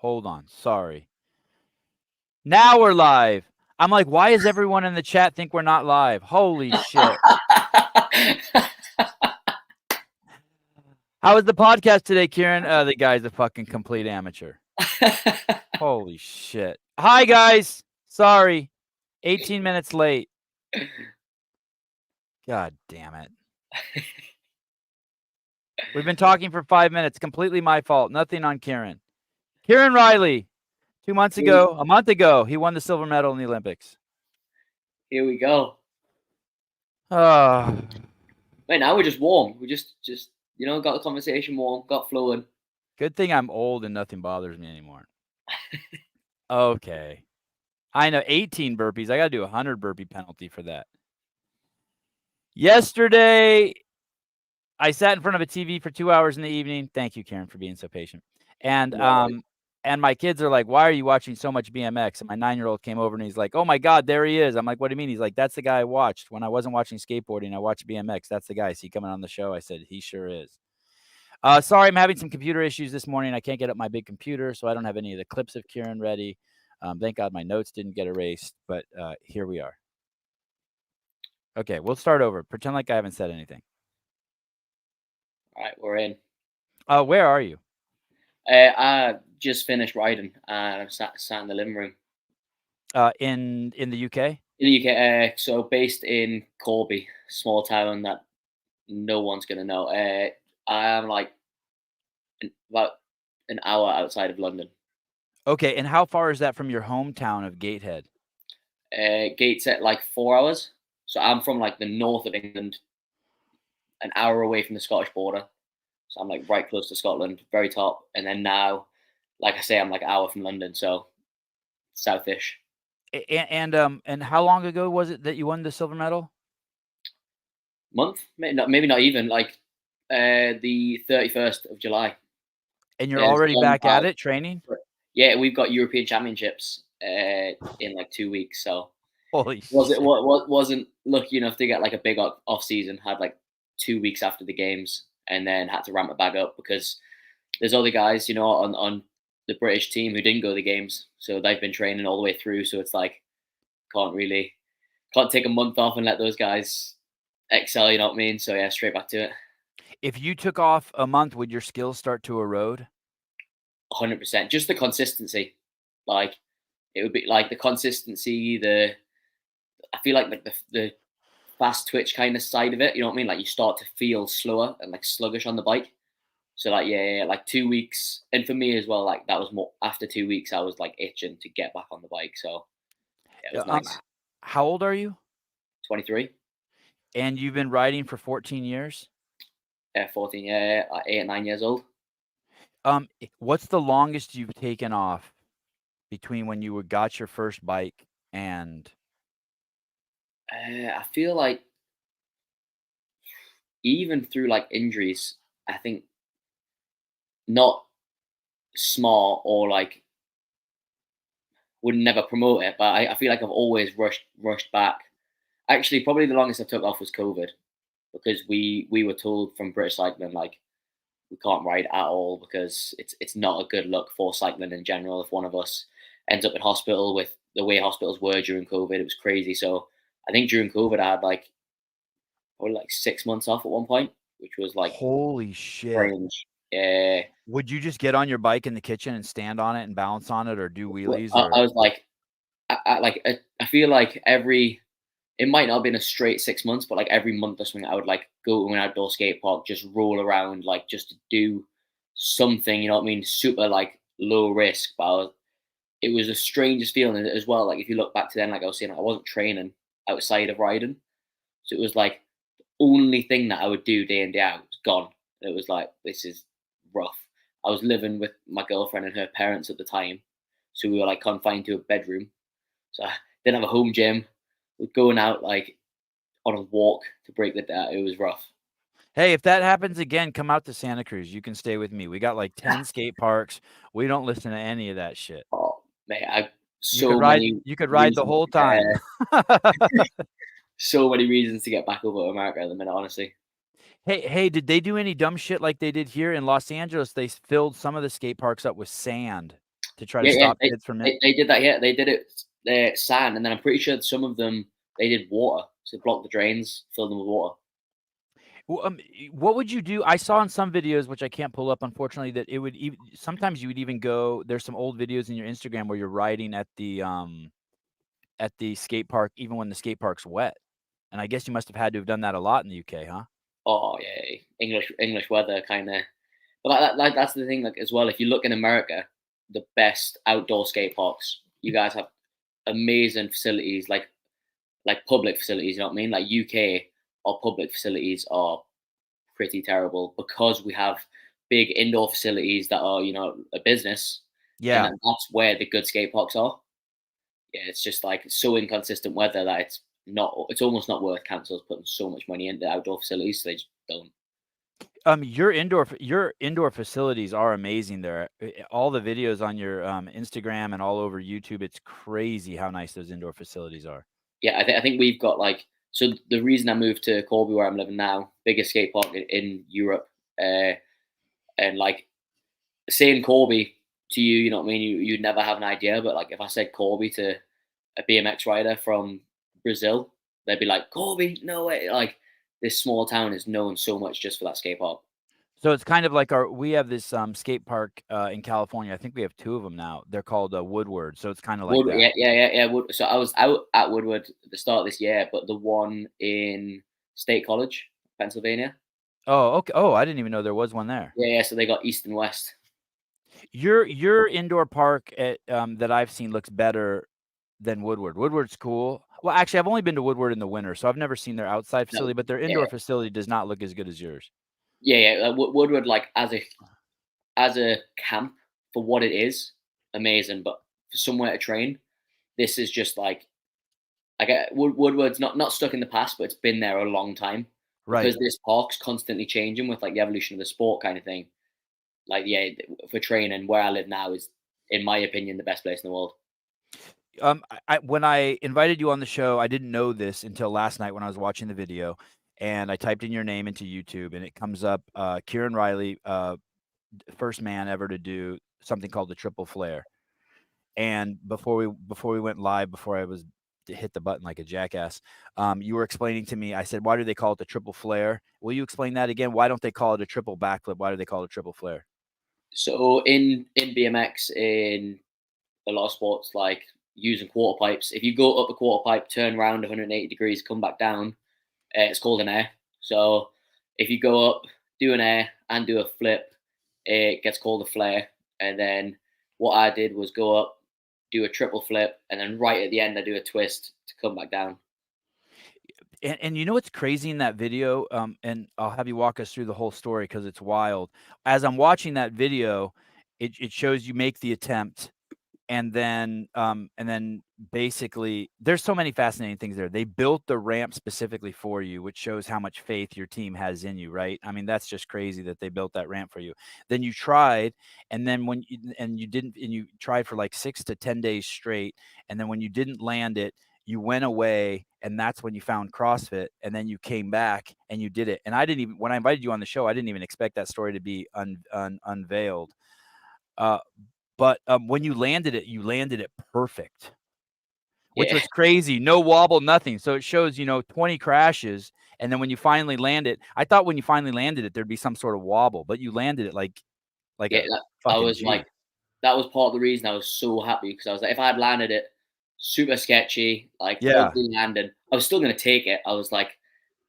Hold on. Sorry. Now we're live. I'm like, why is everyone in the chat think we're not live? Holy shit. How was the podcast today, Kieran? The guy's a fucking complete amateur. Holy shit. Hi, guys. Sorry. 18 minutes late. God damn it. We've been talking for 5 minutes. Completely my fault. Nothing on Kieran. Kieran Reilly. A month ago, he won the silver medal in the Olympics. Here we go. Oh. Wait, now we're just warm. We just got the conversation warm, got flowing. Good thing I'm old and nothing bothers me anymore. Okay. I know 18 burpees. I got to do a 100 burpee penalty for that. Yesterday, I sat in front of a TV for 2 hours in the evening. Thank you, Kieran, for being so patient. And my kids are like, why are you watching so much BMX? And my 9-year-old came over and he's like, oh my God, there he is. I'm like, what do you mean? He's like, that's the guy I watched. When I wasn't watching skateboarding, I watched BMX. That's the guy. Is he coming on the show? I said, he sure is. Sorry, I'm having some computer issues this morning. I can't get up my big computer, so I don't have any of the clips of Kieran ready. Thank God my notes didn't get erased, but here we are. Okay, we'll start over. Pretend like I haven't said anything. All right, we're in. Where are you? I just finished riding and I'm sat in the living room. In the UK? In the UK, so based in Corby, small town that no one's gonna know. I am like about an hour outside of London. Okay, and how far is that from your hometown of Gateshead? Gateshead, like 4 hours. So I'm from like the north of England, an hour away from the Scottish border. So I'm like right close to Scotland, very top. And then now, like I say, I'm like an hour from London, so southish. And how long ago was it that you won the silver medal? Month? Maybe not even, like the 31st of July. And you're already back at it, training? Yeah, we've got European Championships in like 2 weeks. So holy shit. Wasn't lucky enough to get like a big off season. Had like 2 weeks after the games, and then had to ramp it back up because there's other guys, on the British team who didn't go to the games, so they've been training all the way through. So it's like can't take a month off and let those guys excel. You know what I mean? So yeah, straight back to it. If you took off a month, would your skills start to erode? 100%. Just the consistency, like it would be like the consistency. I feel like the fast twitch kind of side of it. You know what I mean? Like you start to feel slower and like sluggish on the bike. So like like 2 weeks, and for me as well, like that was more after 2 weeks. I was like itching to get back on the bike. So yeah, it was nice. How old are you? 23. And you've been riding for 14 years? 14, yeah, 8 or 9 years old. What's the longest you've taken off between when you got your first bike and? I feel like even through like injuries, I think not smart or like would never promote it, but I feel like I've always rushed back. Actually, probably the longest I took off was COVID, because we were told from British Cycling like we can't ride at all because it's not a good look for cycling in general. If one of us ends up in hospital, with the way hospitals were during COVID, it was crazy. So I think during COVID I had like probably like 6 months off at one point, which was like holy shit. Strange. Would you just get on your bike in the kitchen and stand on it and bounce on it, or do wheelies? I was like, I feel like it might not have been a straight 6 months, but like every month or something, I would like go to an outdoor skate park, just roll around, like just to do something, you know what I mean? Super like low risk, but it was the strangest feeling as well. Like if you look back to then, like I was saying, I wasn't training outside of riding, so it was like the only thing that I would do day in day out was gone. It was like, this is rough. I was living with my girlfriend and her parents at the time, so we were like confined to a bedroom, so I didn't have a home gym. We're going out like on a walk to break the day. It was rough. Hey, if that happens again, come out to Santa Cruz. You can stay with me. We got like 10 skate parks. We don't listen to any of that shit. Oh man, you could ride the whole time. So many reasons to get back over to America at the minute, honestly. Hey, did they do any dumb shit like they did here in Los Angeles? They filled some of the skate parks up with sand. to try to stop kids from it? They did that. Yeah, they did it sand, and then I'm pretty sure some of them they did water, so block the drains, fill them with water. Well, what would you do? I saw in some videos, which I can't pull up, unfortunately, that it would sometimes you would even go. There's some old videos in your Instagram where you're riding at the skate park, even when the skate park's wet. And I guess you must have had to have done that a lot in the UK, huh? Oh yeah, English weather kind of. But that's the thing, like as well. If you look in America, the best outdoor skate parks, you guys have amazing facilities, like public facilities. You know what I mean? Like UK, our public facilities are pretty terrible because we have big indoor facilities that are a business, and Yeah. that's where the good skate parks are. Yeah, it's just like so inconsistent weather that it's almost not worth councils putting so much money into outdoor facilities. So they just don't. Your indoor facilities are amazing there. All the videos on your Instagram and all over YouTube, it's crazy how nice those indoor facilities are. Yeah, I think we've got like so the reason I moved to Corby where I'm living now, biggest skate park in Europe, and like saying Corby to you, you know what I mean? You'd never have an idea, but like if I said Corby to a BMX rider from Brazil, they'd be like, Corby, no way. Like this small town is known so much just for that skate park. So it's kind of like we have this skate park in California. I think we have 2 of them now. They're called Woodward. So it's kind of like Wood, that. yeah. So I was out at Woodward at the start of this year, but the one in State College, Pennsylvania. Oh, okay. Oh, I didn't even know there was one there. Yeah. So they got East and West. Your indoor park that I've seen looks better than Woodward. Woodward's cool. Well, actually, I've only been to Woodward in the winter, so I've never seen their outside No, facility, but their yeah, indoor facility does not look as good as yours. yeah. Woodward, like as a camp for what it is, amazing. But for somewhere to train, this is just like I get Woodward's not stuck in the past, but it's been there a long time Right. because this park's constantly changing with like the evolution of the sport kind of thing. Like yeah, for training, where I live now is, in my opinion, the best place in the world. When I invited you on the show, I didn't know this until last night when I was watching the video, and I typed in your name into YouTube, and it comes up Kieran Reilly, first man ever to do something called the triple flare. And before we went live, before I was to hit the button like a jackass, you were explaining to me. I said, "Why do they call it the triple flare?" Will you explain that again? Why don't they call it a triple backflip? Why do they call it a triple flare? So in BMX, in a lot of sports, like using quarter pipes, if you go up a quarter pipe, turn around 180 degrees, come back down, it's called an air. So if you go up, do an air, and do a flip, it gets called a flare. And then what I did was go up, do a triple flip, and then right at the end, I do a twist to come back down. And you know what's crazy in that video? And I'll have you walk us through the whole story because it's wild. As I'm watching that video, it shows you make the attempt, and then basically there's so many fascinating things there. They built the ramp specifically for you, which shows how much faith your team has in you, right? I mean, that's just crazy that they built that ramp for you. Then you tried, and then you didn't, and you tried for like 6 to 10 days straight, and then when you didn't land it, you went away, and that's when you found CrossFit, and then you came back and you did it. And I didn't even, when I invited you on the show, I didn't even expect that story to be unveiled. But when you landed it perfect, which Yeah, was crazy. No wobble, nothing. So it shows, 20 crashes, and then when you finally land it, I thought when you finally landed it, there'd be some sort of wobble, but you landed it like yeah. a I fucking was like, G. that was part of the reason I was so happy because I was like, if I had landed it super sketchy, like Yeah. ugly landing, I was still gonna take it. I was like,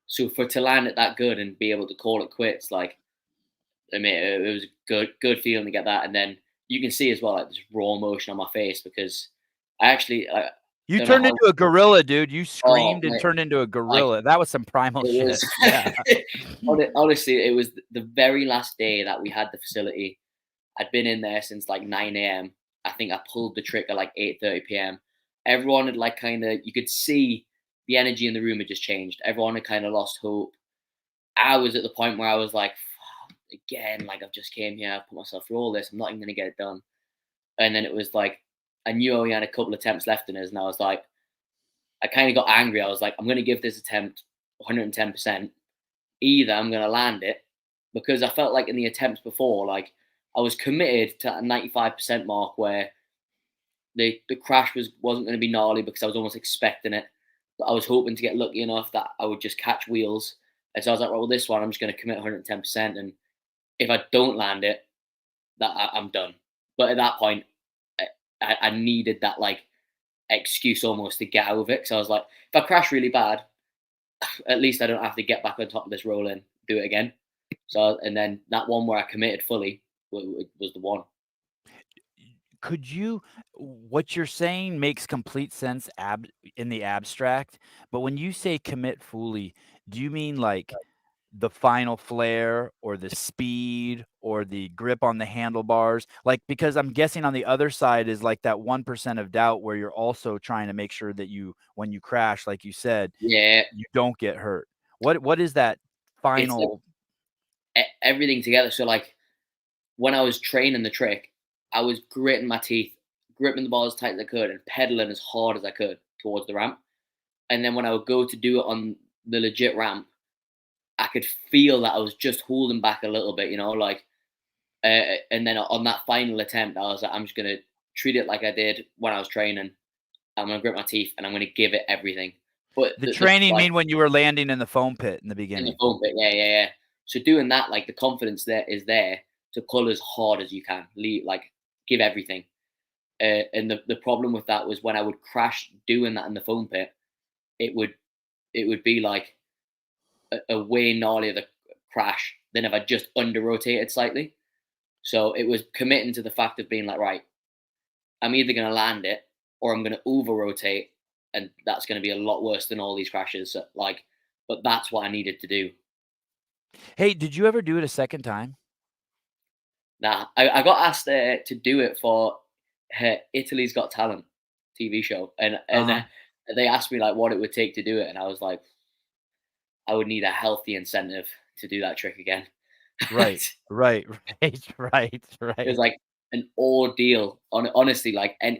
so for to land it that good and be able to call it quits, like I mean, it was a good feeling to get that. And then you can see as well, like this raw emotion on my face because I actually I You don't know turned how. into a gorilla, dude. You Oh, screamed and mate, turned into a like gorilla. That was some primal it shit. was. Yeah. Honestly, it was the very last day that we had the facility. I'd been in there since like 9 a.m. I think I pulled the trick at like 8:30 p.m. Everyone had like kind of, you could see the energy in the room had just changed. Everyone had kind of lost hope. I was at the point where I was like, "Fuck, again, like I've just came here, I've put myself through all this, I'm not even gonna get it done." And then it was like I knew I only had a couple of attempts left in us, and I was like, I kind of got angry. I was like, I'm gonna give this attempt 110%. Either I'm gonna land it because I felt like in the attempts before, like I was committed to a 95% mark where the crash wasn't going to be gnarly because I was almost expecting it. But I was hoping to get lucky enough that I would just catch wheels. And so I was like, well, this one I'm just going to commit 110%, and if I don't land it, I'm done. But at that point, I needed that like excuse almost to get out of it. So I was like, if I crash really bad, at least I don't have to get back on top of this roll and do it again. So and then that one where I committed fully was the one. Could you what you're saying makes complete sense in the abstract, but when you say commit fully, do you mean like the final flare or the speed or the grip on the handlebars? Like, because I'm guessing on the other side is like that 1% of doubt where you're also trying to make sure that when you crash, like you said, Yeah, you don't get hurt. What is that it's like final? everything together. So like when I was training the trick, I was gritting my teeth, gripping the ball as tight as I could, and pedaling as hard as I could towards the ramp. And then when I would go to do it on the legit ramp, I could feel that I was just holding back a little bit, like. And then on that final attempt, I was like, I'm just gonna treat it like I did when I was training. I'm gonna grit my teeth and I'm gonna give it everything. But The the training like mean when you were landing in the foam pit in the in the beginning? foam pit, yeah. So doing that, like the confidence there is there to pull as hard as you can, like give everything. And the problem with that was when I would crash doing that in the foam pit, it would it would be like a way gnarlier the crash than if I just under rotated slightly. So it was committing to the fact of being like, right, I'm either going to land it or I'm going to over rotate, and that's going to be a lot worse than all these crashes. So, like, but that's what I needed to do. Hey, did you ever do it a second time? Nah, I got asked to do it for Italy's Got Talent TV show, and Uh-huh. they asked me like what it would take to do it, and I was like, I would need a healthy incentive to do that trick again. Right, right, right, It was right. like an ordeal. Honestly, like, and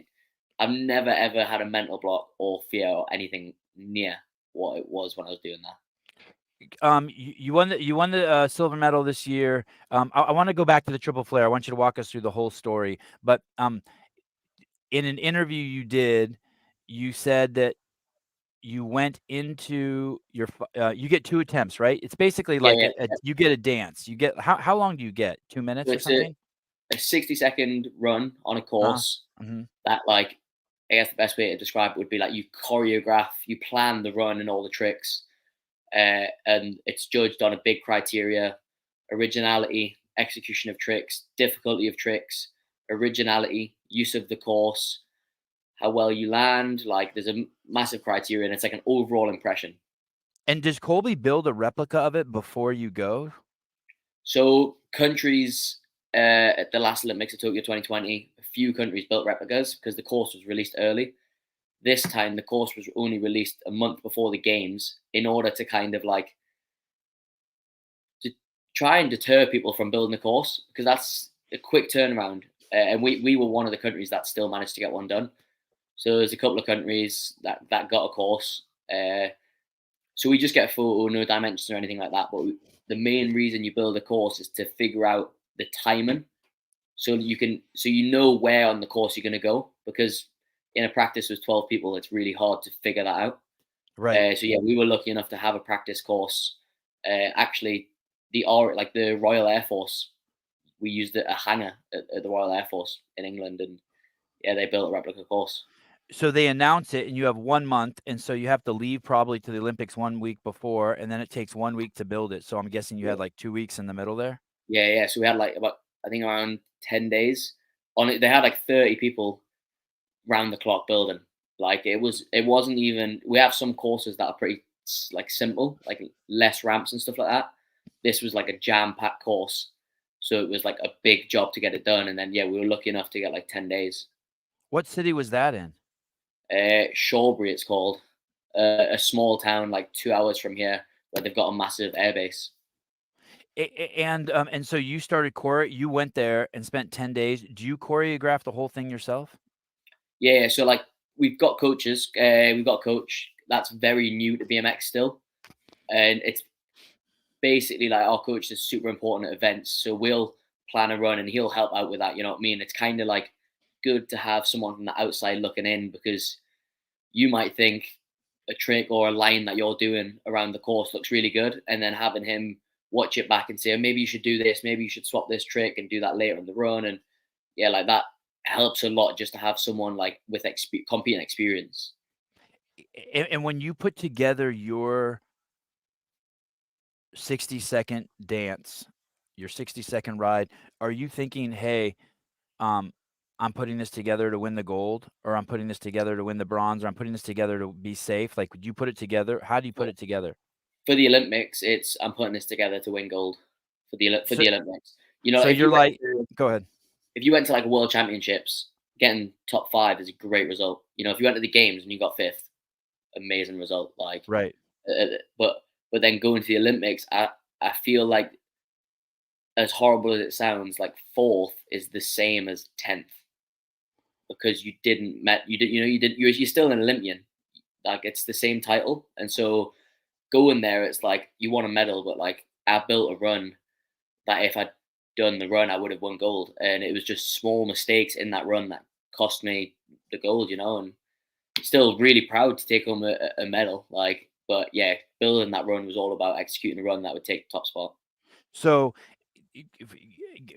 I've never ever had a mental block or fear or anything near what it was when I was doing that. You won the silver medal this year. I want to go back to the triple flare. I want you to walk us through the whole story. But in an interview you did, you said that you went into you get 2 attempts, right? It's basically Yeah, like yeah. you get a dance. You get how long do you get? 2 So minutes or it's something? a 60-second run on a Uh-huh. course Mhm. that, like, I guess the best way to describe it would be like you choreograph, you plan the run and all the tricks, and it's judged on a big criteria: originality, execution of tricks, difficulty of tricks, originality, use of the course, how well you land. Like, there's a massive criteria, and it's like an overall impression. And does Colby build a replica of it before you go? So countries at the last Olympics of Tokyo 2020, a few countries built replicas because the course was released early. This time, the course was only released a month before the games in order to kind of like to try and deter people from building the course, because that's a quick turnaround. And we were one of the countries that still managed to get one done. So there's a couple of countries that got a course. So we just get a photo, no dimensions or anything like that. But the main reason you build a course is to figure out the timing, so you know where on the course you're going to go. Because in a practice with 12 people, it's really hard to figure that out. Right. So yeah, we were lucky enough to have a practice course. Actually, the Royal Air Force, we used a hangar at the Royal Air Force in England, and yeah, they built a replica course. So they announce it and you have 1 month, and so you have to leave probably to the Olympics 1 week before, and then it takes 1 week to build it. So I'm guessing you Yeah, had, like, 2 weeks in the middle there? yeah. So we had like about, I think, around 10 days on it. They had like 30 people round the clock building. Like it wasn't even. We have some courses that are pretty like simple, like less ramps and stuff like that. This was like a jam packed course, so it was like a big job to get it done. And then yeah, we were lucky enough to get like 10 days. What city was that in? Shawbury, it's called, a small town like 2 hours from here, where they've got a massive airbase. And so you started you went there and spent 10 days. Do you choreograph the whole thing yourself? Yeah, so like we've got coaches. We've got a coach that's very new to BMX still, and it's basically like our coach is super important at events. So we'll plan a run and he'll help out with that. You know what I mean? It's kind of like good to have someone from the outside looking in, because you might think a trick or a line that you're doing around the course looks really good, and then having him watch it back and say, oh, maybe you should do this, maybe you should swap this trick and do that later in the run. And yeah, like that helps a lot, just to have someone like with competing experience. And when you put together your 60-second dance, your 60-second ride, are you thinking, hey, I'm putting this together to win the gold, or I'm putting this together to win the bronze, or I'm putting this together to be safe? Like, would you put it together? How do you put it together? For the Olympics, it's I'm putting this together to win gold for the So, Olympics. You know, so if you're you went like, to, go ahead. if you went to like a world championships, getting top 5 is a great result. You know, if you went to the games and you got 5th, amazing result. Like, Right. but then going to the Olympics, I feel like, as horrible as it sounds, like 4th is the same as 10th, because you didn't met you did you know you did you're still an Olympian. Like, it's the same title, and so going there, it's like you want a medal, but like I built a run that if I'd done the run, I would have won gold, and it was just small mistakes in that run that cost me the gold, you know. And still really proud to take home a medal. Like, but yeah, building that run was all about executing the run that would take the top spot. So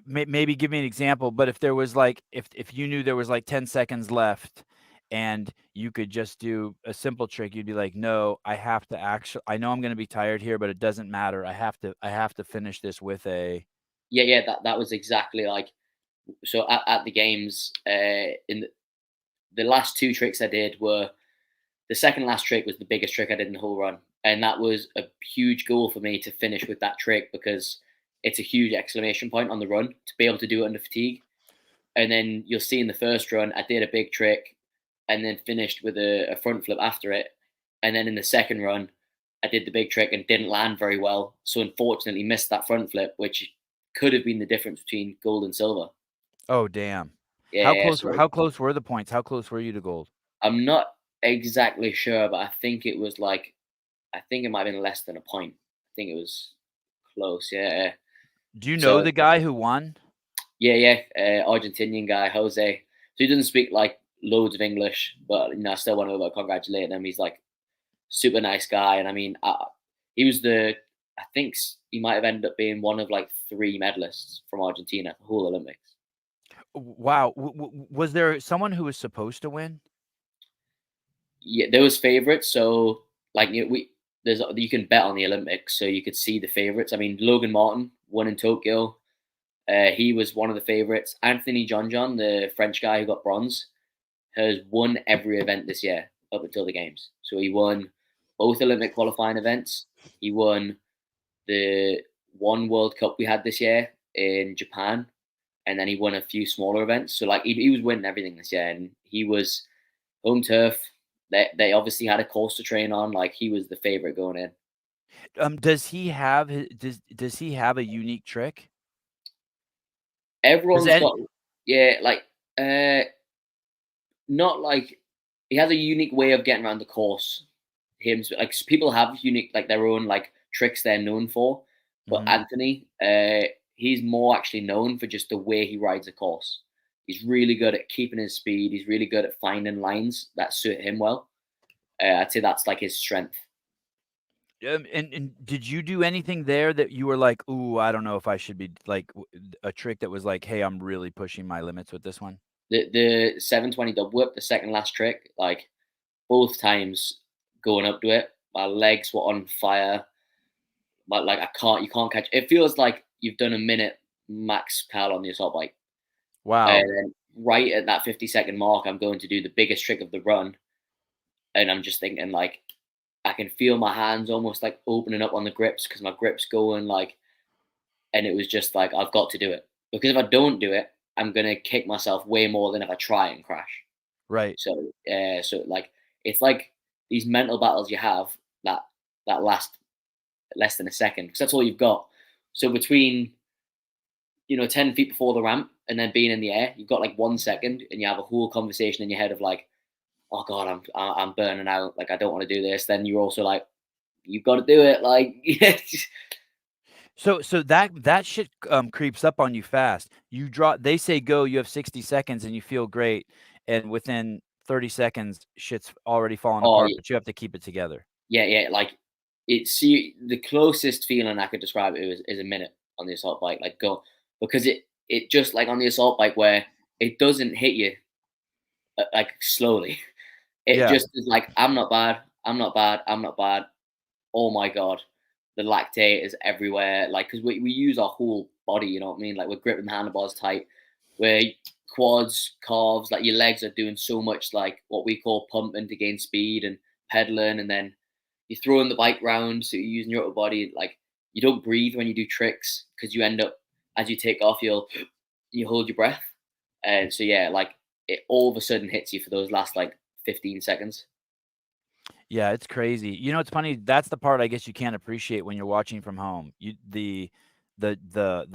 maybe give me an example, but if there was like, if you knew there was like 10 seconds left and you could just do a simple trick, you'd be like, no, I have to actually, I know I'm going to be tired here, but it doesn't matter. I have to finish this with a. Yeah, that was exactly like, so at the games, in the last 2 tricks I did were, the second last trick was the biggest trick I did in the whole run, and that was a huge goal for me to finish with that trick, because it's a huge exclamation point on the run to be able to do it under fatigue. And then you'll see in the first run, I did a big trick and then finished with a front flip after it. And then in the second run, I did the big trick and didn't land very well. So unfortunately missed that front flip, which could have been the difference between gold and silver. Oh, damn. Yeah, so How close were the points? How close were you to gold? I'm not exactly sure, but I think it was like, I think it might have been less than a point. I think it was close, yeah. Do you know So the guy who won? yeah, Argentinian guy, Jose. So he doesn't speak like loads of English, but I still want to congratulate him. He's like super nice guy, and I mean, he was I think he might have ended up being one of like 3 medalists from Argentina, the whole Olympics. Wow. Was there someone who was supposed to win? Yeah, there was favorites. So like, you can bet on the Olympics, so you could see the favorites. I mean, Logan Martin won in Tokyo. He was one of the favorites. Anthony John, the French guy who got bronze, has won every event this year up until the games. So he won both Olympic qualifying events. He won the one World Cup we had this year in Japan, and then he won a few smaller events. So like he was winning everything this year, and he was home turf. They obviously had a course to train on. Like, he was the favorite going in. Does he have does he have a unique trick? Everyone's got, yeah, like not like, he has a unique way of getting around the course. Him, like, people have unique, like, their own like tricks they're known for, but Anthony, he's more actually known for just the way he rides a course. He's really good at keeping his speed. He's really good at finding lines that suit him well. I'd say that's like his strength. And did you do anything there that you were like, ooh, I don't know if I should be like a trick that was like, hey, I'm really pushing my limits with this one? The 720 dub whip, the second last trick, like both times going up to it, my legs were on fire. But like you can't catch. It feels like you've done a minute max cal on the assault bike. Wow. And then right at that 50-second mark, I'm going to do the biggest trick of the run, and I'm just thinking like, I can feel my hands almost like opening up on the grips, because my grips going like, and it was just like, I've got to do it, because if I don't do it, I'm gonna kick myself way more than if I try and crash. Right. So so like, it's like these mental battles you have that last less than a second, because that's all you've got. So between 10 feet before the ramp and then being in the air, you've got like 1 second, and you have a whole conversation in your head of like, oh god, I'm burning out, like I don't want to do this. Then you're also like, you've got to do it, like. So that shit creeps up on you fast. You drop. They say go. You have 60 seconds, and you feel great. And within 30 seconds, shit's already falling Oh apart. But you have to keep it together. yeah, like it's the closest feeling I could describe it is a minute on the assault bike, like go because it just like on the assault bike where it doesn't hit you like slowly. It Yeah. just is like I'm not bad, I'm not bad, I'm not bad. Oh my god, the lactate is everywhere. Like because we use our whole body, you know what I mean? Like we're gripping the handlebars tight, where quads, calves, like your legs are doing so much like what we call pumping to gain speed and pedaling, and then you're throwing the bike round, so you're using your upper body. Like you don't breathe when you do tricks because you end up as you take off, you hold your breath, and so yeah, like it all of a sudden hits you for those last like 15 seconds. Yeah, it's crazy. You know, it's funny. That's the part I guess you can't appreciate when you're watching from home. The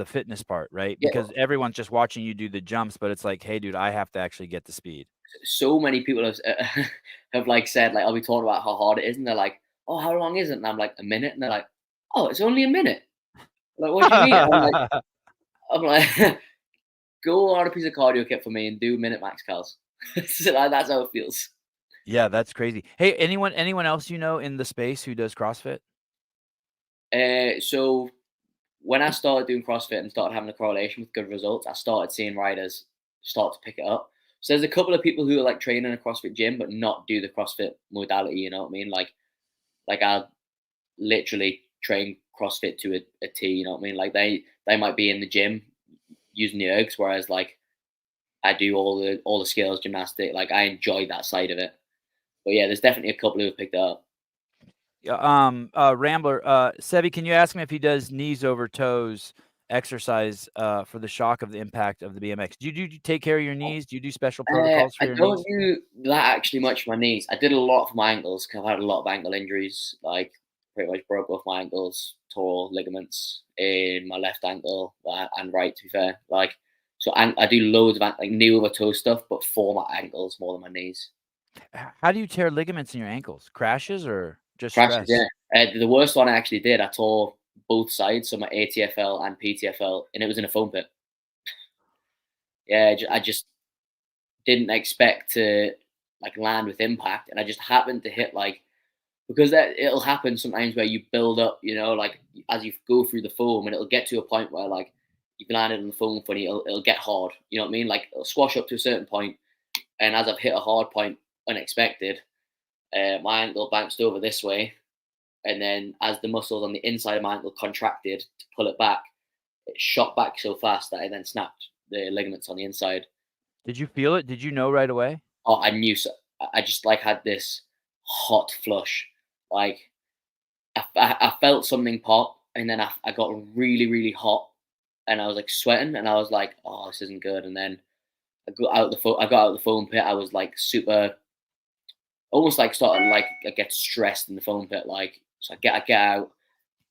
fitness part, right? Yeah, Because everyone's just watching you do the jumps, but it's like, hey, dude, I have to actually get the speed. so many people have have like said like I'll be talking about how hard it is, and they're like, "Oh, how long is it?" And I'm like, "A minute," and they're like, "Oh, it's only a minute." Like, what do you mean? I'm like, go on a piece of cardio kit for me and do minute max cals. So that's how it feels. Yeah, that's crazy. Hey, anyone else you know in the space who does CrossFit? So when I started doing CrossFit and started having a correlation with good results, I started seeing riders start to pick it up. So there's a couple of people who are like training in a CrossFit gym, but not do the CrossFit modality. You know what I mean? Like I literally train CrossFit to a T. You know what I mean? Like they might be in the gym using the ergs, whereas like I do all the skills, gymnastic. Like I enjoy that side of it. But yeah, there's definitely a couple who have picked it up. Yeah, Rambler, Sebi, can you ask him if he does knees over toes exercise for the shock of the impact of the BMX? Do you take care of your knees? Do you do special protocols for I your don't knees? do that actually much for my knees. I did a lot for my ankles because I've had a lot of ankle injuries. Like pretty much broke both my ankles, tore ligaments in my left ankle and right. To be fair, like so, I do loads of like knee over toe stuff, but for my ankles more than my knees. How do you tear ligaments in your ankles? Crashes or just Crashes, yeah. stress? The worst one I actually did, I tore both sides, so my ATFL and PTFL, and it was in a foam pit. Yeah, I just didn't expect to like land with impact, and I just happened to hit like because that it'll happen sometimes where you build up, you know, like as you go through the foam, and it'll get to a point where like you've landed on the foam funny, it'll get hard. You know what I mean? Like it'll squash up to a certain point, and as I've hit a hard point unexpected, my ankle bounced over this way, and then as the muscles on the inside of my ankle contracted to pull it back, it shot back so fast that I then snapped the ligaments on the inside. Did you feel it? Did you know right away? Oh, I knew. So, I just like had this hot flush. Like I felt something pop, and then I got really really hot, and I was like sweating, and I was like, oh, this isn't good. And then I got out of the foam pit. I was like super, almost like starting like I get stressed in the foam pit. Like so I get out.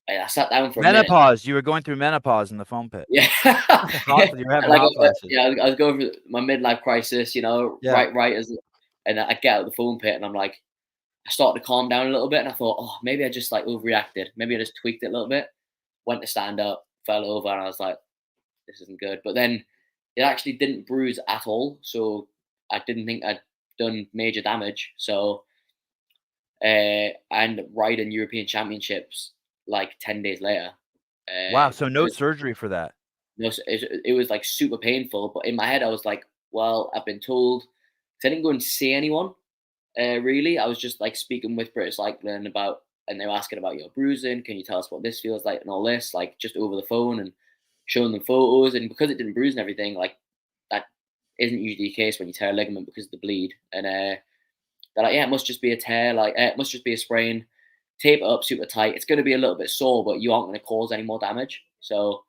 And I sat down for a minute. Menopause. You were going through menopause in the foam pit. Yeah, Hot. You were having like hot flashes. yeah, I was going through my midlife crisis, you know, Yeah. right as, and I get out of the foam pit, and I'm like, I started to calm down a little bit, and I thought, oh, maybe I just like overreacted, maybe I just tweaked it a little bit. Went to stand up, fell over, and I was like, this isn't good. But then it actually didn't bruise at all, so I didn't think I'd done major damage. So I ended up riding European Championships like 10 days later. Wow. So no Uh, surgery for that. No, it was like super painful, but in my head I was like, "Well, I've been told." 'Cause I didn't go and see anyone really. I was just like speaking with British Cycling about, and they were asking about your bruising. Can you tell us what this feels like and all this, like just over the phone and showing them photos. And because it didn't bruise and everything, like that isn't usually the case when you tear a ligament because of the bleed. And they're like, "Yeah, it must just be a tear. Like it must just be a sprain. Tape it up super tight. It's going to be a little bit sore, but you aren't going to cause any more damage." So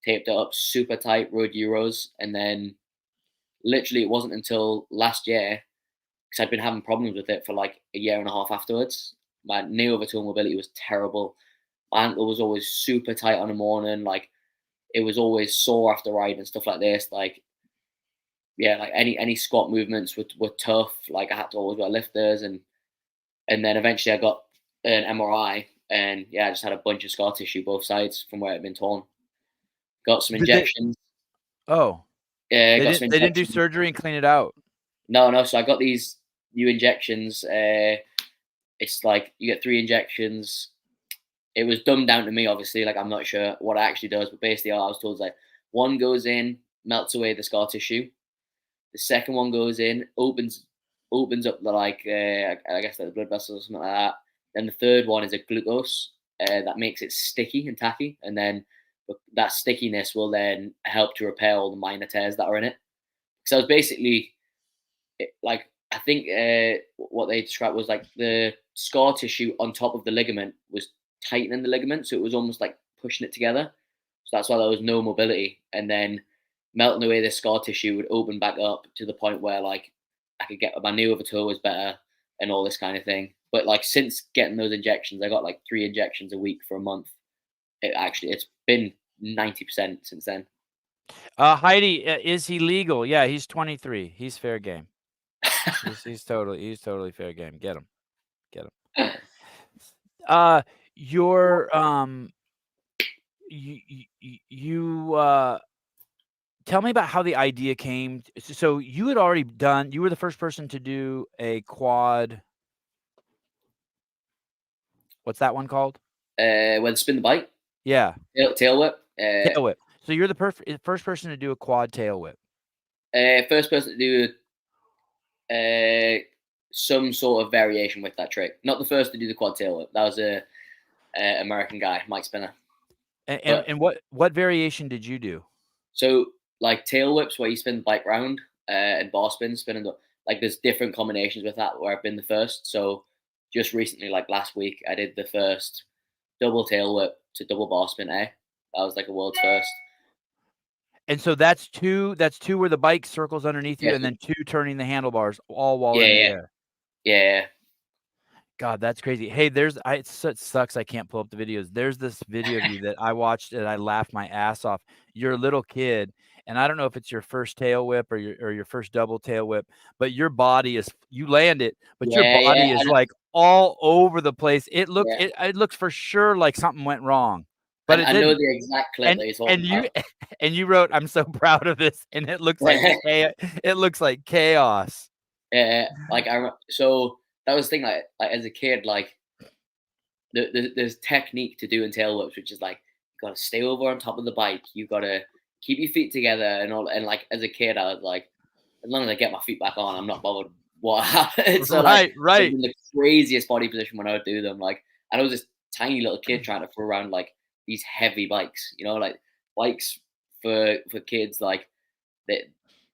taped it up super tight, rode Euros, and then literally it wasn't until last year because I'd been having problems with it for like a year and a half afterwards. My knee over toe mobility was terrible. My ankle was always super tight on the morning, like it was always sore after ride and stuff like this. Like yeah, like any squat movements were tough. Like I had to always wear lifters, and then eventually I got an MRI, and yeah, I just had a bunch of scar tissue both sides from where it had been torn. Got some Did they? injections. Oh, Yeah, they got some didn't. They didn't do injections. surgery and clean it out. No. So I got these new injections. It's like you get 3 injections. It was dumbed down to me, obviously. Like I'm not sure what it actually does, but basically all I was told is like one goes in, melts away the scar tissue. The second one goes in, opens up the I guess like the blood vessels or something like that. Then the third one is a glucose that makes it sticky and tacky, and then that stickiness will then help to repair all the minor tears that are in it. So it's basically like I think what they described was like the scar tissue on top of the ligament was tightening the ligament, so it was almost like pushing it together. So that's why there was no mobility, and then melting away the scar tissue would open back up to the point where like I could get my knee over toe was better and all this kind of thing. But like since getting those injections, I got like 3 injections a week for a month. It's been 90% since then. Heidi, is he legal? Yeah, he's 23. He's fair game. He's totally fair game. Get him. Your you tell me about how the idea came. So you had already done. You were the first person to do a quad. What's that one called? When spin the bike, Yeah, tail whip. tail whip. So you're the first person to do a quad tail whip. First person to do some sort of variation with that trick. Not the first to do the quad tail whip. That was a American guy, Mike Spinner. And what variation did you do? So like tail whips where you spin the bike round and bar spins, spinning like there's different combinations with that where I've been the first. So just recently, like last week, I did the first double tail whip to double bar spin A. That was like a world's first. And so that's two where the bike circles underneath you, Yeah, and then two turning the handlebars all while in the yeah, air. yeah. God, that's crazy. Hey, it sucks I can't pull up the videos. There's this video of you that I watched and I laughed my ass off. You're a little kid, and I don't know if it's your first tail whip or your first double tail whip, but your body is you land it, but your Yeah. body is like all over the place. It Yeah. looks for sure like something went wrong, but And it I know didn't. the exact clip that you're talking You about. and you wrote, "I'm so proud of this," and it looks like it looks like chaos. Yeah, like so that was the thing. Like as a kid, like there's technique to doing tail whips, which is like you got to stay over on top of the bike. You got to keep your feet together and all. And like as a kid, I was like, as long as I get my feet back on, I'm not bothered what happens. So like, I was Right. in the craziest body position when I would do them. Like, and I was this tiny little kid trying to throw around like these heavy bikes. You know, like bikes for kids. Like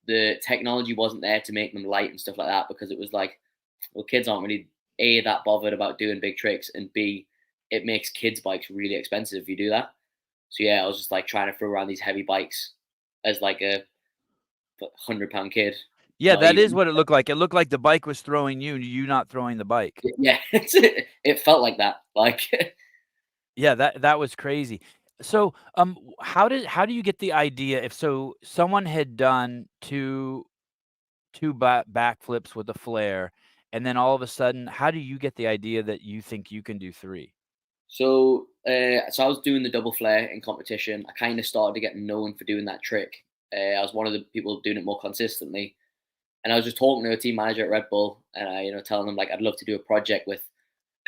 the technology wasn't there to make them light and stuff like that because it was like, well, kids aren't really A, that bothered about doing big tricks, and B, it makes kids' bikes really expensive if you do that. So yeah, I was just like trying to throw around these heavy bikes as like a 100-pound kid. Yeah, Not that is even. what it looked like. It looked like the bike was throwing you not throwing the bike. Yeah, it felt like that. Like Yeah, that was crazy. So, how do you get the idea if someone had done two backflips with a flare, and then all of a sudden, how do you get the idea that you think you can do 3? so I was doing the double flare in competition. I kind of started to get known for doing that trick. I was one of the people doing it more consistently, and I was just talking to a team manager at Red Bull, and telling them like I'd love to do a project with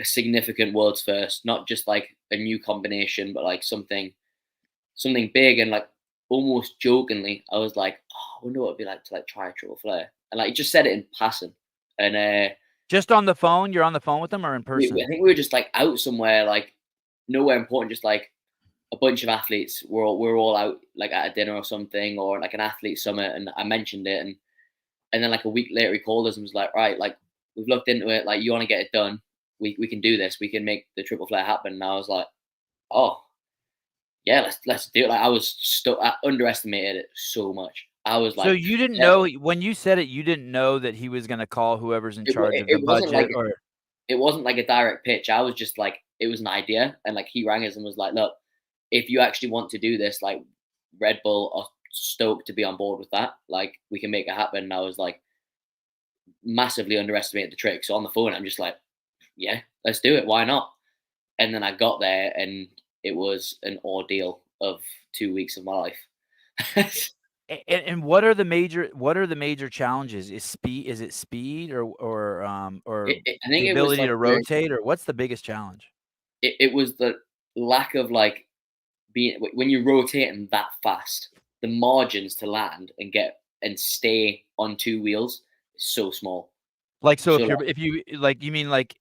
a significant world's first, not just like a new combination, but like something big. And like almost jokingly, I was like, oh, I wonder what it'd be like to like try a triple flare, and like just said it in passing. And Just on the phone? You're on the phone with them or in I person? think we were just like out somewhere, like nowhere important, just like a bunch of athletes. We're all out like at a dinner or something, or like an athlete summit, and I mentioned it, and then like a week later he called us and was like, right, like we've looked into it, like you want to get it done, we can do this, we can make the triple flare happen. And I was like, oh yeah, let's do it. Like I underestimated it so much. I was So like, you didn't yeah, know when you said it, you didn't know that he was gonna call whoever's in charge of the it wasn't like budget or it wasn't like a direct pitch. I was just like, it was an idea, and like he rang us and was like, look, if you actually want to do this, like Red Bull are stoked to be on board with that. Like we can make it happen. And I was like, massively underestimated the trick. So on the phone, I'm just like, yeah, let's do it. Why not? And then I got there, and it was an ordeal of 2 weeks of my life. And what are the major challenges? Is it speed or I think the it was ability like to rotate, or what's the biggest challenge? it was the lack of like being when you're rotating that fast, the margins to land and get and stay on 2 wheels is so small. Like, so So like, if you like, you mean like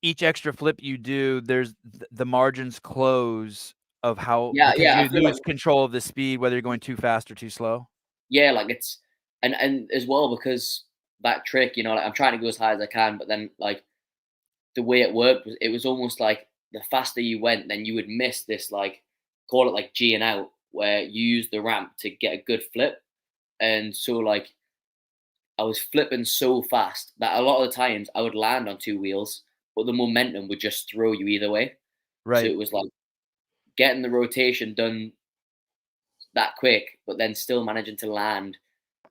each extra flip you do, there's the margins close of how, yeah, because yeah, I you feel like lose control of the speed, whether you're going too fast or too slow? yeah, like it's and as well because that trick, like I'm trying to go as high as I can, but then like the way it worked was it was almost like the faster you went, then you would miss this like call it like G and out where you use the ramp to get a good flip. And so like I was flipping so fast that a lot of the times I would land on 2 wheels, but the momentum would just throw you either way. So Right. it was like getting the rotation done that quick, but then still managing to land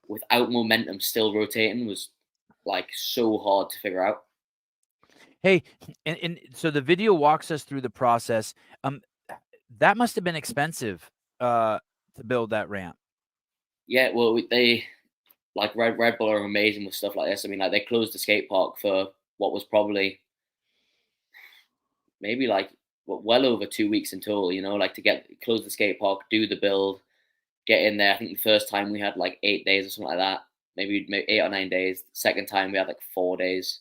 without momentum still rotating was like so hard to figure out. Hey, and so the video walks us through the process. Um, that must have been expensive, uh, to build that ramp. Yeah, well, they like Red Bull are amazing with stuff like this. I mean, like they closed the skate park for what was probably maybe like well over 2 weeks in total. Like to get close the skate park, do the build, get in there. I think the first time we had like 8 days or something like that, maybe 8 or 9 days. Second time we had like 4 days,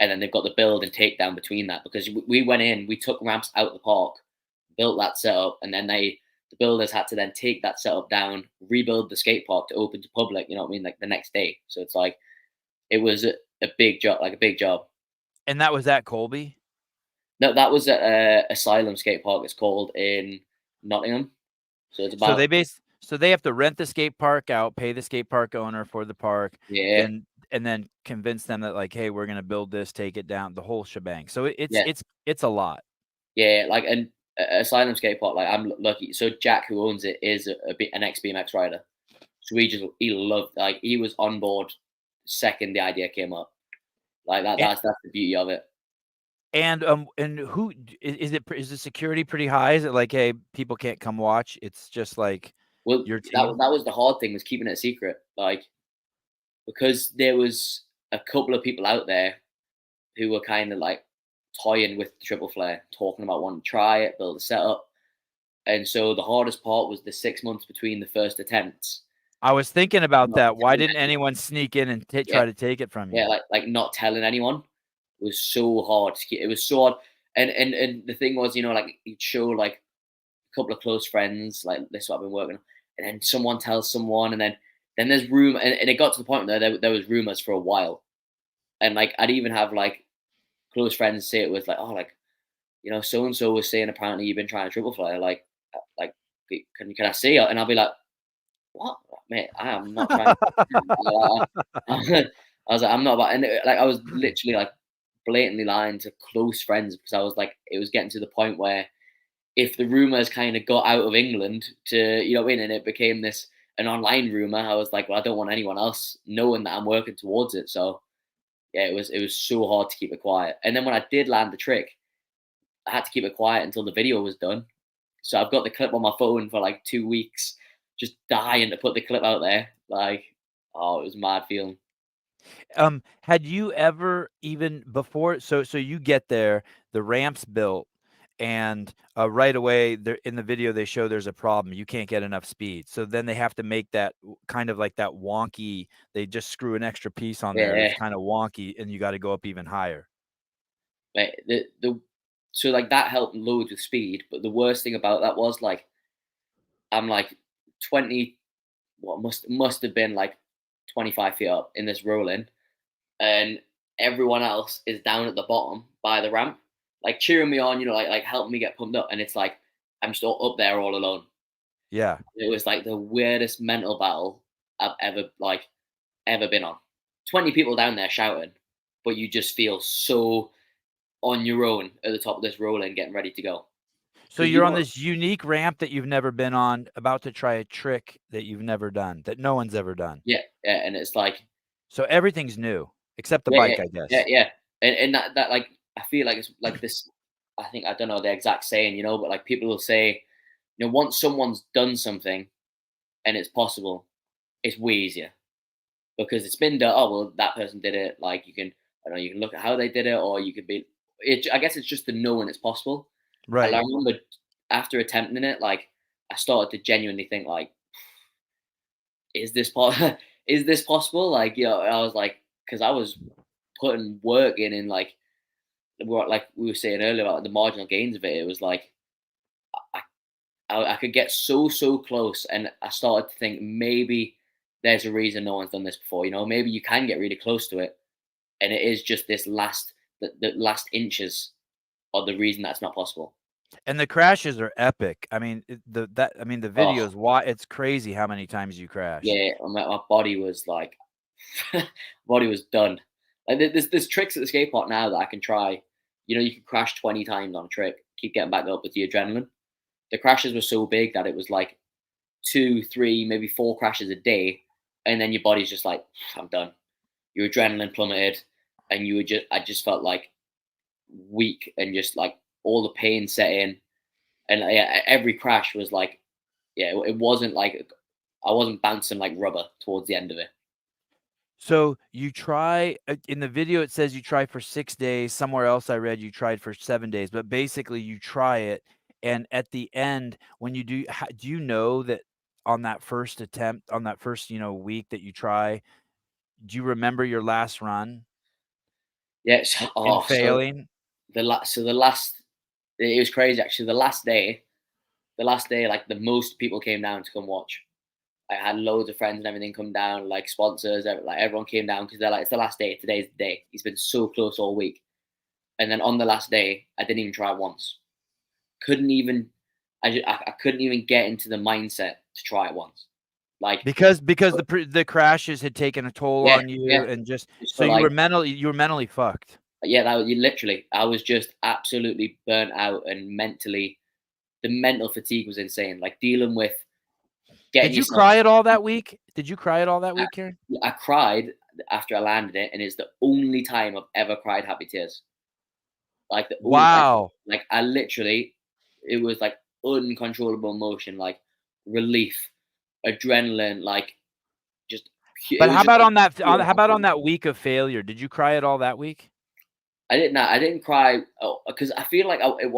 and then they've got the build and takedown between that because we went in, we took ramps out of the park, built that setup, and then the builders had to then take that setup down, rebuild the skate park to open to public. You know what I mean? Like the next day. So it's like it was a big job, like a big job. And that was at Colby? No, that was at Asylum Skate Park. It's called in Nottingham. So it's So about they have to rent the skate park out, pay the skate park owner for the park, yeah, and then convince them that, like, "Hey, we're gonna build this, take it down," the whole shebang. So yeah, it's a lot. yeah. Like and Asylum Skate Park. Like I'm lucky. So Jack, who owns it, is an ex BMX rider. So he loved like he was on board the second the idea came up. Like that. And That's the beauty of it. and who is the security pretty high? Is it like, "Hey, people can't come watch," it's just like Well, your that team? that was the hard thing was keeping it a secret. Like because there was a couple of people out there who were kind of like toying with the triple flare, talking about wanting to try it, build a setup. And so the hardest part was the 6 months between the first attempts. I was thinking about Not that. Why telling didn't anyone. anyone sneak in and Yeah, try to take it from yeah, you? like not telling anyone was so hard to keep. It was so hard. And the thing was, like you'd show like a couple of close friends, like this is what I've been working on, and then someone tells someone, and then there's room, and it got to the point where there was rumors for a while, and like I'd even have like close friends say it was like, oh, like so and so was saying apparently you've been trying to triple fly, like can I see it? And I'll be like, what, mate? I am not trying. I was like, I'm not about, and like I was literally like blatantly lying to close friends because I was like, it was getting to the point where if the rumors kind of got out of England to and it became an online rumor, I was like, well, I don't want anyone else knowing that I'm working towards it. So yeah, it was so hard to keep it quiet. And then when I did land the trick, I had to keep it quiet until the video was done. So I've got the clip on my phone for like 2 weeks, just dying to put the clip out there. Like, oh, it was a mad feeling. Had you ever even before, so you get there, the ramp's built, and, right away, there in the video, they show there's a problem, you can't get enough speed, so then they have to make that kind of like that wonky, they just screw an extra piece on there Yeah, that's kinda wonky, and you gotta go up even higher. but the so like that helped loads with speed. But the worst thing about that was like I'm like 20, what must have been like 25 feet up in this rolling, and everyone else is down at the bottom by the ramp, like cheering me on, like helping me get pumped up, and it's like I'm still up there all alone. Yeah. It was like the weirdest mental battle I've ever been on. 20 people down there shouting, but you just feel so on your own at the top of this rolling, getting ready to go. So Because you're on this unique ramp that you've never been on, about to try a trick that you've never done, that no one's ever done. yeah, yeah, and it's like So everything's new, except the yeah, yeah, bike, I yeah, guess. yeah, and that like I feel like it's like this. I think, I don't know the exact saying, but like people will say, once someone's done something and it's possible, it's way easier because it's been done. Oh well, that person did it. Like you can, I don't know, you can look at how they did it, or you could be. I guess it's just the knowing it's possible. And Right. I remember after attempting it, like I started to genuinely think, like, is this is this possible? Like, I was like, because I was putting work in, and like we were saying earlier about the marginal gains of it. It was like I, I could get so close, and I started to think maybe there's a reason no one's done this before. Maybe you can get really close to it, and it is just this the last inches are the reason that's not possible. And the crashes are epic. I mean, the Oh videos, why it's crazy how many times you crashed. yeah, my body was like, body was done. Like there's tricks at the skate park now that I can try. You can crash 20 times on a trick, keep getting back up with the adrenaline. The crashes were so big that it was like 2, 3, maybe 4 crashes a day, and then your body's just like, I'm done. Your adrenaline plummeted, and I just felt like weak, and just like all the pain set in, and yeah, every crash was like, yeah, it wasn't like I wasn't bouncing like rubber towards the end of it. So you try in the video, it says you try for 6 days. Somewhere else I read you tried for 7 days, but basically you try it. And at the end, when you do, do you know that on that first attempt, on that first, week that you try, do you remember your last run Yeah, in so failing? the last, it was crazy actually. The last day, like the most people came down to come watch. I had loads of friends and everything come down, like sponsors, like everyone came down because they're like, it's the last day. Today's the day. He's been so close all week, and then on the last day, I didn't even try once. Couldn't even, I couldn't even get into the mindset to try it once. Like, Because the crashes had taken a toll yeah, on you yeah. and just Just so for like, you were mentally fucked. yeah, that was, you literally, I was just absolutely burnt out, and mentally, the mental fatigue was insane. Like dealing with getting Did you yourself. cry at all that week? Did you cry at all that I, week, Kieran? I cried after I landed it, and it's the only time I've ever cried happy tears. Like the only, Wow. like I literally, it was like uncontrollable emotion, like relief, adrenaline, like just it But was how just about like on that pure happiness. week of failure? Did you cry at all that week? I didn't cry because I feel like it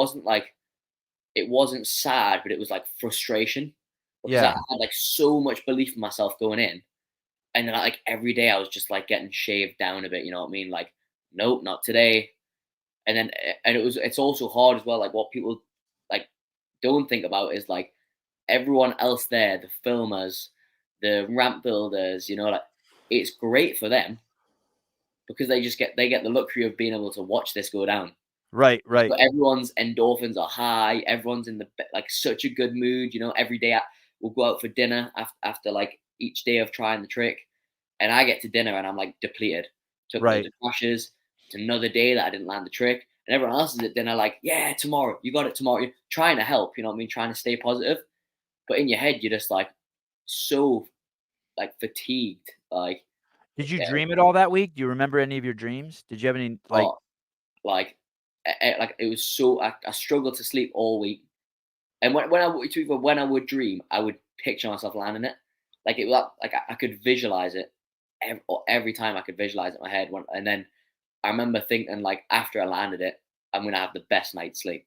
wasn't sad, but it was like frustration because I Yeah. had like so much belief in myself going in, and then like every day I was just like getting shaved down a bit. You know what I mean? Like, nope, not today. And then it's also hard as well. Like what people like don't think about is like everyone else there, the filmers, the ramp builders. Like it's great for them because they get the luxury of being able to watch this go down. Right, So right. everyone's endorphins are high. Everyone's in like such a good mood. Every day we'll go out for dinner after like each day of trying the trick, and I get to dinner and I'm like depleted. Took loads Right. of crashes. It's another day that I didn't land the trick, and everyone else is at dinner like, yeah, tomorrow you got it tomorrow. You're trying to help. You know what I mean? Trying to stay positive, but in your head you're just like so like fatigued. Like Did you yeah, dream at all that week? Do you remember any of your dreams? Did you have any oh, like like it was so I struggled to sleep all week. And when I would dream, I would picture myself landing it. Like it was like I could visualize it every time. I could visualize it in my head. And then I remember thinking like after I landed it, I'm gonna have the best night's sleep.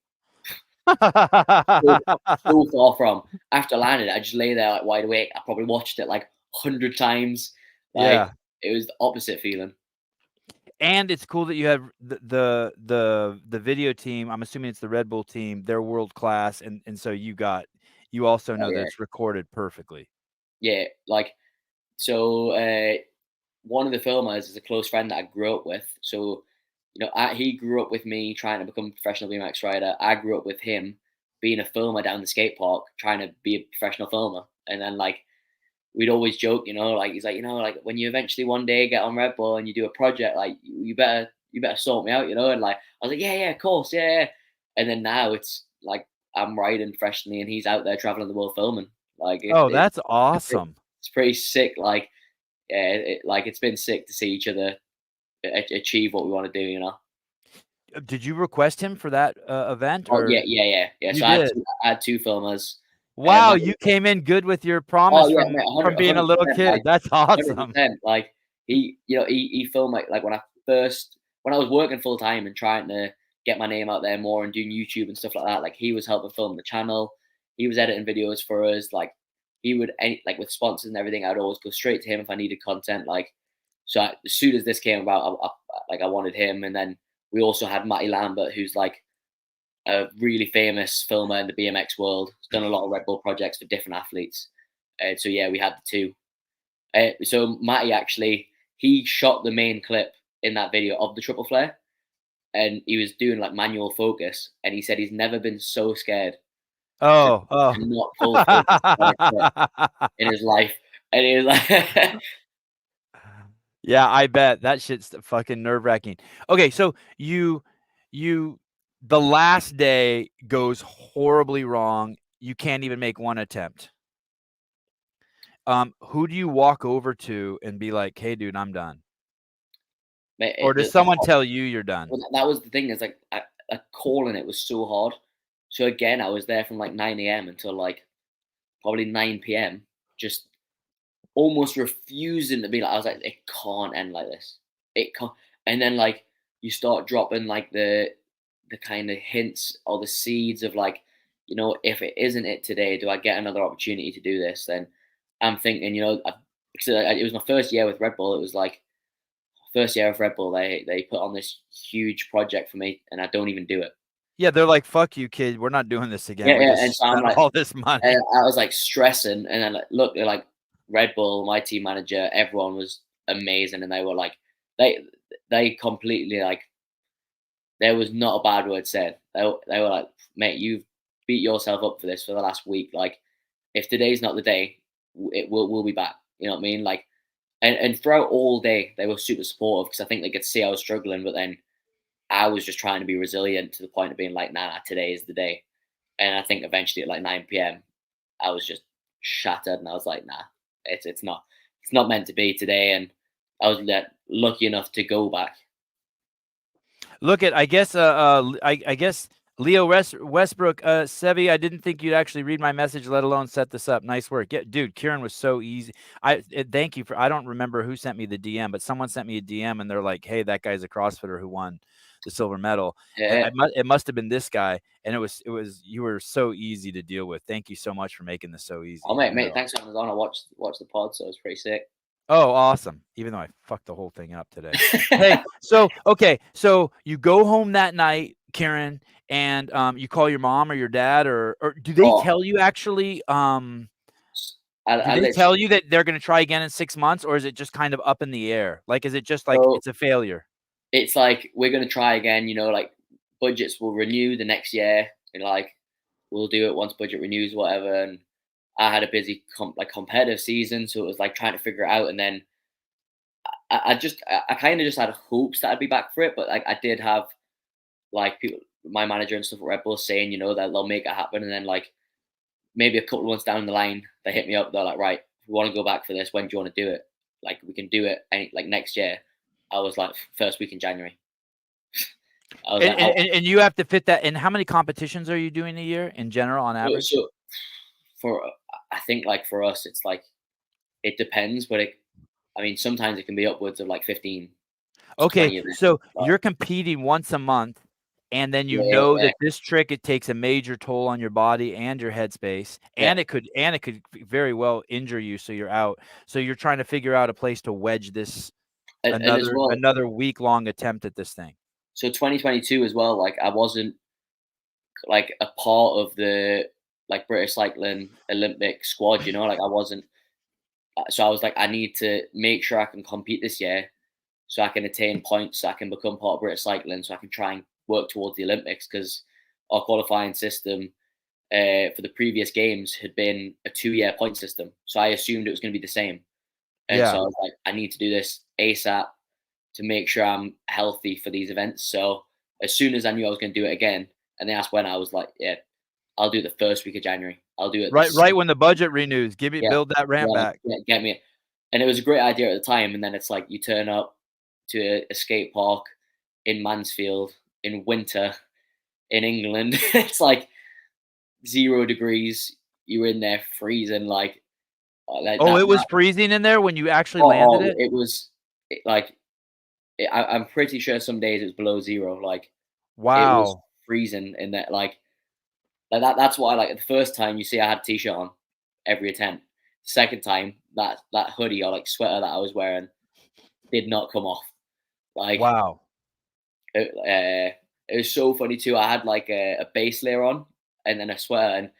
So, so far from after I landed it, I just lay there like wide awake. I probably watched it like 100 times. Like Yeah. it was the opposite feeling. And it's cool that you have the video team. I'm assuming it's the Red Bull team. They're world class, and so you also Oh know that yeah, it's recorded perfectly. yeah. Like so, one of the filmers is a close friend that I grew up with. So, he grew up with me trying to become a professional BMX rider. I grew up with him being a filmer down the skate park, trying to be a professional filmer. And then, like, we'd always joke, like he's like, like when you eventually one day get on Red Bull and you do a project, like you better sort me out, And like I was like, yeah, yeah, of course, yeah, yeah. And then now it's like I'm riding professionally and he's out there traveling the world filming. Like Oh, that's awesome. it's pretty sick. Like yeah, like it's been sick to see each other achieve what we want to do. Did you request him for that event, Oh or yeah. you So did? I had 2 filmers. Wow, Mate, you came in good with your oh promise yeah, mate, from being a little 100%, like kid. That's awesome. 100%. Like he filmed like when I was working full time and trying to get my name out there more and doing YouTube and stuff like that. Like he was helping film the channel. He was editing videos for us. Like he would like with sponsors and everything. I'd always go straight to him if I needed content. Like so, as soon as this came about, I wanted him. And then we also had Matty Lambert, who's like a really famous filmer in the BMX world. He's done a lot of Red Bull projects for different athletes. So yeah, we had the two. So Matty actually he shot the main clip in that video of the triple flare, and he was doing like manual focus, and he said he's never been so scared to, Oh, oh. to not pull focus on a clip in his life, and he was like, Yeah, I bet that shit's fucking nerve-wracking. Okay, so you the last day goes horribly wrong. You can't even make one attempt. Who do you walk over to and be like, "Hey, dude, I'm done," or does someone tell you you're done? well, that was the thing is like calling it was so hard. So again, I was there from like 9 a.m. until like probably 9 p.m. just almost refusing to be like. I was like, it can't end like this. It can't. And then like you start dropping like the kind of hints or the seeds of like, if it isn't it today, do I get another opportunity to do this? Then I'm thinking, it was my first year with Red Bull. It was like first year of Red Bull. They put on this huge project for me, and I don't even do it. Yeah, they're like, "Fuck you, kid. We're not doing this again. Yeah, We yeah. just And so I'm spent like, all this money." and I was like stressing, and then like, look, they're like Red Bull, my team manager, everyone was amazing, and they were like, they completely like, there was not a bad word said. They were like, mate, you've beat yourself up for this for the last week. Like, if today's not the day, we'll be back. You know what I mean? Like, and throughout all day, they were super supportive because I think they could see I was struggling, but then I was just trying to be resilient to the point of being like, nah, today is the day. And I think eventually at like 9 p.m., I was just shattered, and I was like, nah, it's not meant to be today. And I was lucky enough to go back. Look at, I guess, I guess Leo Westbrook, Sevi, I didn't think you'd actually read my message, let alone set this up. Nice work. Yeah, dude, Kieran was so easy. Thank you I don't remember who sent me the DM, but someone sent me a DM and they're like, "Hey, that guy's a CrossFitter who won the silver medal." And Yeah. it must have been this guy. And you were so easy to deal with. Thank you so much for making this so Oh, easy. mate, thanks for having us on. I watched the pod, so it was pretty sick. Oh, awesome. Even though I fucked the whole thing up today. Hey, so okay, so you go home that night, Kieran, and you call your mom or your dad, or do they Oh, tell you actually? Do I they literally tell you that they're going to try again in 6 months, or is it just kind of up in the air? Like, is it just like so it's a failure? it's like we're gonna try again. Like budgets will renew the next year, and like we'll do it once budget renews, whatever. And I had a busy competitive season, so it was like trying to figure it out. And then I kind of just had hopes that I'd be back for it, but like I did have like people, my manager and stuff at Red Bull saying, that they'll make it happen. And then like maybe a couple of months down the line, they hit me up. They're like, right, we want to go back for this. When do you want to do it? Like we can do it like next year. I was like first week in January. I was And, like, and, and you have to fit that. And how many competitions are you doing a year in general on average? so for I think like for us, it's like it depends, but I mean sometimes it can be upwards of like 15 to Okay, 20 events. so But you're competing once a month, and then you yeah, know yeah, that this trick, it takes a major toll on your body and your headspace, yeah. and it could very well injure you, so you're out. So you're trying to figure out a place to wedge this And as well, another week-long attempt at this thing. so 2022 as well. Like I wasn't like a part of the like British cycling Olympic squad. Like I wasn't. So I was like, I need to make sure I can compete this year, so I can attain points, so I can become part of British cycling, so I can try and work towards the Olympics because our qualifying system for the previous games had been a 2-year point system. So I assumed it was going to be the same. And so Yeah. I was like, I need to do this ASAP to make sure I'm healthy for these events. So as soon as I knew I was going to do it again, and they asked when, I was like, yeah, I'll do it the first week of January. I'll do it the Right when the budget renews, yeah, build that ramp yeah, like, back. get me. And it was a great idea at the time. And then it's like you turn up to a skate park in Mansfield in winter in England. It's like 0 degrees. You were in there freezing, like Oh, that. it was freezing in there when you actually landed Oh, it? it was like I'm pretty sure some days it was below 0. Like it was Wow. freezing in that. Like that. That's why like the first time you see I had a t-shirt on every attempt. Second time that hoodie or like sweater that I was wearing did not come off. Like Wow. it was so funny too. I had like a base layer on and then a sweater, and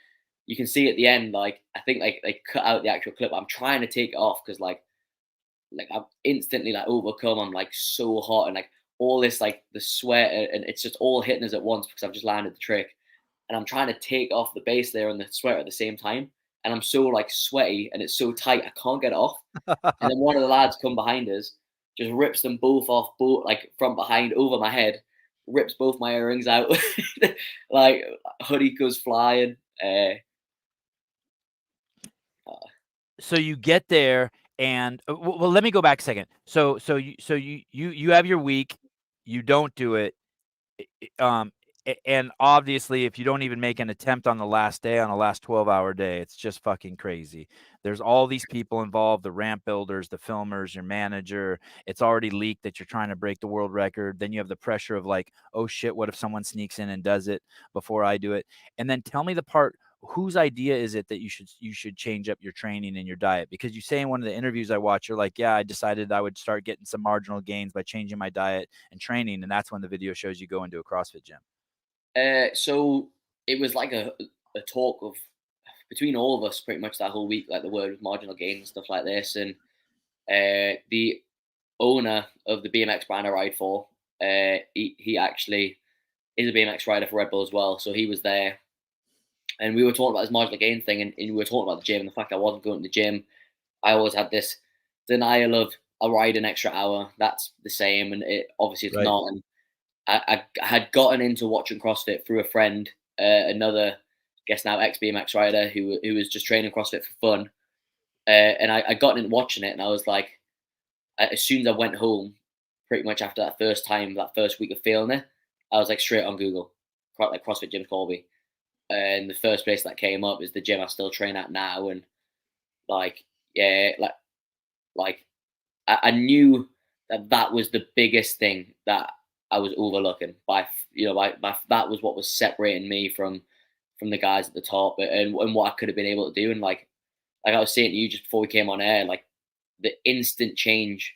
you can see at the end, like I think like they cut out the actual clip. I'm trying to take it off because like I'm instantly like overcome. I'm like so hot and like all this like the sweat and it's just all hitting us at once because I've just landed the trick, and I'm trying to take off the base layer and the sweater at the same time, and I'm so like sweaty and it's so tight I can't get it off. And then one of the lads come behind us, just rips them both off, both like from behind over my head, rips both my earrings out, like hoodie goes flying. So you get there and well, let me go back a second. So you have your week, you don't do it. Um, and obviously, if you don't even make an attempt on the last day, on the last 12-hour day, it's just fucking crazy. There's all these people involved, the ramp builders, the filmers, your manager. It's already leaked that you're trying to break the world record. Then you have the pressure of like, oh shit, what if someone sneaks in and does it before I do it? And then tell me the part, whose idea is it that you should change up your training and your diet? Because you say in one of the interviews I watch, you're like, yeah, I decided I would start getting some marginal gains by changing my diet and training, and that's when the video shows you go into a CrossFit gym. So it was like a talk of between all of us pretty much that whole week, like the word was marginal gain and stuff like this. And the owner of the BMX brand I ride for, he actually is a BMX rider for Red Bull as well. So he was there, and we were talking about this marginal gain thing, and we were talking about the gym and the fact I wasn't going to the gym. I always had this denial of I'll ride an extra hour. That's the same, and it obviously it's Right. not. And I had gotten into watching CrossFit through a friend, another, I guess now ex BMX rider who was just training CrossFit for fun, and I got into watching it, and I was like, as soon as I went home, pretty much after that first time, that first week of failing it, I was like straight on Google, like CrossFit Gym Colby, and the first place that came up is the gym I still train at now, and like yeah, like I knew that that was the biggest thing that I was overlooking by that was what was separating me from the guys at the top, and what I could have been able to do. And like I was saying to you just before we came on air, like the instant change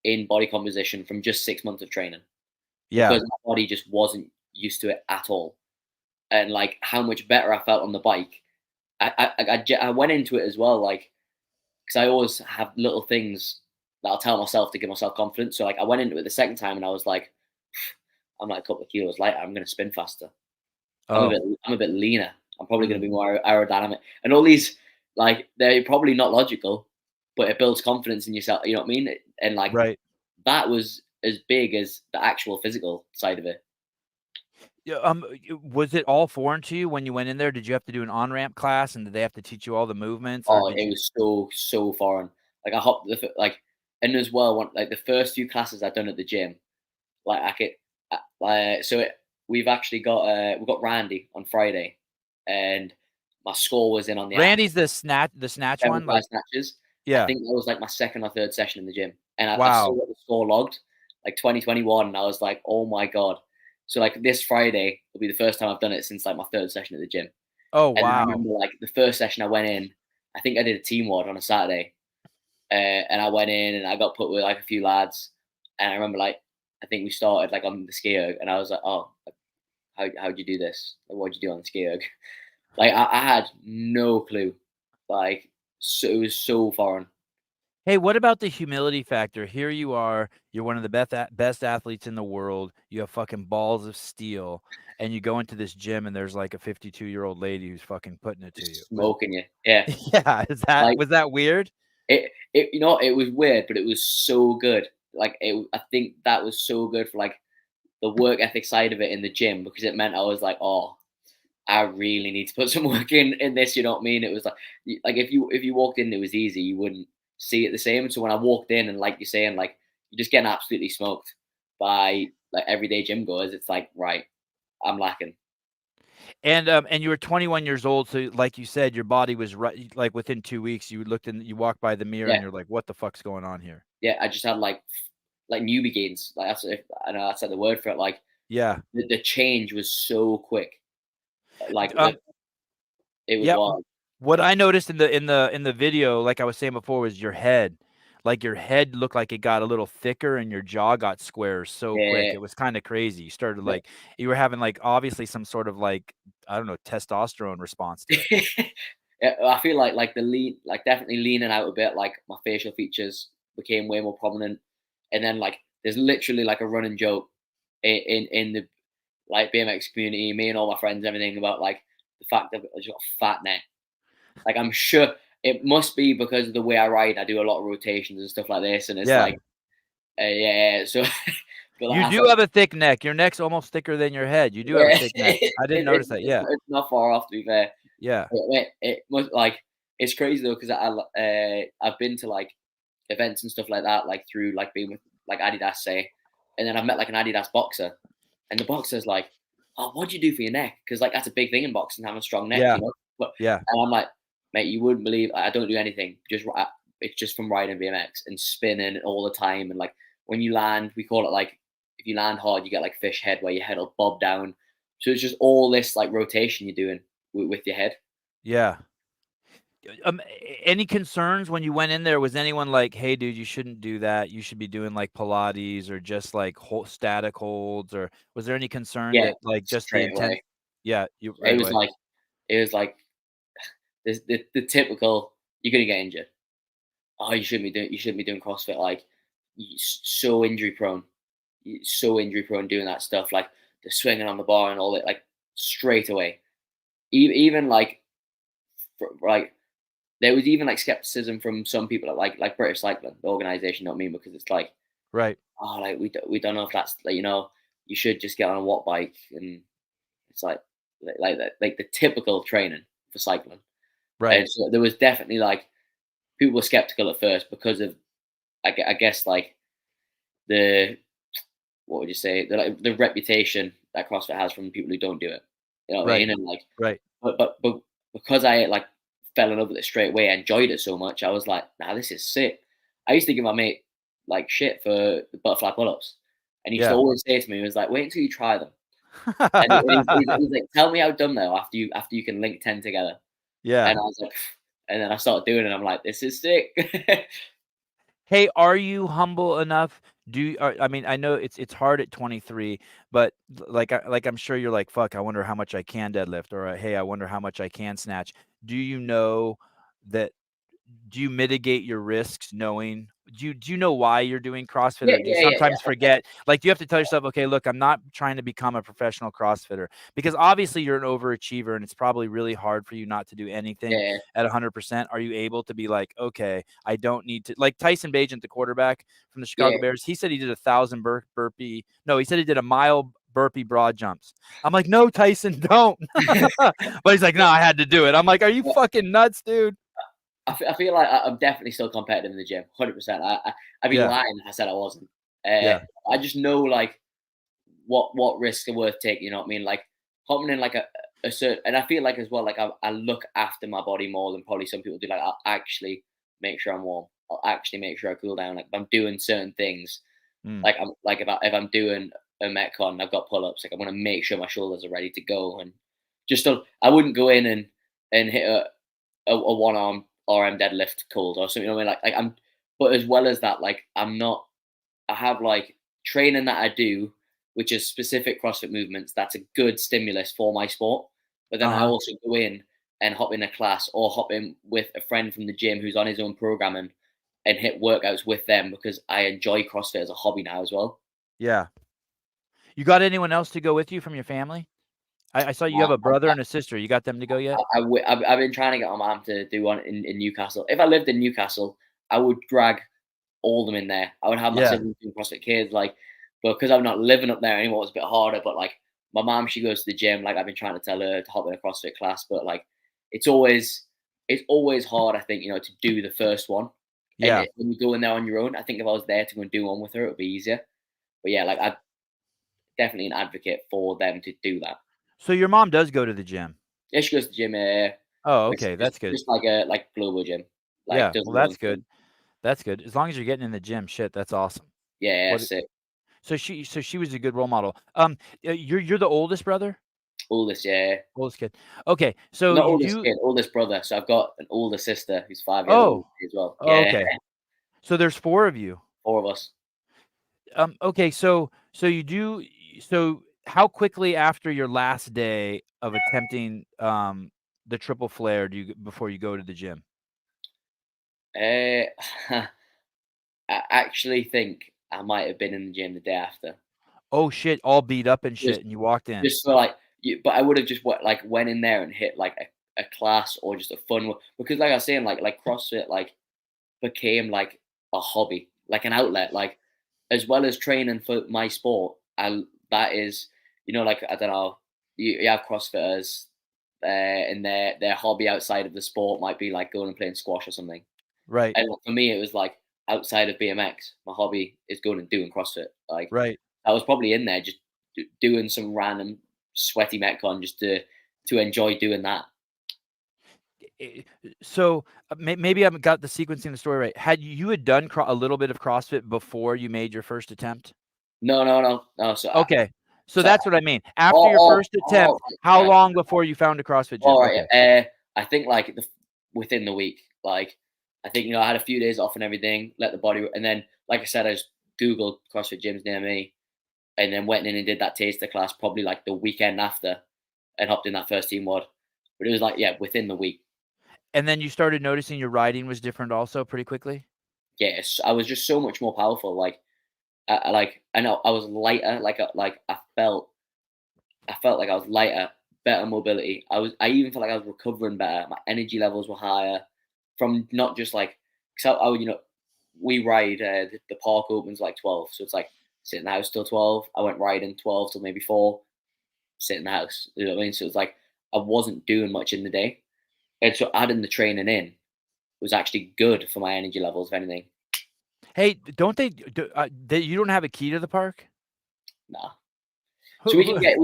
in body composition from just 6 months of training, Yeah. because my body just wasn't used to it at all, and like how much better I felt on the bike. I went into it as well, like because I always have little things that I'll tell myself to give myself confidence. So like I went into it the second time and I was like, I'm like a couple of kilos lighter. I'm going to spin faster. Oh, I'm a bit leaner. I'm probably going mm, to be more aerodynamic. And all these like they're probably not logical, but it builds confidence in yourself. You know what I mean? And like right. that was as big as the actual physical side of it. Yeah, was it all foreign to you when you went in there? Did you have to do an on-ramp class, and did they have to teach you all the movements, or Oh, did it you? was so foreign. Like I hopped like, and as well, like the first few classes I'd done at the gym, like I could, so we've got Randy on Friday, and my score was in on the app. Randy's the snatch one? 75 Like, snatches. I yeah. think that was like my second or third session in the gym, and I've still Wow. got the score logged, like 2021. And I was like, oh my god. So like this Friday will be the first time I've done it since like my third session at the gym. Oh, And I wow. remember like the first session I went in, I think I did a team WOD on a Saturday, and I went in and I got put with like a few lads, and I remember like I think we started like on the ski erg, and I was like, oh, how'd you do this? Like, what'd you do on the ski erg? Like I had no clue. Like so, it was so foreign. Hey, what about the humility factor? Here you are, you're one of the best athletes in the world, you have fucking balls of steel, and you go into this gym, and there's, like, a 52-year-old lady who's fucking putting it to you. Just smoking you. Yeah. Yeah, Like was that weird? it it was weird, but it was so good. Like I think that was so good for like the work ethic side of it in the gym, because it meant I was like, oh, I really need to put some work in this. You know what I mean? It was like if you walked in, it was easy. You wouldn't see it the same. And so when I walked in, and like you're saying, like you're just getting absolutely smoked by like everyday gym goers, it's like, right, I'm lacking. And you were 21 years old, so like you said, your body was right. Like within 2 weeks, you looked in, you walked by the mirror, Yeah, and you're like, "What the fuck's going on here?" yeah. I just had like newbie gains. Like that's if I know that's like the word for it. Like Yeah. the change was so quick. Like Um. it was Yeah. wild. What I noticed in the video, like I was saying before, was your head. Like your head looked like it got a little thicker, and your jaw got square so quick. Yeah. It was kind of crazy. You started like you were having like obviously some sort of like I don't know testosterone response to it. Yeah, I feel like the lean, like definitely leaning out a bit. Like my facial features became way more prominent, and then like there's literally like a running joke in the like BMX community, me and all my friends, everything about like the fact that I just got a fat neck. Like I'm sure it must be because of the way I ride. I do a lot of rotations and stuff like this, and it's Yeah. like, yeah. So, but like, You I do thought, have a thick neck. Your neck's almost thicker than your head. You do have a yeah, thick neck. I didn't notice that. Yeah. it's not far off to be fair. Yeah. It must like it's crazy though because I've been to like events and stuff like that, like through like being with like Adidas, say, and then I've met like an Adidas boxer, and the boxer's like, "Oh, what do you do for your neck?" Because like that's a big thing in boxing, having a strong neck, Yeah. you know. But Yeah. and I'm like, mate, you wouldn't believe I don't do anything. It's just from riding BMX and spinning all the time, and like when you land, we call it like if you land hard, you get like fish head where your head will bob down. So it's just all this like rotation you're doing with your head. Yeah. Any concerns when you went in there? Was anyone like, "Hey, dude, you shouldn't do that. You should be doing like Pilates or just like static holds," or was there any concern Yeah, that like just the straight intent? away. Yeah, you It right was away. like it was like the typical you're gonna get injured. Oh, you shouldn't be doing CrossFit. Like so injury prone, so injury prone doing that stuff. Like the swinging on the bar and all that. Like straight away. Even like like there was even like skepticism from some people at like British Cycling, the organization. Not me, because it's like, Right. oh, like we don't know if that's like, you should just get on a watt bike, and it's like that, like the typical training for cycling. Right. And so there was definitely like people were skeptical at first because of I guess like the what would you say the reputation that CrossFit has from people who don't do it. You know what I Right. mean? And like, Right. but because I like fell in love with it straight away, I enjoyed it so much. I was like, nah, this is sick. I used to give my mate like shit for the butterfly pull-ups, and he used to Yeah. always say to me, he was like, wait until you try them. And he's like, tell me how done though after you can link 10 together. Yeah. And I was like, and then I started doing it. And I'm like, this is sick. Hey, are you humble enough? I mean, I know it's hard at 23, but like I'm sure you're like, fuck, I wonder how much I can deadlift, or hey, I wonder how much I can snatch. Do you know that do you mitigate your risks knowing do you know why you're doing CrossFit, Yeah, or do you yeah, yeah, sometimes yeah, forget? Like, do you have to tell yourself, okay, look, I'm not trying to become a professional CrossFitter, because obviously you're an overachiever and it's probably really hard for you not to do anything yeah, at 100%. Are you able to be like, okay, I don't need to, like Tyson Bagent, the quarterback from the Chicago yeah. Bears, he said he did 1,000 burpee. No, he said he did a mile burpee broad jumps. I'm like, no, Tyson, don't. But he's like, no, I had to do it. I'm like, are you Yeah. fucking nuts, dude? I feel like I'm definitely still competitive in the gym, 100%. I'd be Yeah, lying if I said I wasn't. Uh, yeah, I just know like what risks are worth taking. You know what I mean? Like hopping in like a certain, and I feel like as well, like I look after my body more than probably some people do. Like I'll actually make sure I'm warm. I'll actually make sure I cool down. Like if I'm doing certain things, mm, like I'm like if I'm doing a metcon, I've got pull ups. Like I want to make sure my shoulders are ready to go, and I wouldn't go in and hit a one arm RM deadlift cold or something. You know what I mean? Like I'm, but as well as that, like I'm not. I have like training that I do, which is specific CrossFit movements. That's a good stimulus for my sport. But then I uh-huh. also go in and hop in a class or hop in with a friend from the gym who's on his own programming and hit workouts with them because I enjoy CrossFit as a hobby now as well. Yeah. You got anyone else to go with you from your family? I saw you Uh, have a brother and a sister. You got them to go yet? I've been trying to get my mom to do one in Newcastle. If I lived in Newcastle, I would drag all them in there. I would have my Yeah. siblings doing CrossFit Kids, like, but because I'm not living up there anymore, it's a bit harder. But like, my mom, she goes to the gym. Like, I've been trying to tell her to hop in a CrossFit class, but like, it's always it's always hard. I think to do the first one, and Yeah. when you go in there on your own, I think if I was there to go and do one with her, it would be easier. But yeah, like definitely an advocate for them to do that. So your mom does go to the gym? Yeah, she goes to the gym. Oh, It's okay, that's good. just like a global gym, like Yeah, does well, her own that's thing. good. That's good. As long as you're getting in the gym, shit, that's awesome. Yeah, What sick. so she was a good role model. You're the oldest brother? Oldest, yeah. Oldest kid. Okay, so Not you oldest do kid, oldest brother. So I've got an older sister who's 5 years older Oh, than me as well. oh, Yeah, okay. So there's 4 of you. 4 of us. Okay, so you do so how quickly after your last day of attempting, the triple flare do you before you go to the gym? Uh, I actually think I might have been in the gym the day after. Oh, shit, all beat up and Just shit, and you walked in. just for like you, but I would have just went in there and hit like a class or just a fun one because like I was saying, like CrossFit became like a hobby, like an outlet, like as well as training for my sport. That is, like I don't know, you have CrossFitters, and their hobby outside of the sport might be like going and playing squash or something. Right, And for me, it was like outside of BMX, my hobby is going and doing CrossFit. Like right. I was probably in there just doing some random sweaty metcon just to enjoy doing that. Eh, so, maybe I haven't got the sequencing of the story right. Had you had done a little bit of CrossFit before you made your first attempt? No, no, no, no. Okay. So So that's what I mean. After your oh, first attempt, how right, long before you found a CrossFit gym? all right. Okay. I think like within the week, like I think I had a few days off and everything, let the body, and then like I said, I just googled CrossFit gyms near me, and then went in and did that taster class probably like the weekend after, and hopped in that first team WOD. But it was like within the week. And then you started noticing your riding was different also pretty quickly? Yes, I was just so much more powerful. Like I know I was lighter. Like I felt like I was lighter, better mobility. I even felt like I was recovering better. My energy levels were higher from not just like because I would we ride the park opens like 12, so it's like sit in the house till 12. I went riding 12 till maybe 4, sit in the house. You know what I mean? So it's like I wasn't doing much in the day, and so adding the training in was actually good for my energy levels. If anything, Hey, don't they you don't have a key to the park? nah. So Who we can get in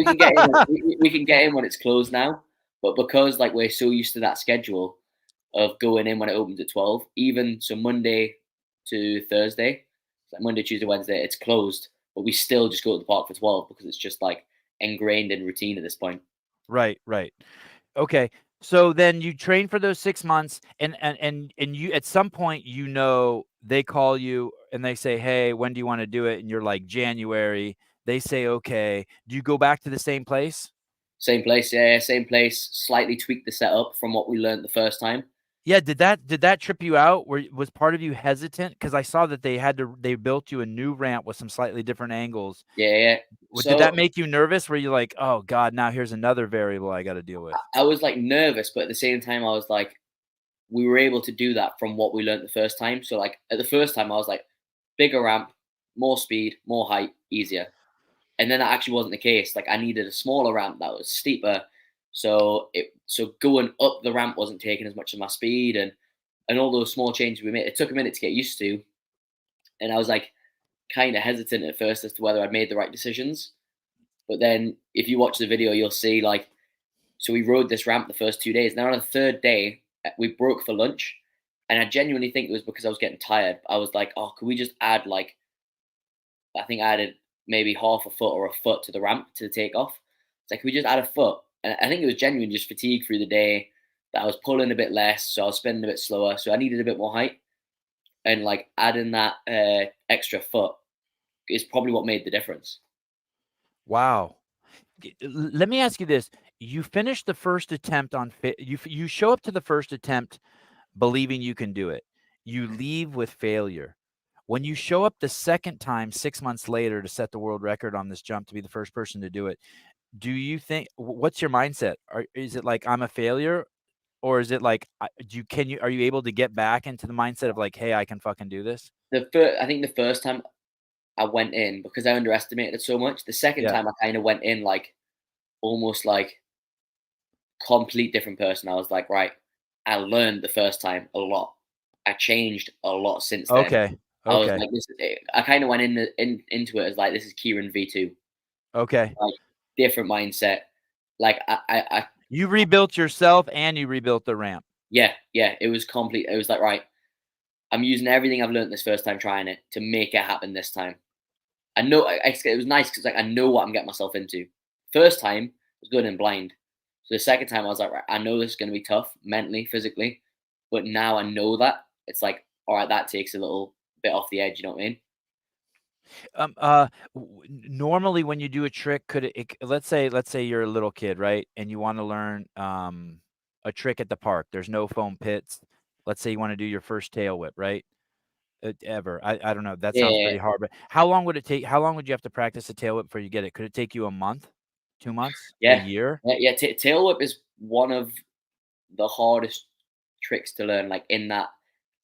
we can get in when it's closed now, but because like we're so used to that schedule of going in when it opens at 12, even so Monday to Thursday, like Monday, Tuesday, Wednesday, it's closed, but we still just go to the park for 12 because it's just like ingrained in routine at this point. Right, right. Okay. So then you train for those 6 months and you at some point, they call you and they say, "Hey, when do you wanna do it?" And you're like, "January." They say, "Okay." Do you go back to the same place? Same place, yeah, same place, slightly tweak the setup from what we learned the first time. Yeah, did that trip you out? Was part of you hesitant? Because I saw that they built you a new ramp with some slightly different angles. Yeah, yeah. Did that So make you nervous? Were you like, "Oh god, now here's another variable I gotta deal with?" I was like nervous, but at the same time, I was like, we were able to do that from what we learned the first time. So like at the first time, I was like, bigger ramp, more speed, more height, easier. And then that actually wasn't the case. Like I needed a smaller ramp that was steeper, so going up the ramp wasn't taking as much of my speed, and all those small changes we made. It took a minute to get used to, and I was like kind of hesitant at first as to whether I'd made the right decisions. But then if you watch the video, you'll see like so we rode this ramp the first 2 days. Now on the third day, we broke for lunch, and I genuinely think it was because I was getting tired. I was like, oh, could we just add like I think I added maybe half a foot or a foot to the ramp to the takeoff. It's like, can we just add a foot? And I think it was genuine just fatigue through the day that I was pulling a bit less, so I was spinning a bit slower. So I needed a bit more height. And like adding that extra foot is probably what made the difference. Wow. Let me ask you this. You finish the first attempt on fit. You show up to the first attempt believing you can do it. You leave with failure. When you show up the second time 6 months later to set the world record on this jump to be the first person to do it, do you think what's your mindset? Is it like I'm a failure, or is it like are you able to get back into the mindset of like, hey, I can fucking do this? I think the first time I went in because I underestimated it so much. The second Yeah. time I kind of went in like almost like complete different person. I was like, right, I learned the first time a lot. I changed a lot since then. Okay. I was Okay. like, this is it. I kind of went into it as like, this is Kieran V2. Okay. like different mindset. Like You rebuilt yourself and you rebuilt the ramp. yeah, yeah, it was complete. It was like, right, I'm using everything I've learned this first time trying it to make it happen this time. I know it was nice because like I know what I'm getting myself into. First time was going in blind. So the second time I was like, right, I know this is going to be tough mentally, physically, but now I know that it's like, all right, that takes a little bit off the edge. You know what I mean? Um, uh, Normally when you do a trick, let's say you're a little kid, right? And you want to learn a trick at the park. There's no foam pits. Let's say you want to do your first tail whip, right? Ever. I don't know. That sounds Yeah, pretty hard, but how long would it take? How long would you have to practice a tail whip before you get it? Could it take you a month, 2 months, a yeah, year? yeah. yeah. Tail whip is one of the hardest tricks to learn. Like in that,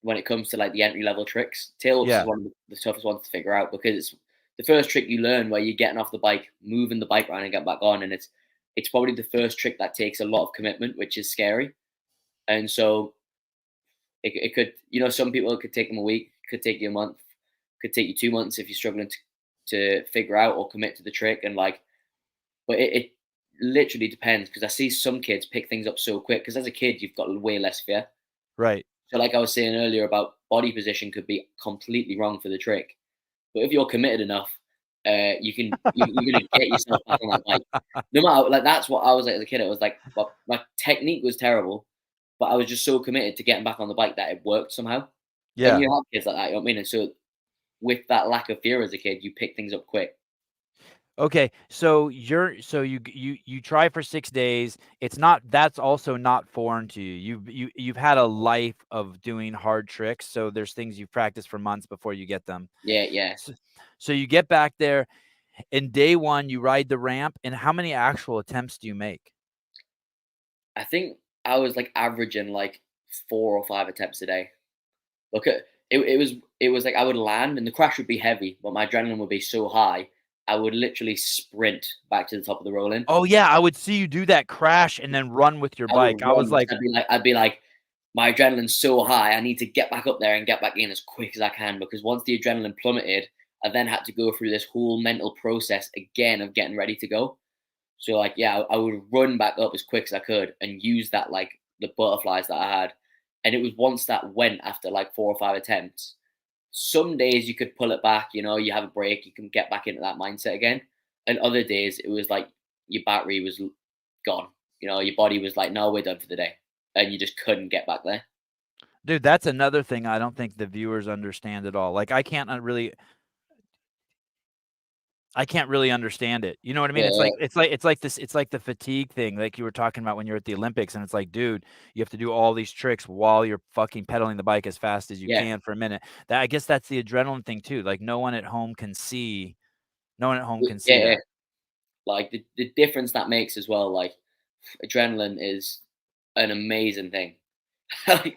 when it comes to like the entry level tricks, tail whips is Yeah, one of the toughest ones to figure out because it's the first trick you learn where you're getting off the bike, moving the bike around and get back on, and it's probably the first trick that takes a lot of commitment, which is scary. And so it could, some people it could take them a week, could take you a month, could take you 2 months if you're struggling to figure out or commit to the trick. And like, but it literally depends because I see some kids pick things up so quick because as a kid you've got way less fear. right. So like I was saying earlier about body position could be completely wrong for the trick, but if you're committed enough, you're gonna get yourself back on that bike. No matter like that's what I was like as a kid. It was like my technique was terrible, but I was just so committed to getting back on the bike that it worked somehow. And Yeah. you have kids like that, you know what I mean? And so with that lack of fear as a kid, you pick things up quick. Okay, so you try for 6 days. It's not that's also not foreign to you. You've had a life of doing hard tricks, so there's things you've practiced for months before you get them. Yeah, yeah. So, so you get back there, and day 1, you ride the ramp, and how many actual attempts do you make? I think I was like averaging like 4 or 5 attempts a day. Look at it was like I would land and the crash would be heavy, but my adrenaline would be so high, I would literally sprint back to the top of the roll in. Oh, yeah, I would see you do that crash and then run with your I would bike. I was run. like, I'd be like, my adrenaline's so high, I need to get back up there and get back in as quick as I can because once the adrenaline plummeted, I then had to go through this whole mental process again of getting ready to go. So like, yeah, I would run back up as quick as I could and use that like the butterflies that I had. And it was once that went after like 4 or 5 attempts. Some days you could pull it back, you have a break, you can get back into that mindset again. And other days it was like your battery was gone. Your body was like, no, we're done for the day. And you just couldn't get back there. dude, that's another thing I don't think the viewers understand at all. Like, I can't really understand it. You know what I mean? It's Yeah, like it's like the fatigue thing, like you were talking about when you're at the Olympics, and it's like, dude, you have to do all these tricks while you're fucking pedaling the bike as fast as you yeah, can for a minute. That I guess that's the adrenaline thing too. Like no one at home can see yeah. that. Like the difference that makes as well, like adrenaline is an amazing thing.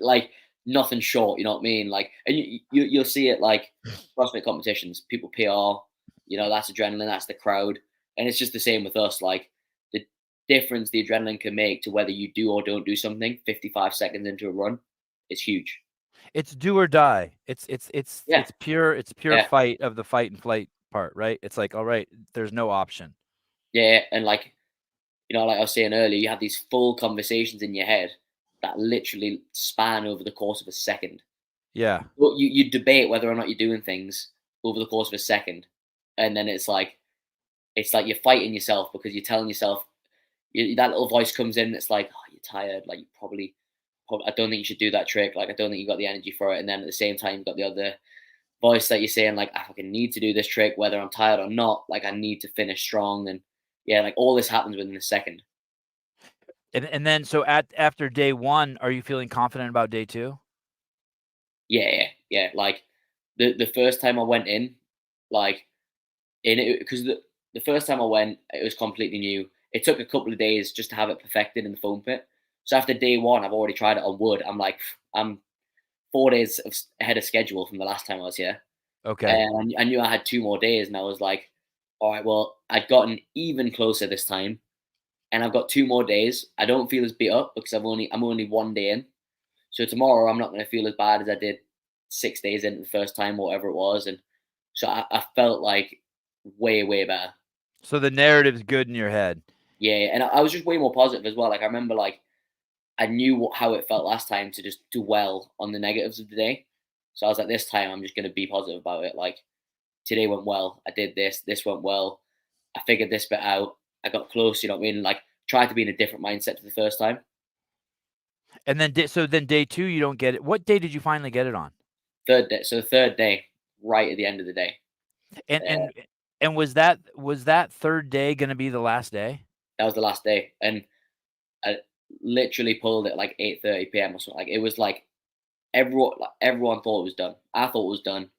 like nothing short, you know what I mean? Like, and you'll see it like CrossFit competitions, people PR, that's adrenaline, that's the crowd, and it's just the same with us. Like the difference the adrenaline can make to whether you do or don't do something 55 seconds into a run is huge. It's do or die. It's Yeah, it's pure it's pure yeah, fight of the fight and flight part, right? It's like, all right, there's no option. yeah, and like like I was saying earlier, you have these full conversations in your head that literally span over the course of a second. Yeah. Well, you debate whether or not you're doing things over the course of a second, and then it's like you're fighting yourself because you're telling yourself that little voice comes in. And it's like, oh, you're tired. Like you probably, I don't think you should do that trick. Like I don't think you got the energy for it. And then at the same time, you've got the other voice that you're saying like, I fucking need to do this trick whether I'm tired or not. Like I need to finish strong. And yeah, like all this happens within a second. And then so after day 1, are you feeling confident about day 2? Yeah, yeah, yeah. Like the first time I went in, like in it because the first time I went, it was completely new. It took a couple of days just to have it perfected in the foam pit. So after day 1, I've already tried it on wood. I'm like, I'm 4 days ahead of schedule from the last time I was here, Okay. and I knew I had 2 more days, and I was like, all right, well, I'd gotten even closer this time, and I've got 2 more days. I don't feel as beat up because I'm only one day in. So tomorrow I'm not going to feel as bad as I did 6 days in the first time, whatever it was, and so I felt like way better. So the narrative's good in your head. Yeah, and I was just way more positive as well. Like I remember, like I knew how it felt last time to just dwell on the negatives of the day. So I was like, this time I'm just gonna be positive about it. Like today went well. I did this. This went well. I figured this bit out. I got close. You know what I mean? Like tried to be in a different mindset to the first time. And then so then day 2 you don't get it. What day did you finally get it on? Third day. So the third day, right at the end of the day. And Uh, was that third day gonna be the last day? that was the last day, and I literally pulled it like 8:30 p.m. or something. Like it was like everyone thought it was done. I thought it was done,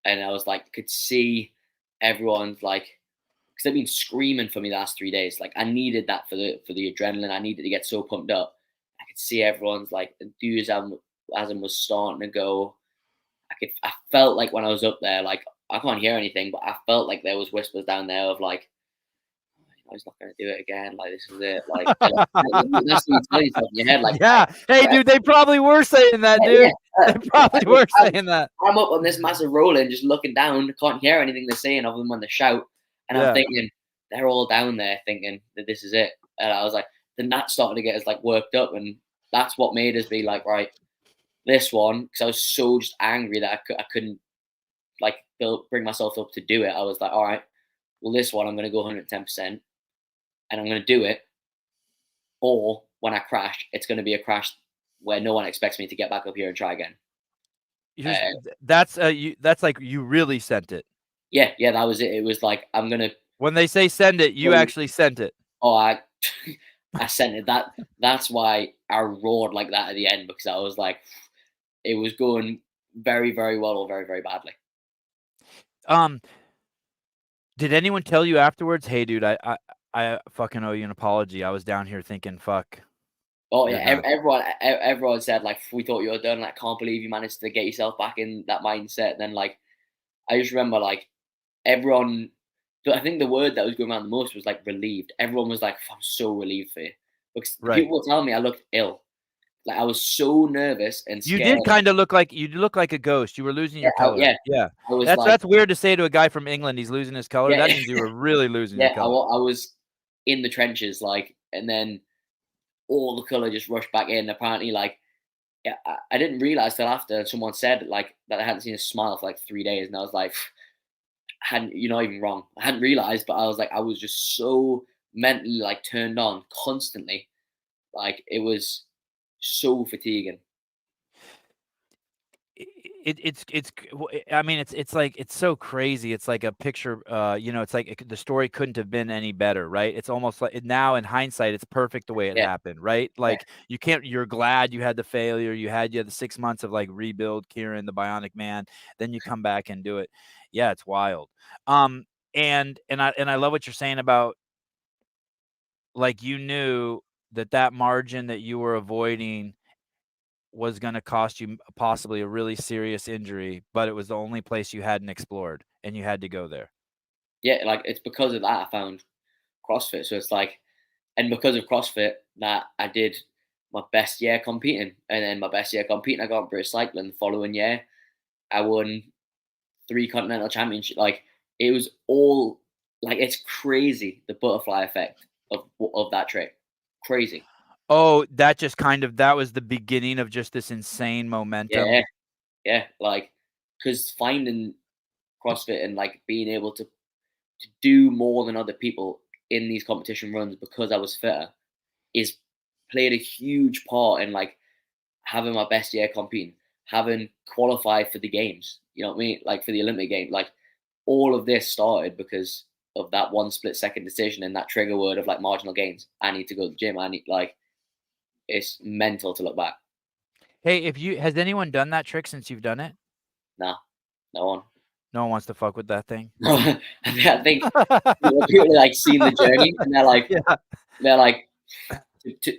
and I was like, could see everyone's like, because they've been screaming for me the last 3 days. Like I needed that for the adrenaline. I needed to get so pumped up. I could see everyone's like enthusiasm was starting to go. I felt like when I was up there, like I can't hear anything, but I felt like there was whispers down there of like, "Oh, he's not going to do it again. Like this is it. Like that's what you tell yourself in your head. Like, Yeah. Hey, dude, they probably were saying that, yeah, dude. They probably were saying that. I'm up on this massive roller and just looking down, can't hear anything they're saying other than when they shout. And I'm Yeah. thinking, they're all down there thinking that this is it. And I was like, then that started to get us like worked up. And that's what made us be like, right, this one, because I was so just angry that I couldn't like bring myself up to do it. I was like, all right, well, this one, I'm going to go 110% and I'm going to do it. Or when I crash, it's going to be a crash where no one expects me to get back up here and try again. That's like you really sent it. Yeah, that was it. It was like I'm gonna. When they say send it, you actually sent it. Oh, I sent it. That's why I roared like that at the end, because I was like, it was going very, very well or very, very badly. Did anyone tell you afterwards, "Hey, dude, I fucking owe you an apology. I was down here thinking, fuck." Oh You're yeah, done. everyone said like, we thought you were done. Like, can't believe you managed to get yourself back in that mindset. And then like, I just remember like everyone. I think the word that was going around the most was like relieved. Everyone was like, I'm so relieved for you, because Right. people were telling me I looked ill. Like I was so nervous and You scared. did kinda look like a ghost. You were losing your color. Yeah, Yeah. I was like, That's weird to say to a guy from England, he's losing his color. yeah, That means you were really losing your yeah. color. I was in the trenches, like, and then all the color just rushed back in. Apparently, like, yeah, I didn't realize till after someone said like that I hadn't seen a smile for like 3 days, and I was like, hadn't you're not even wrong. I hadn't realized, but I was like, I was just so mentally like turned on constantly, like it was so fatiguing. I mean, it's like it's so crazy. It's like a picture, it's like the story couldn't have been any better, right? It's almost like now in hindsight, it's perfect the way it Yeah, happened, right? yeah, Like you're glad you had the failure, you had the 6 months of like rebuild Kieran, the Bionic Man, then you come back and do it. Yeah, it's wild. Um, and I love what you're saying about like you knew that margin that you were avoiding was going to cost you possibly a really serious injury, but it was the only place you hadn't explored and you had to go there. yeah. Like it's because of that I found CrossFit. So it's like, and because of CrossFit, that I did my best year competing, and then my best year competing, I got British cycling. The following year, I won 3 continental championships. Like it was all like, it's crazy the butterfly effect of that trick. Crazy. Oh, that was the beginning of just this insane momentum. Yeah, yeah. Like, because finding CrossFit and like being able to do more than other people in these competition runs because I was fitter is played a huge part in like having my best year competing, having qualified for the games. You know what I mean? Like for the Olympic game, like all of this started because of that one split second decision and that trigger word of like marginal gains. I need to go to the gym. I need like, it's mental to look back. Hey, has anyone done that trick since you've done it? Nah, no one. No one wants to fuck with that thing. I think people like seen the journey and Yeah. they're like,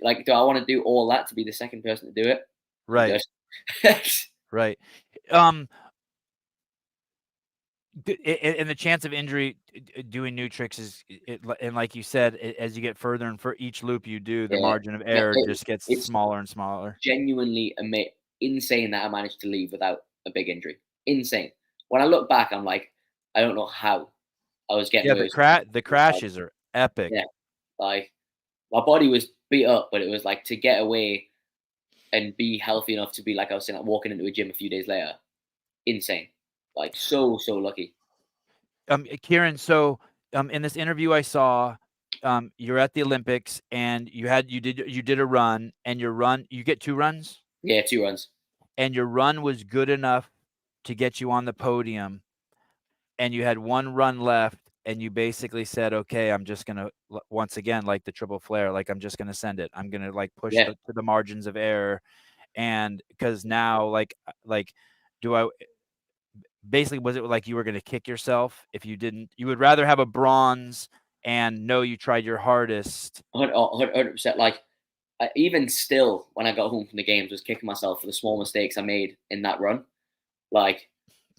like, do I want to do all that to be the second person to do it? Right. Just Right. And the chance of injury doing new tricks and like you said, as you get further and for each loop you do, the yeah, margin of error just gets it's smaller and smaller. genuinely insane that I managed to leave without a big injury. Insane. When I look back, I'm like, I don't know how. I was getting Yeah, away with the like, crashes are epic. yeah, like my body was beat up, but it was like to get away and be healthy enough to be like I was saying, like walking into a gym a few days later, insane. Like so lucky. Kieran, so in this interview I saw, you're at the Olympics and you did a run, and you get 2 runs, Yeah, 2 runs. and your run was good enough to get you on the podium, and you had 1 run left, and you basically said, "Okay, I'm just gonna once again, like the triple flare, like I'm just gonna send it. I'm gonna like push Yeah, to the margins of error." And because now, like, do I basically, was it like you were gonna kick yourself if you didn't? You would rather have a bronze and know you tried your hardest. 100%. Like even still, when I got home from the games, was kicking myself for the small mistakes I made in that run. Like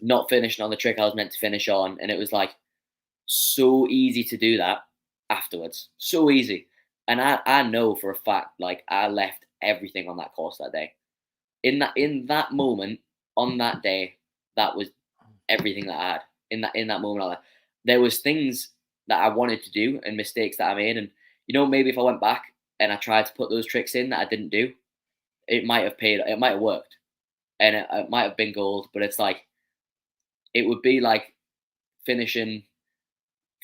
not finishing on the trick I was meant to finish on, and it was like so easy to do that afterwards. So easy. And I know for a fact, like I left everything on that course that day. In that moment, on that day, that was everything that I had. In that moment, there was things that I wanted to do and mistakes that I made. And maybe if I went back and I tried to put those tricks in that I didn't do, it might have paid. It might have worked, and it might have been gold. But it's like it would be like finishing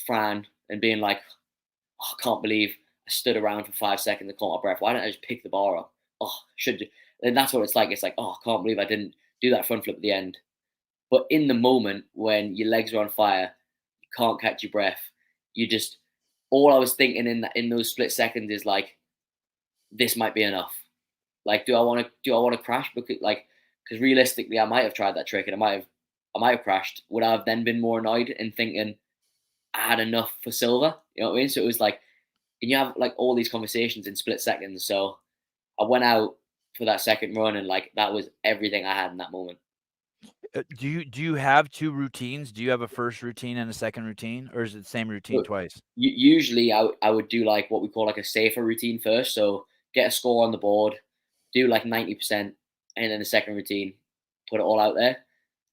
Fran and being like, oh, I can't believe I stood around for 5 seconds and caught my breath. Why didn't I just pick the bar up? Oh, should. And that's what it's like. It's like, oh, I can't believe I didn't do that front flip at the end. But in the moment when your legs are on fire, you can't catch your breath. You just all I was thinking in those split seconds is like, this might be enough. Like, do I want to crash? Because realistically, I might have tried that trick and I might have crashed. Would I have then been more annoyed and thinking I had enough for silver? You know what I mean? So it was like, and you have like all these conversations in split seconds. So I went out for that second run and like that was everything I had in that moment. Do you have 2 routines? Do you have a first routine and a second routine, or is it the same routine But twice? usually I would do like what we call like a safer routine first. So get a score on the board, do like 90%, and then the second routine, put it all out there.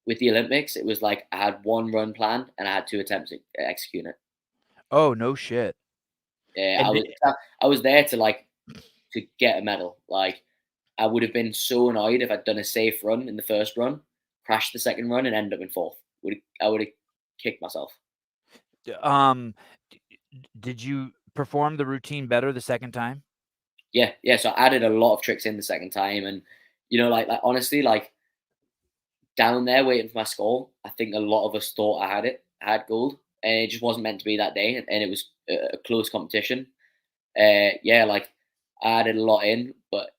With the Olympics, it was like I had 1 run planned and I had 2 attempts at executing it. Oh, no shit. Yeah, I And was I was there to get a medal. Like I would have been so annoyed if I'd done a safe run in the first run, crashed the second run, and ended up in fourth. I would have kicked myself. um, did you perform the routine better the second time? Yeah, yeah. So I added a lot of tricks in the second time, and like honestly, like down there waiting for my score, I think a lot of us thought I had gold, and it just wasn't meant to be that day, and it was a close competition. Yeah, like I added a lot in, but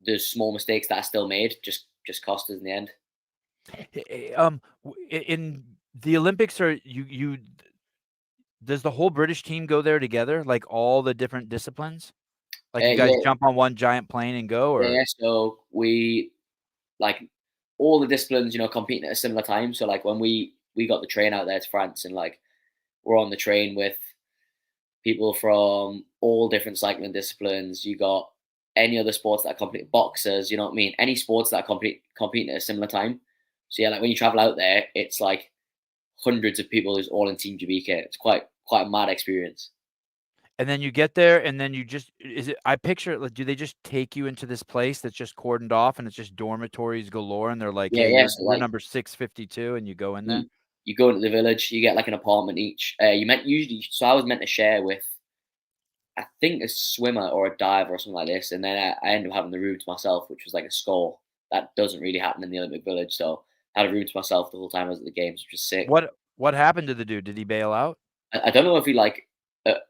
there's small mistakes that I still made, just cost us in the end. In the Olympics, are you does the whole British team go there together, like all the different disciplines? Like you guys Yeah, jump on one giant plane and go, or? yeah. So we like all the disciplines, competing at a similar time. So like when we got the train out there to France, and like we're on the train with people from all different cycling disciplines. You got any other sports that compete, boxers, you know what I mean? Any sports that competing at a similar time. So yeah, like when you travel out there, it's like hundreds of people who's all in Team Jamaica. It's quite a mad experience. And then you get there, and then you just is it I picture it like, do they just take you into this place that's just cordoned off, and it's just dormitories galore, and they're like, Yeah, "Hey, yeah. you're So you're like number 652," and you go in there? you go into the village, you get like an apartment each. You meant usually, so I was meant to share with I think a swimmer or a diver or something like this, and then I ended up having the room to myself, which was like a score. That doesn't really happen in the Olympic Village, so I had a room to myself the whole time I was at the games, which was sick. What happened to the dude? Did he bail out? I don't know if he like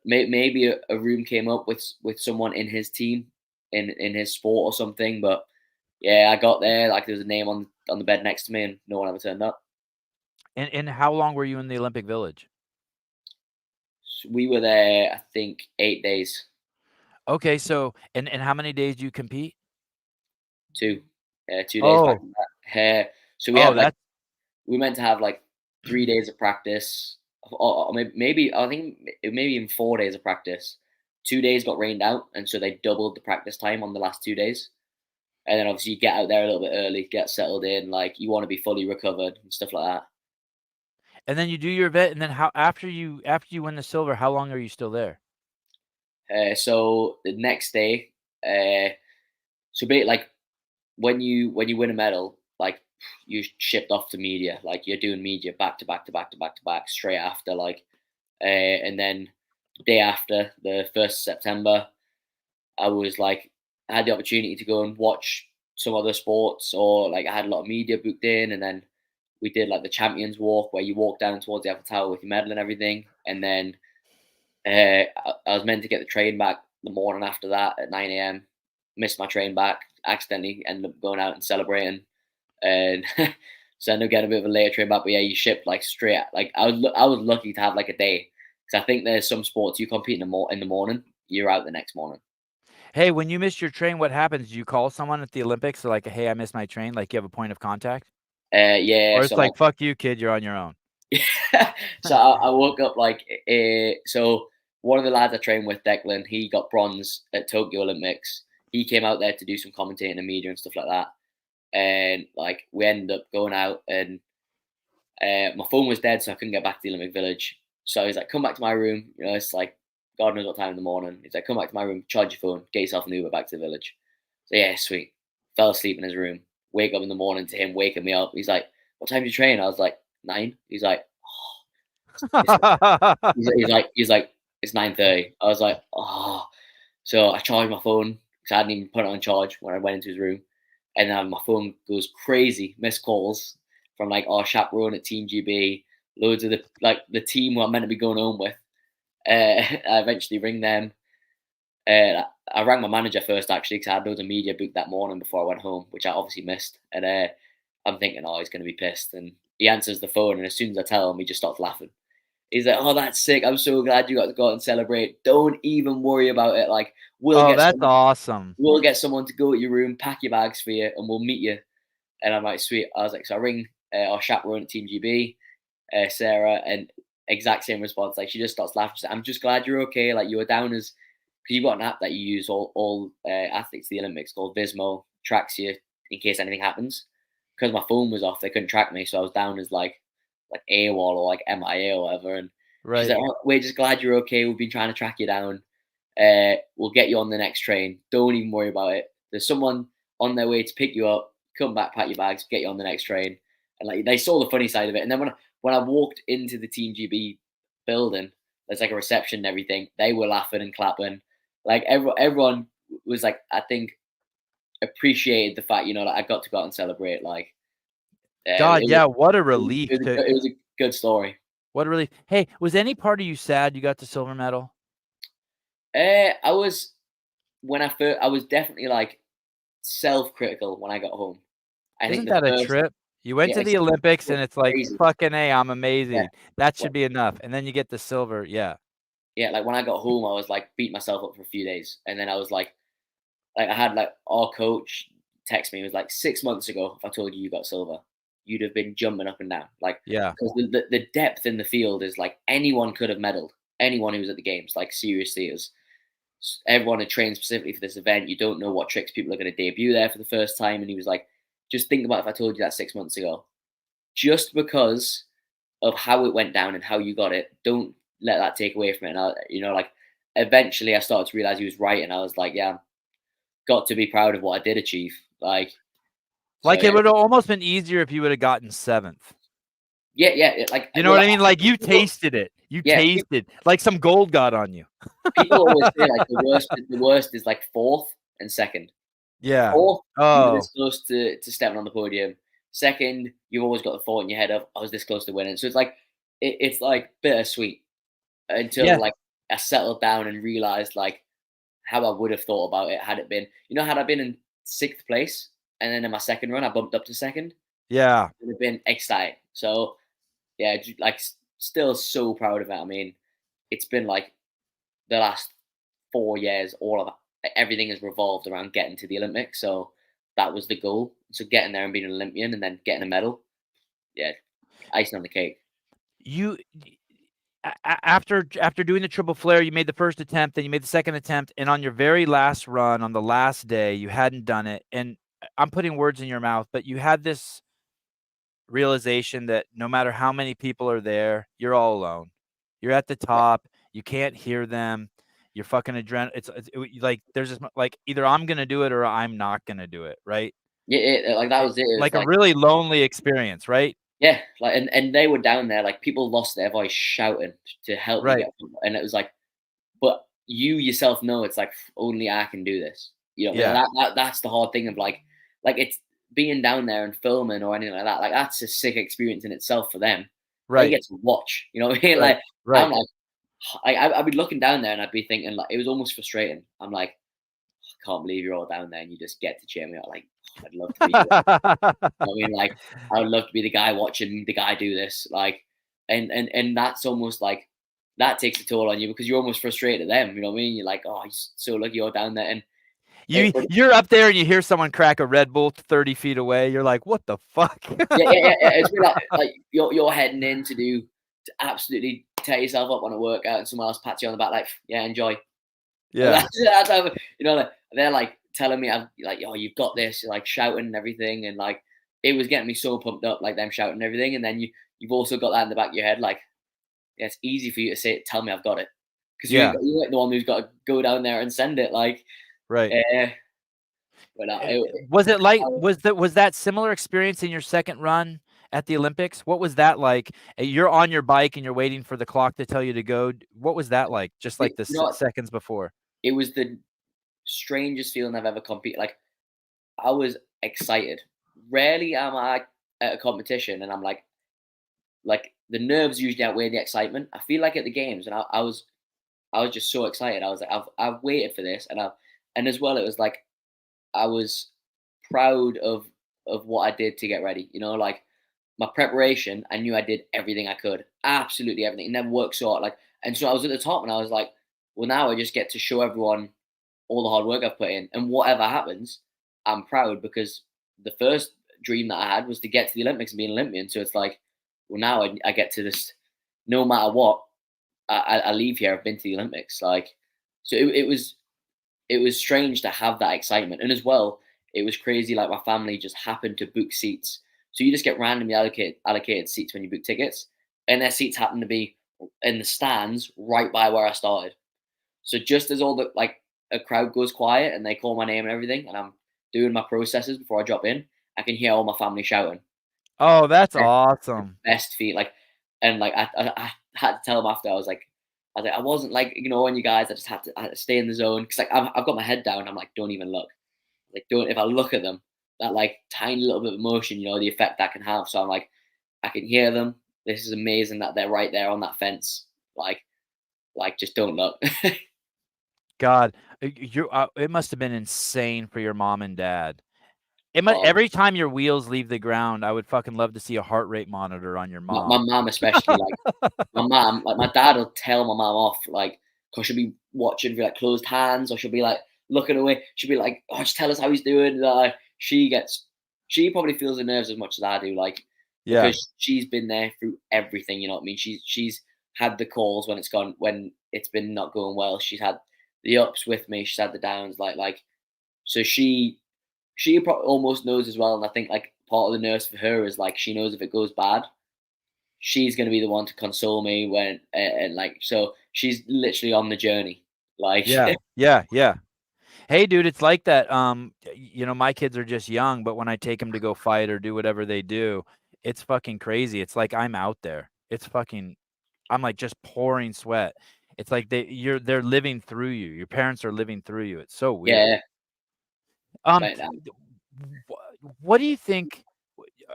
maybe a room came up with someone in his team in his sport or something, but yeah, I got there like there was a name on the bed next to me, and no one ever turned up. And how long were you in the Olympic Village? So we were there, I think, 8 days. Okay, so and how many days do you compete? 2 days back Oh, to back. So we oh, had like that's we meant to have like 3 days of practice, or maybe I think maybe even 4 days of practice. 2 days got rained out, and so they doubled the practice time on the last 2 days. And then obviously you get out there a little bit early, get settled in, like you want to be fully recovered and stuff like that. And then you do your event, and then after you win the silver, how long are you still there? So the next day, like when you win a medal, like you shipped off to media, like you're doing media back to back to back to back to back straight after, like, and then the day after, the 1st of September, I was like, I had the opportunity to go and watch some other sports, or like I had a lot of media booked in, and then we did like the Champions Walk where you walk down towards the Eiffel Tower with your medal and everything, and then I was meant to get the train back the morning after that at 9 a.m. Missed my train back, accidentally ended up going out and celebrating, and so I ended up getting a bit of a later train back. But yeah, you shipped like straight. Like I was lucky to have like a day, because I think there's some sports you compete in the morning, you're out the next morning. Hey, when you miss your train, what happens? Do you call someone at the Olympics? They're like, "Hey, I missed my train." Like, you have a point of contact? Yeah, Or it's so like like, "Fuck you, kid, you're on your own." so I woke up like so one of the lads I trained with, Declan, he got bronze at Tokyo Olympics. He came out there to do some commentating and media and stuff like that. And like we ended up going out, and my phone was dead, so I couldn't get back to the Olympic Village. So he's like, "Come back to my room." You know, it's like God knows what time in the morning. He's like, "Come back to my room, charge your phone, get yourself an Uber back to the village." So yeah, sweet. Fell asleep in his room. Wake up in the morning to him waking me up. He's like, "What time do you train?" I was like, 9. He's like, it's, he's like, "It's 9:30." I was like, "Oh." So I charged my phone because I hadn't even put it on charge when I went into his room, and then my phone goes crazy, missed calls from like our chaperone at Team GB, loads of the team who I'm meant to be going home with. I eventually ring them. I rang my manager first actually, because I had loads of media booked that morning before I went home, which I obviously missed. And I'm thinking, oh, he's going to be pissed. And he answers the phone, and as soon as I tell him, he just starts laughing. He's like, "Oh, that's sick. I'm so glad you got to go out and celebrate. Don't even worry about it. Like, Oh, that's awesome. we'll get someone to go at your room, pack your bags for you, and we'll meet you." And I'm like, "Sweet." I was like, so I ring our chaperone at Team GB, Sarah, and exact same response. Like, she just starts laughing. She's like, "I'm just glad you're okay. Like, you were down as," because you've got an app that you use all athletes to the Olympics called Vismo, tracks you in case anything happens. Because my phone was off, they couldn't track me, so I was down as like AWOL or like MIA or whatever. And she's Right. like, "Oh, we're just glad you're okay. We've been trying to track you down. We'll get you on the next train. Don't even worry about it. There's someone on their way to pick you up. Come back, pack your bags, get you on the next train." And like they saw the funny side of it. And then when I walked into the Team GB building, there's like a reception and everything. They were laughing and clapping. Like everyone was like, I think, appreciated the fact, like I got to go out and celebrate. Like, God, yeah, what a relief to it was a good story. what a relief. Hey, was any part of you sad you got the silver medal? I was I was definitely like self-critical when I got home. I think Isn't the that a first, trip? You went yeah, to the Olympics, and it's like, crazy. "Fucking A, I'm Yeah, amazing." That well, should be enough, and then you get the silver, yeah. yeah. Like when I got home, I was like beat myself up for a few days, and then I was like I had like our coach text me. He was like, "6 months ago, if I told you got silver, you'd have been jumping up and down." Like, Yeah. because the depth in the field is like anyone could have medaled. Anyone who was at the games, like seriously, is everyone had trained specifically for this event. You don't know what tricks people are going to debut there for the first time. And he was like, "Just think about if I told you that 6 months ago, just because of how it went down and how you got it. Don't let that take away from it." And like eventually I started to realize he was right. And I was like, yeah, got to be proud of what I did achieve. Like, so Like, it yeah, would've almost been easier if you would've gotten 7th. yeah. You know Well, what I mean? Like, you people, tasted it. You yeah, tasted like some gold got on you. people always say like the worst is like fourth and second. Yeah. Fourth, you were Oh, this close to stepping on the podium. Second, you've always got the thought in your head of, "I was this close to winning." So it's like it's like bittersweet until yeah. like I settled down and realized like how I would have thought about it had it been, had I been in 6th place and then in my second run I bumped up to second, Yeah. it would have been ecstatic. So yeah, like still so proud of it. I mean, it's been like the last 4 years, all of everything has revolved around getting to the Olympics. So that was the goal. So getting there and being an Olympian and then getting a medal, yeah, icing on the cake. You after doing the triple flare, you made the first attempt, then you made the second attempt, and on your very last run, on the last day, you hadn't done it, and I'm putting words in your mouth, but you had this realization that no matter how many people are there, you're all alone. You're at the top. You can't hear them. You're fucking adrenaline. Like there's just like either I'm gonna do it or I'm not gonna do it, right? Yeah, like that was it. It was Like a like, really lonely experience, right? yeah, like, and they were down there, like people lost their voice shouting to help me Right. get, and it was like, but you yourself know it's like only I can do this. You know, Yeah. that's the hard thing of like it's being down there and filming or anything like that. Like that's a sick experience in itself for them. They Right. get to watch. You know what I mean? Right. Like I'm Right. like, I'd be looking down there and I'd be thinking like it was almost frustrating. I'm like, I can't believe you're all down there and you just get to cheer me on. Like I'd love to be here. You know what I mean? Like I would love to be the guy watching the guy do this. Like, and that's almost like that takes a toll on you because you're almost frustrated at them. You know what I mean? You're like, oh, he's so lucky you're down there, and but You're up there and you hear someone crack a Red Bull 30 feet away. You're like, what the fuck? yeah. It's really like you're heading in to absolutely tear yourself up on a workout, and someone else pats you on the back, like, yeah, enjoy. Yeah. That's how, you know, like, they're like telling me, I'm like, oh, you've got this, you're like shouting and everything, and like it was getting me so pumped up, like them shouting and everything, and then you've also got that in the back of your head, like, yeah, it's easy for you to say, tell me I've got it, because Yeah. you ain't the one who's got to go down there and send it, like, Right. but Was it like was that similar experience in your second run at the Olympics? What was that like? You're on your bike and you're waiting for the clock to tell you to go. What was that like? Just like the you know what? seconds before. It was the strangest feeling I've ever competed. Like I was excited. Rarely am I at a competition and I'm like the nerves usually outweigh the excitement. I feel like at the games, and I was just so excited. I was like, I've waited for this, and as well, it was like I was proud of what I did to get ready. You know, like my preparation, I knew I did everything I could, absolutely everything. It never worked so hard. Like, and so I was at the top, and I was like, well, now I just get to show everyone all the hard work I've put in, and whatever happens, I'm proud because the first dream that I had was to get to the Olympics and be an Olympian. So it's like, well, now I get to this. No matter what, I leave here. I've been to the Olympics. Like, so it was strange to have that excitement, and as well, it was crazy. Like my family just happened to book seats, so you just get randomly allocated seats when you book tickets, and their seats happen to be in the stands right by where I started. So just as all the like a crowd goes quiet and they call my name and everything, and I'm doing my processes before I drop in, I can hear all my family shouting. Oh, that's It's the awesome. best feel. Like, and like I had to tell them after. I was like, I wasn't like ignoring you guys. I had to stay in the zone because like I've got my head down. I'm like, don't even look. Like, don't. If I look at them, that like tiny little bit of emotion, the effect that can have. So I'm like, I can hear them. This is amazing that they're right there on that fence. Like just don't look. God, it must have been insane for your mom and dad. um, Every time your wheels leave the ground, I would fucking love to see a heart rate monitor on your my mom. mom especially, like my mom, like my dad will tell my mom off, like, cause she'll be watching with like closed hands, or she'll be like looking away. She'll be like, "Oh, just tell us how he's doing." She probably feels the nerves as much as I do, like Yeah. because she's been there through everything. You know what I mean? She's had the calls when it's been not going well. She's had the ups with me. She's had the downs. Like so she probably almost knows as well. And I think like part of the nerves for her is like she knows if it goes bad, she's going to be the one to console me when and like so she's literally on the journey like Yeah. Yeah. Yeah. Hey, dude, it's like that. My kids are just young, but when I take them to go fight or do whatever they do, it's fucking crazy. It's like I'm out there. I'm like just pouring sweat. It's like they're living through you. Your parents are living through you. It's so weird. yeah Um, like that. what do you think?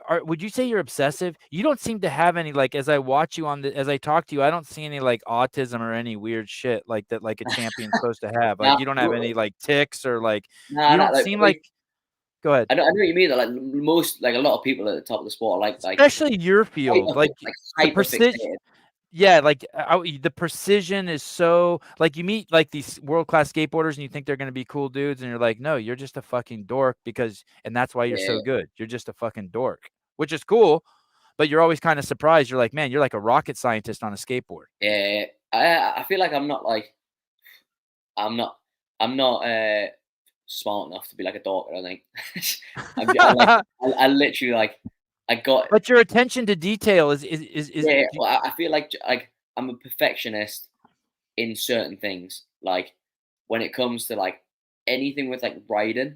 Would you say you're obsessive? You don't seem to have any like as I watch you as I talk to you, I don't see any like autism or any weird shit like that like a champion's supposed to have. Like Nah, you don't have any like tics or like nah, you nah, don't like, seem like go ahead. I know what you mean. That like most like a lot of people at the top of the sport are like Especially your field. Like the hyper precision fixated. yeah, like the precision is so like you meet like these world-class skateboarders and you think they're going to be cool dudes and you're like, "No, you're just a fucking dork and that's why you're so Yeah, good. You're just a fucking dork." Which is cool. But you're always kind of surprised. You're like, man, you're like a rocket scientist on a skateboard. yeah. I feel like I'm not I'm not smart enough to be like a dork. I don't think. I literally like I got But your attention to detail is yeah. Well, I feel like I'm a perfectionist in certain things. Like when it comes to like anything with like writing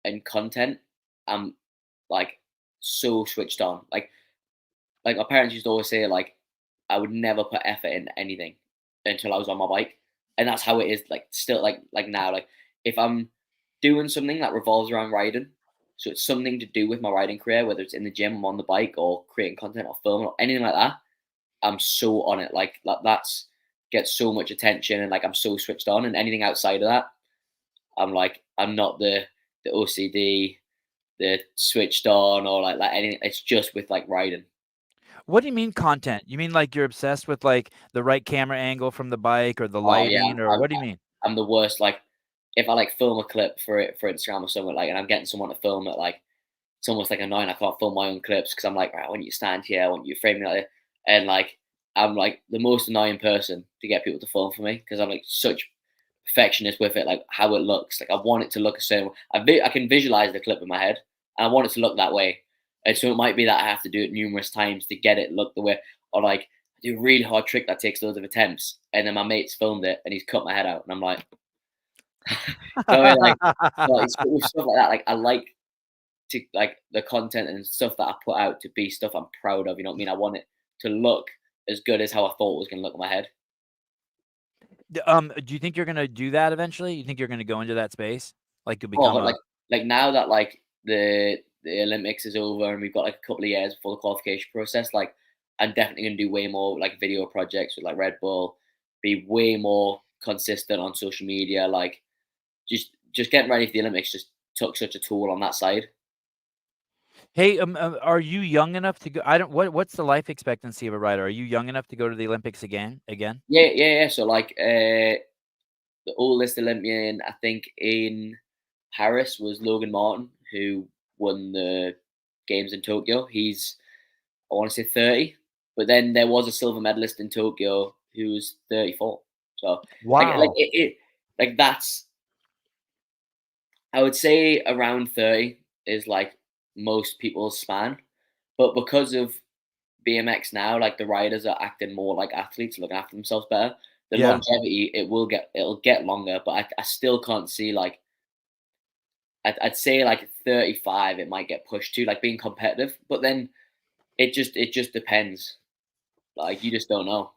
and content, I'm like so switched on. Like my parents used to always say like I would never put effort in anything until I was on my bike, and that's how it is. Like still like now, like if I'm doing something that revolves around riding, so it's something to do with my riding career, whether it's in the gym, I'm on the bike, or creating content or filming or anything like that. I'm so on it. Like that's gets so much attention, and like I'm so switched on. And anything outside of that, I'm not the OCD, the switched on, or like anything. It's just with like riding. What do you mean content? You mean like you're obsessed with like the right camera angle from the bike or the Oh yeah, lighting, or what do you mean? I'm the worst. Like if I like film a clip for it for Instagram or something like, and I'm getting someone to film it, like it's almost like annoying. I can't film my own clips because I'm like, right, I want you to stand here, I want you to frame me like this, and like I'm like the most annoying person to get people to film for me because I'm like such perfectionist with it, like how it looks. Like I want it to look a certain way. I can visualize the clip in my head, and I want it to look that way. And so it might be that I have to do it numerous times to get it look the way, or like I do a really hard trick that takes loads of attempts, and then my mate's filmed it and he's cut my head out, and I'm like, so like with stuff like that, like I like to like the content and stuff that I put out to be stuff I'm proud of. You know what I mean? I want it to look as good as how I thought it was going to look in my head. Do you think you're gonna do that eventually? You think you're gonna go into that space? Like you'll Oh, become but a like now that like the Olympics is over and we've got like a couple of years before the qualification process, like I'm definitely gonna do way more like video projects with like Red Bull, be way more consistent on social media, like just getting ready for the Olympics just took such a toll on that side. Hey, are you young enough to go? I don't. What's the life expectancy of a rider? Are you young enough to go to the Olympics again? Again? Yeah. So like the oldest Olympian I think in Paris was Logan Martin, who won the games in Tokyo. He's I want to say 30, but then there was a silver medalist in Tokyo who was 34. So like Wow. like that's I would say around 30 is like most people's span, but because of BMX now, like the riders are acting more like athletes, looking after themselves better. The Yeah. longevity it'll get longer, but I still can't see like I'd say like 35 it might get pushed to like being competitive, but then it just depends. Like you just don't know.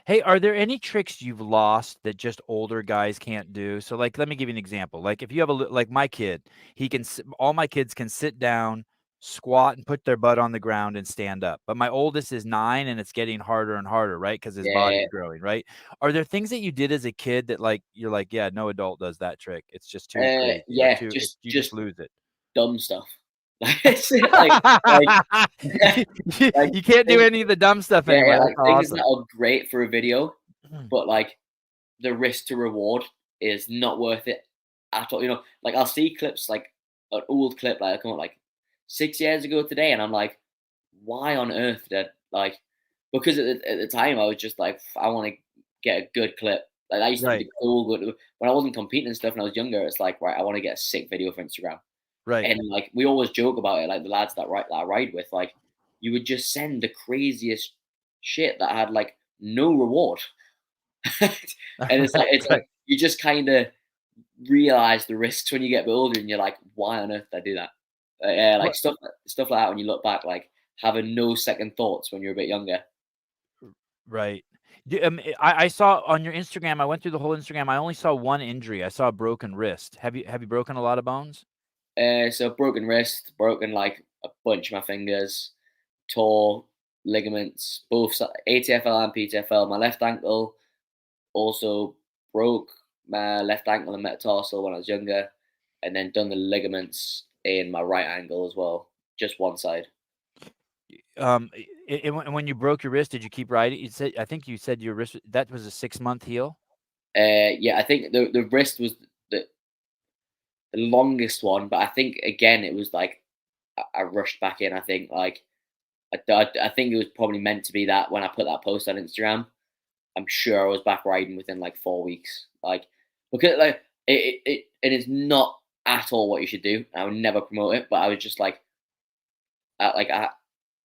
Hey, are there any tricks you've lost that just older guys can't do? So, like, let me give you an example. Like, if you have like my kid, all my kids can sit down, squat, and put their butt on the ground and stand up. But my oldest is 9, and it's getting harder and harder, right? Because his Yeah. body's growing, right? Are there things that you did as a kid that, like, you're like, yeah, no adult does that trick. It's just too crazy, or Yeah, you just just lose it. dumb stuff. Like it's like you, like you can't do things, any of the dumb stuff yeah, anymore. like That's things that awesome. are great for a video, but like the risk to reward is not worth it at all. You know, like I'll see clips like an old clip like come on like 6 years ago today, and I'm like, why on earth did like because at the time I was just like I want to get a good clip. Like that used to be Right, the goal, but when I wasn't competing and stuff and I was younger, it's like right, I want to get a sick video for Instagram. right. And like we always joke about it, like the lads that I ride with, like you would just send the craziest shit that had like no reward. And Right, it's like right. you just kind of realize the risks when you get a bit older, and you're like, why on earth did I do that? Yeah, like What stuff like that. When you look back, like having no second thoughts when you're a bit younger. right. I saw on your Instagram, I went through the whole Instagram, I only saw one injury. I saw a broken wrist. Have you broken a lot of bones? So broken wrist, broken like a bunch of my fingers, tore ligaments, ATFL and PTFL. My left ankle also broke my left ankle and metatarsal when I was younger, and then done the ligaments in my right ankle as well, just one side. And when you broke your wrist, did you keep riding? You said I think you said your wrist that was a 6-month heal? Yeah, I think the wrist was the, the longest one, but I think again it was like I rushed back in. I think like I think it was probably meant to be that when I put that post on Instagram, I'm sure I was back riding within like 4 weeks. Like because like it is not at all what you should do. I would never promote it, but I was just like, like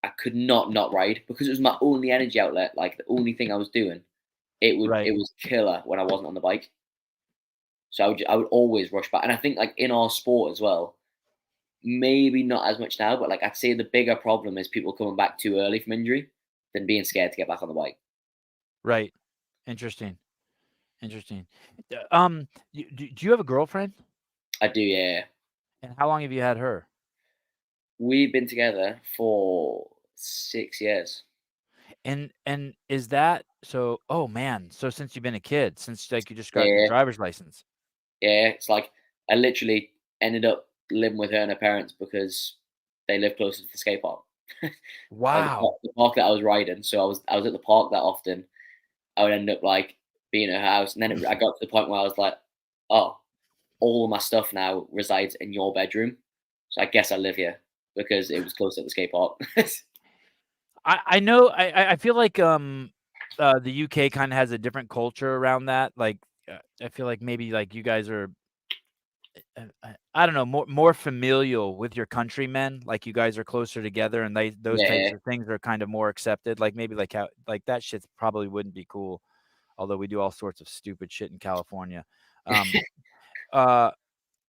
I could not ride because it was my only energy outlet, like the only thing I was doing. It Right. was killer when I wasn't on the bike. So I would always rush back. And I think like in our sport as well, maybe not as much now, but like I'd say the bigger problem is people coming back too early from injury than being scared to get back on the bike. Right. Interesting. Interesting. Do you have a girlfriend? I do, yeah. And how long have you had her? We've been together for 6 years. And is that so? Oh man! So since you've been a kid, since like you just got your Yeah, driver's license. yeah. It's like I literally ended up living with her and her parents because they live closer to the skate park. Wow. The park that I was riding, so I was at the park that often. I would end up like being at her house, and then I got to the point where I was like, "Oh, all my stuff now resides in your bedroom, so I guess I live here because it was close to the skate park." I know. I feel like the UK kind of has a different culture around that. Like I feel like maybe like you guys are I don't know, more familial with your countrymen, like you guys are closer together and those types Yeah, of things are kind of more accepted. Like maybe like how like that shit probably wouldn't be cool, although we do all sorts of stupid shit in California. Um uh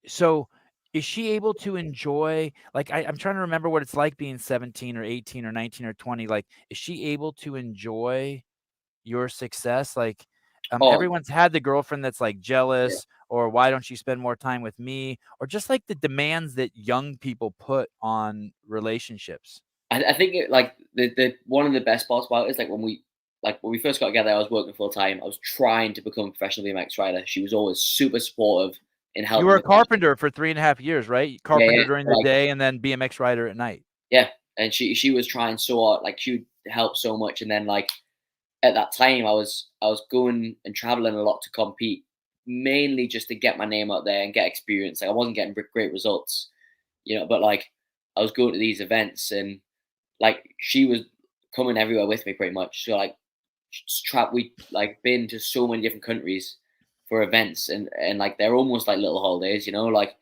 so is she able to enjoy like I'm trying to remember what it's like being 17 or 18 or 19 or 20. Like, is she able to enjoy your success? Like, oh everyone's had the girlfriend that's, like, yeah. jealous or, "Why don't you spend more time with me?" Or just, like, the demands that young people put on relationships. I think like the one of the best parts about it is like when we first got together. I was working full time. I was trying to become a professional BMX rider. She was always super supportive in You helping were a with that. carpenter for 3.5 years, right? Yeah, Carpenter yeah, during the like day and then BMX rider at night. yeah. And she was trying so hard. Like she would help so much. And then like at that time, I was going and traveling a lot to compete, mainly just to get my name out there and get experience. Like I wasn't getting great results, but like I was going to these events and like she was coming everywhere with me pretty much. So like we like been to so many different countries for events and like they're almost like little holidays, like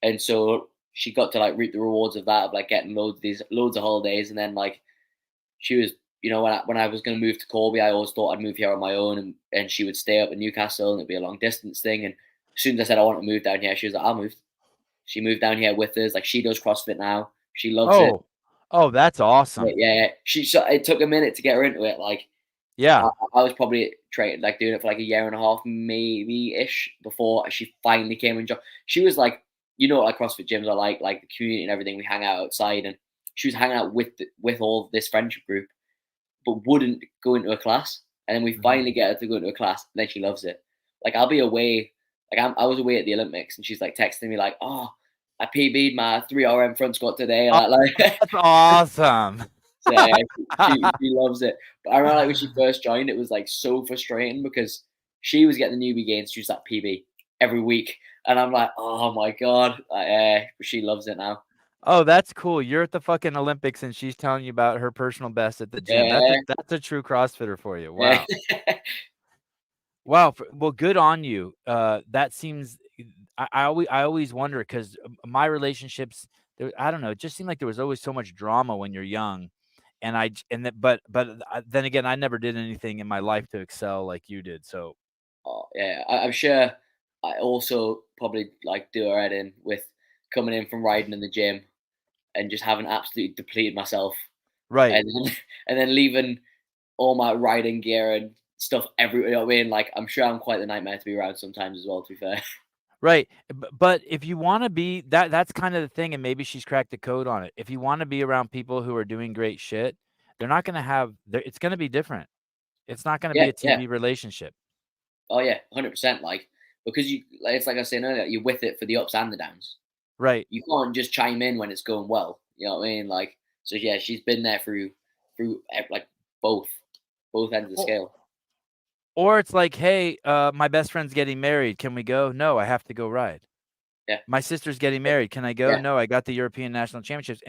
and so she got to like reap the rewards of that of like getting loads of holidays and then like she was when I was going to move to Corby, I always thought I'd move here on my own and she would stay up in Newcastle and it'd be a long distance thing. And as soon as I said I want to move down here, she was like, I'll move. She moved down here with us. Like she does CrossFit now. She loves it. Oh. Oh, that's awesome. Yeah. It took a minute to get her into it. Like I, Yeah. I was probably like doing it for like a year and a half, maybe ish, before she finally came and joined. She was like, like CrossFit gyms are like the community and everything. We hang out outside, and she was hanging out with all this friendship group, but wouldn't go into a class. And then we Mhm. finally get her to go into a class, and then she loves it. Like I'll be away, like I was away at the Olympics, and she's like texting me like, "Oh, I PB'd my 3 RM front squat today." Oh, Like that's awesome. so yeah, she loves it. But I remember like when she first joined, it was like so frustrating because she was getting the newbie gains. She was like PB every week, and I'm like, oh my god, she loves it now. Oh, that's cool. You're at the fucking Olympics and she's telling you about her personal best at the gym. That's a Yeah, that's a true CrossFitter for you. yeah. Wow. Wow, well, good on you. That seems I always wonder 'cause my relationships there I don't know, it just seemed like there was always so much drama when you're young, and I j and then but then again, I never did anything in my life to excel like you did, so Oh, yeah, I'm sure. I also probably like do her head in with coming in from riding in the gym and just having absolutely depleted myself, right. and then, and then leaving all my riding gear and stuff everywhere. You know what I mean? Like I'm sure I'm quite the nightmare to be around sometimes as well. To be fair. Right, but if you wanna be that's kinda the thing, and maybe she's cracked the code on it. If you wanna be around people who are doing great shit, they're not gonna have it's gonna be different. It's not gonna Yeah, be a yeah. TV relationship. Oh yeah, 100%. Like because it's like I was saying earlier, you're with it for the ups and the downs. Right. You can't just chime in when it's going well. You know what I mean? Like so, yeah, she's been there through like both both ends of the Or scale. or it's like, "Hey, my best friend's getting married. Can we go?" "No, I have to go ride." Yeah, "My sister's getting married. Can I go?" yeah, "No, I got the European National Championships."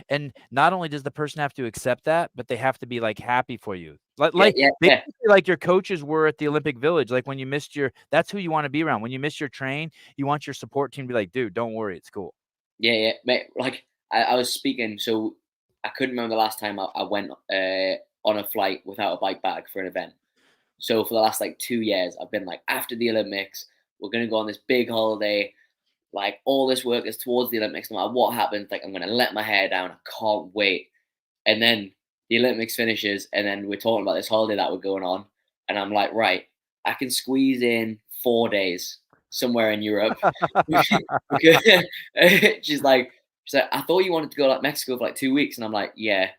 And not only does the person have to accept that, but they have to be, like, happy for you. yeah. Basically like your coaches were at the Olympic Village, like, when you missed your that's who you wanna be around. When you miss your train, you want your support team to be like, "Dude, don't worry, it's cool." Yeah, yeah, mate. Like I was speaking, so I couldn't remember the last time I went on a flight without a bike bag for an event. So for the last like 2 years, I've been like, after the Olympics, we're gonna go on this big holiday. Like all this work is towards the Olympics. No matter what happens, like I'm gonna let my hair down. I can't wait. And then the Olympics finishes, and then we're talking about this holiday that we're going on, and I'm like, right, I can squeeze in 4 days somewhere in Europe. Because she's like, I thought you wanted to go like Mexico for like 2 weeks, and I'm like, yeah,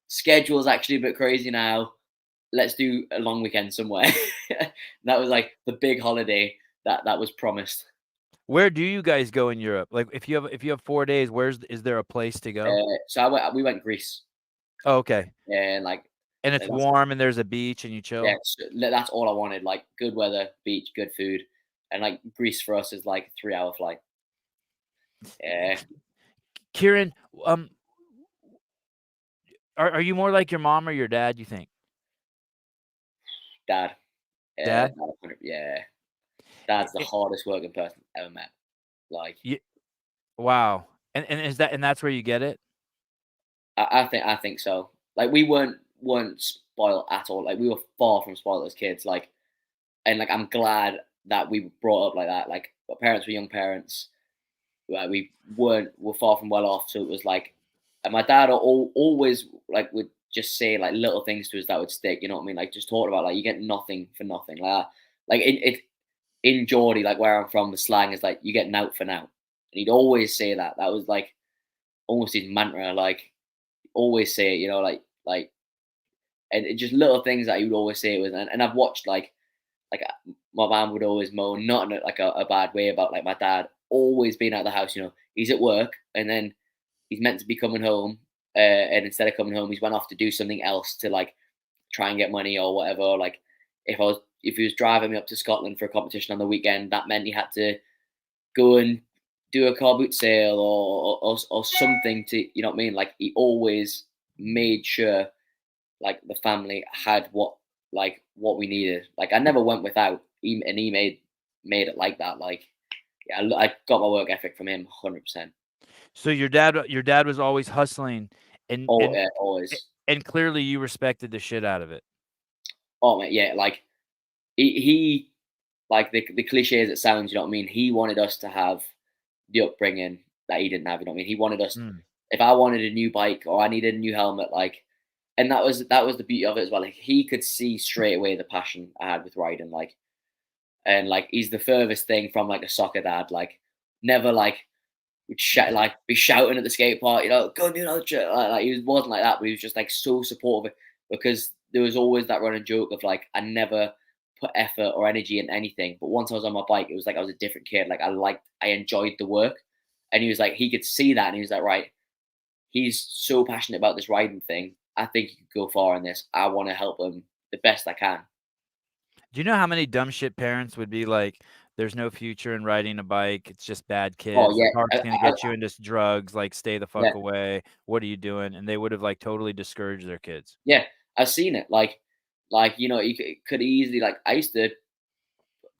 schedule's actually a bit crazy now. Let's do a long weekend somewhere. That was like the big holiday that was promised. Where do you guys go in Europe? Like, if you have 4 days, is there a place to go? So we went Greece, Oh, okay. and like And it's that's warm and there's a beach and you yeah, chill? so that's all I wanted. Like good weather, beach, good food, and like Greece for us is like a 3 hour flight. Yeah, Kieran, um, are you more like your mom or your dad, you think? dad. Dad? Yeah, dad's the Eh, hardest working person I've ever met. Like ye Wow. And is that and that's where you get it? I think so. Like we weren't spoiled at all. Like we were far from spoiled as kids. Like and like I'm glad that we were brought up like that. Like our parents were young parents. Like we were far from well off. So it was like, and my dad always like would just say like little things to us that would stick. You know what I mean? Like just talking about like you get nothing for nothing. Like in Geordie, like where I'm from, the slang is like you get nout for now. And he'd always say that. That was like almost his mantra. Like always say it. You know, like and it just little things that he would always say it was. And I've watched my mom would always moan, not in like a bad way about like my dad always being out of the house. You know, he's at work and then he's meant to be coming home, and instead of coming home, he's went off to do something else to like try and get money or whatever. Or, like if he was driving me up to Scotland for a competition on the weekend, that meant he had to go and do a car boot sale or something to you know what I mean. Like he always made sure like the family had what we needed. Like I never went without. He made it like that. Like yeah, I got my work ethic from him, 100%. So your dad was always hustling and Oh and yeah, a always. and clearly you respected the shit out of it. Oh man, yeah. Like he like the cliche as it sounds, you know what I mean. He wanted us to have the upbringing that he didn't have. You know what I mean. He wanted us. Mm. If I wanted a new bike or I needed a new helmet, like, and that was the beauty of it as well. Like he could see straight away the passion I had with riding. Like and like he's the furthest thing from like a soccer dad. Like never like would like be shouting at the skate park, you know, go and do another trick. Like he wasn't like that, but he was just like so supportive because there was always that running joke of like I never put effort or energy in anything, but once I was on my bike, it was like I was a different kid. Like I enjoyed the work, and he was like he could see that, and he was like right, he's so passionate about this riding thing. I think he could go far in this. I want to help him the best I can. Do you know how many dumb shit parents would be like, "There's no future in riding a bike. It's just bad Oh kids. The yeah, car's gonna I, get you into drugs. Like, stay the yeah. fuck away. What are you doing?" And they would have like totally discouraged their kids. Yeah, I've seen it. Like you know, you could easily like I used to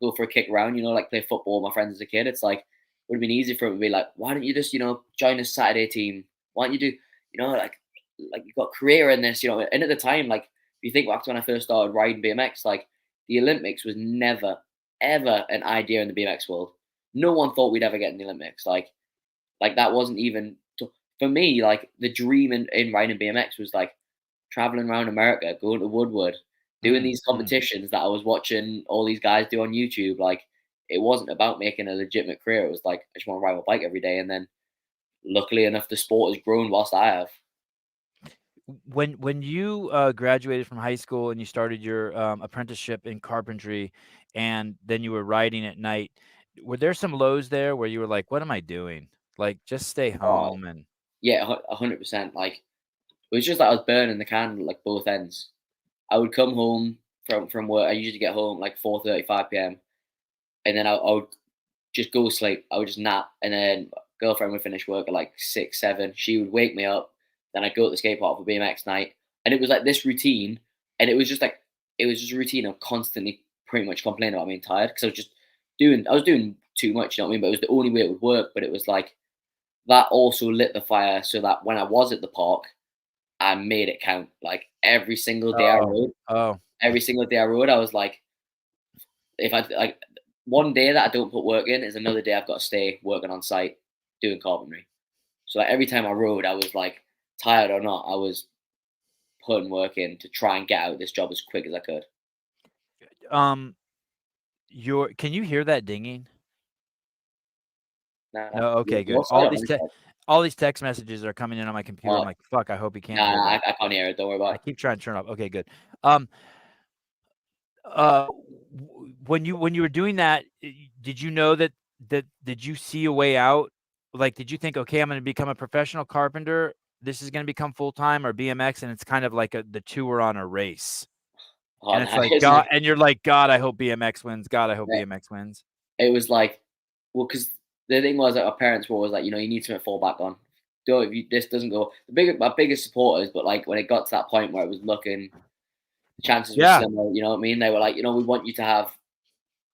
go for a kick around, you know, like play football with my friends as a kid. It's like it would have been easy for him to be like, why don't you just, you know, join a Saturday team? Why don't you do, you know, like you've got career in this, you know? And at the time, like if you think back to when I first started riding BMX, like the Olympics was never ever an idea in the BMX world. No one thought we'd ever get in the Olympics. Like that wasn't even for me. Like the dream in riding BMX was like traveling around America, going to Woodward, doing Mm, these mm. competitions that I was watching all these guys do on YouTube. Like it wasn't about making a legitimate career. It was like I just want to ride my bike every day. And then luckily enough, the sport has grown whilst I have. When you, graduated from high school and you started your, apprenticeship in carpentry, and then you were riding at night, were there some lows there where you were like, "What am I doing? Like, just stay Oh home and" yeah, 100%. Like it was just like I was burning the candle like both ends. I would come home from work. I usually get home like 4:35 p.m. and then I would just go to sleep. I would just nap, and then girlfriend would finish work at like 6, 7. She would wake me up. Then I'd go to the skate park for BMX night, and it was like this routine. And it was just a routine of constantly pretty much complaining about being tired because I was doing too much. You know what I mean? But it was the only way it would work. But it was like that also lit the fire so that when I was at the park, I made it count. Like every single day I Oh, rode, oh, I was like, if I like one day that I don't put work in is another day I've got to stay working on site doing carpentry. So like every time I rode, I was like tired or not, I was putting work in to try and get out of this job as quick as I could. um, can you hear that dinging? Nah, No, okay, good. your side or my side? All these text messages are coming in on my computer. I'm like, "Fuck, I hope he can't hear Nah, that." I can't hear it. Don't worry about I it. keep trying to turn it off. Okay, good. Um, when you were doing that, did you know that did you see a way out? Like, did you think, "Okay, I'm gonna become a professional carpenter. This is gonna become full-time," or BMX, and it's kind of like the 2 are on a race, Oh, and it's nah, like, God and you're like, "God, I hope BMX wins. God, I hope BMX wins." it was like, well, because the thing was that our parents were always like, you need something to fall back on. Don't if you, this doesn't go. My biggest supporters, but like when it got to that point where it was looking, the chances were Yeah. slimmer. You know what I mean? They were like, we want you to have